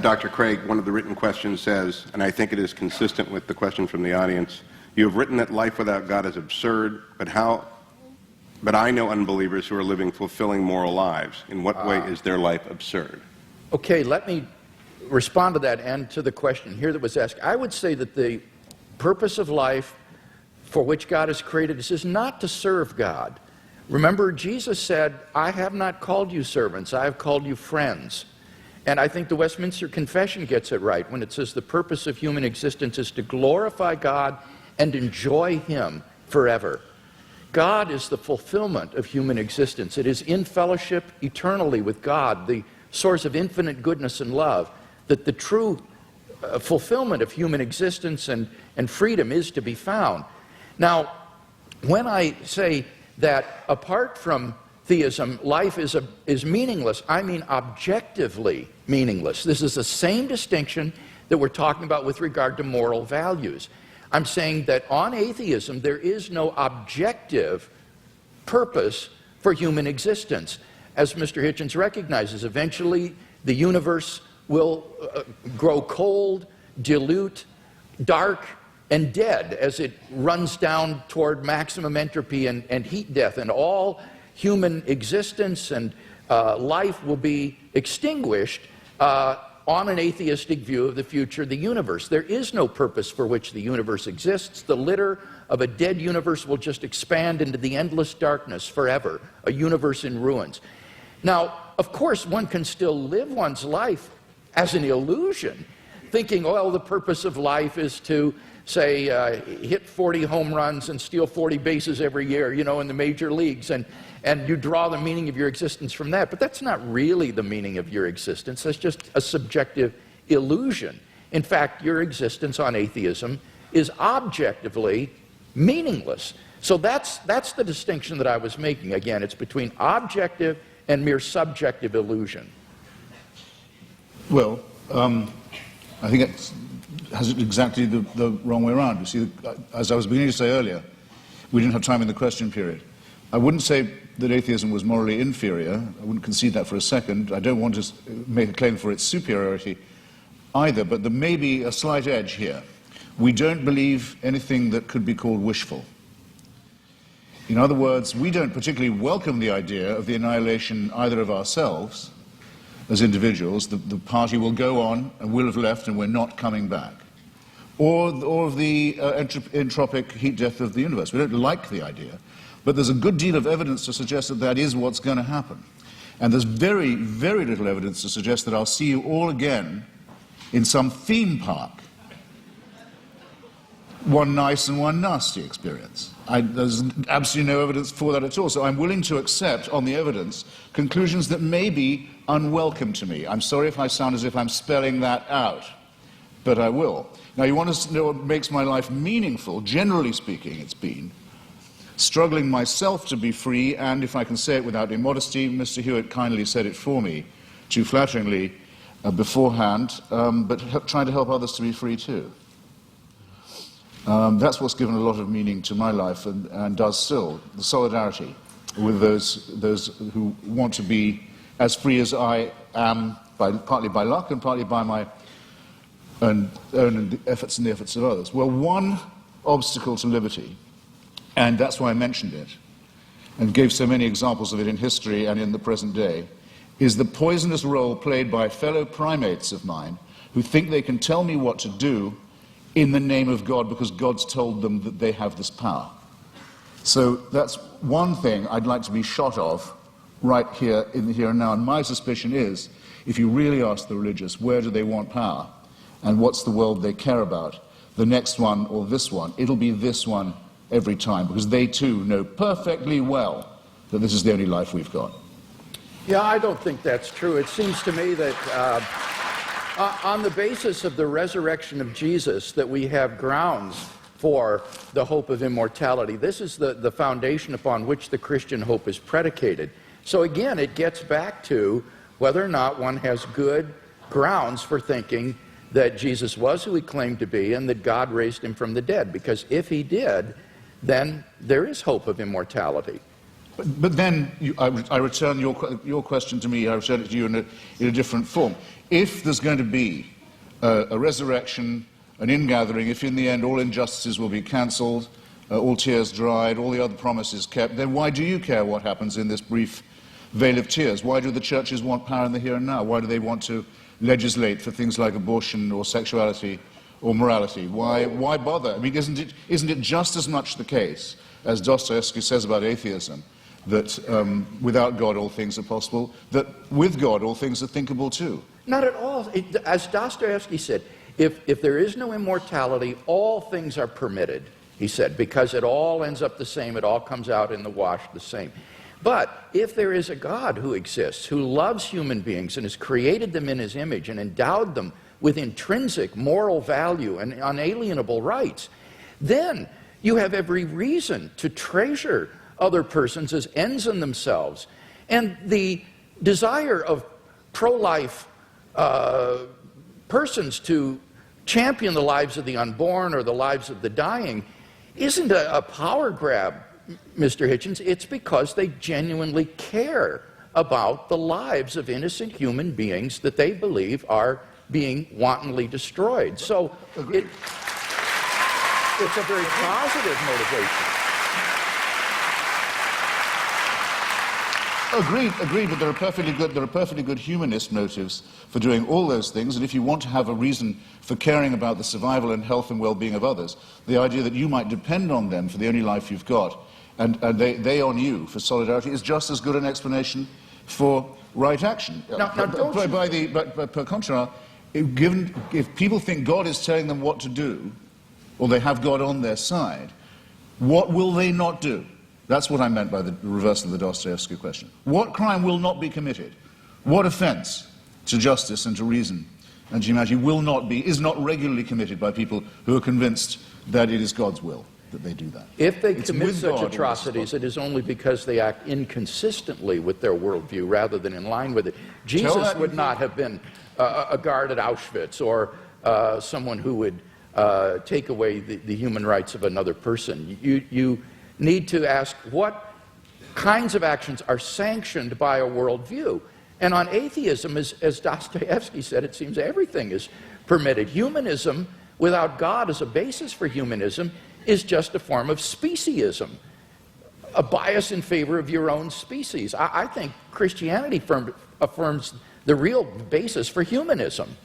Dr. Craig, one of the written questions says, and I think it is consistent with the question from the audience, you have written that life without God is absurd, but I know unbelievers who are living fulfilling moral lives. In what way is their life absurd? Okay, let me respond to that and to the question here that was asked. I would say that the purpose of life for which God has created us is not to serve God. Remember, Jesus said, I have not called you servants, I have called you friends. And I think the Westminster Confession gets it right when it says the purpose of human existence is to glorify God and enjoy Him forever. God is the fulfillment of human existence. It is in fellowship eternally with God, the source of infinite goodness and love, that the true fulfillment of human existence and freedom is to be found. Now, when I say that apart from theism, life is meaningless, I mean objectively meaningless. This is the same distinction that we're talking about with regard to moral values. I'm saying that on atheism, there is no objective purpose for human existence. As Mr. Hitchens recognizes, eventually the universe will grow cold, dilute, dark, and dead as it runs down toward maximum entropy and heat death, and all human existence and life will be extinguished on an atheistic view of the future of the universe. There is no purpose for which the universe exists. The litter of a dead universe will just expand into the endless darkness forever, a universe in ruins. Now, of course, one can still live one's life as an illusion, thinking, well, the purpose of life is to, say, hit 40 home runs and steal 40 bases every year, you know, in the major leagues, and you draw the meaning of your existence from that. But that's not really the meaning of your existence. That's just a subjective illusion. In fact, your existence on atheism is objectively meaningless. So that's the distinction that I was making. Again, it's between objective and mere subjective illusion. Well, I think it has it exactly the wrong way around. You see, as I was beginning to say earlier, we didn't have time in the question period. I wouldn't say that atheism was morally inferior. I wouldn't concede that for a second. I don't want to make a claim for its superiority either, but there may be a slight edge here. We don't believe anything that could be called wishful. In other words, we don't particularly welcome the idea of the annihilation either of ourselves as individuals, the party will go on and will have left and we're not coming back, or of the entropic heat death of the universe. We don't like the idea, but there's a good deal of evidence to suggest that that is what's going to happen. And there's very, very little evidence to suggest that I'll see you all again in some theme park. One nice and one nasty experience. There's absolutely no evidence for that at all. So I'm willing to accept, on the evidence, conclusions that may be unwelcome to me. I'm sorry if I sound as if I'm spelling that out, but I will. Now, you want to know what makes my life meaningful? Generally speaking, it's been struggling myself to be free, and if I can say it without immodesty, Mr. Hewitt kindly said it for me, too flatteringly beforehand, but trying to help others to be free too. That's what's given a lot of meaning to my life and does still, the solidarity with those who want to be as free as I am, partly by luck and partly by my own efforts and the efforts of others. Well, one obstacle to liberty, and that's why I mentioned it, and gave so many examples of it in history and in the present day, is the poisonous role played by fellow primates of mine who think they can tell me what to do in the name of God because God's told them that they have this power. So that's one thing I'd like to be shot of right here in the here and now. And my suspicion is, if you really ask the religious where do they want power and what's the world they care about, the next one or this one, it'll be this one every time, because they too know perfectly well that this is the only life we've got. Yeah, I don't think that's true. It seems to me that on the basis of the resurrection of Jesus that we have grounds for the hope of immortality. This is the foundation upon which the Christian hope is predicated. So again, it gets back to whether or not one has good grounds for thinking that Jesus was who he claimed to be and that God raised him from the dead. Because if he did, then there is hope of immortality. But then I return your question to me, I return it to you in a different form. If there's going to be a resurrection, an ingathering, if in the end all injustices will be cancelled, all tears dried, all the other promises kept, then why do you care what happens in this brief veil of tears? Why do the churches want power in the here and now? Why do they want to legislate for things like abortion or sexuality or morality? Why bother? I mean, isn't it just as much the case, as Dostoevsky says about atheism, that without God all things are possible, that with God all things are thinkable too? Not at all. As Dostoevsky said, if there is no immortality, all things are permitted, he said, because it all ends up the same, it all comes out in the wash the same. But if there is a God who exists, who loves human beings and has created them in his image and endowed them with intrinsic moral value and unalienable rights, then you have every reason to treasure other persons as ends in themselves. And the desire of pro-life persons to champion the lives of the unborn or the lives of the dying isn't a power grab, Mr. Hitchens. It's because they genuinely care about the lives of innocent human beings that they believe are being wantonly destroyed. So it's a very positive motivation. Agreed, but there are perfectly good humanist motives for doing all those things, and if you want to have a reason for caring about the survival and health and well-being of others, the idea that you might depend on them for the only life you've got, and they on you for solidarity, is just as good an explanation for right action. Now But per contra, if people think God is telling them what to do, or they have God on their side, what will they not do? That's what I meant by the reversal of the Dostoevsky question. What crime will not be committed? What offense to justice and to reason and to humanity is not regularly committed by people who are convinced that it is God's will that they do that? If they commit such atrocities, it is only because they act inconsistently with their worldview rather than in line with it. Jesus would not have been a guard at Auschwitz or someone who would take away the human rights of another person. You need to ask what kinds of actions are sanctioned by a worldview. And on atheism, as Dostoevsky said, it seems everything is permitted. Humanism, without God as a basis for humanism, is just a form of speciesism, a bias in favor of your own species. I think Christianity affirms the real basis for humanism.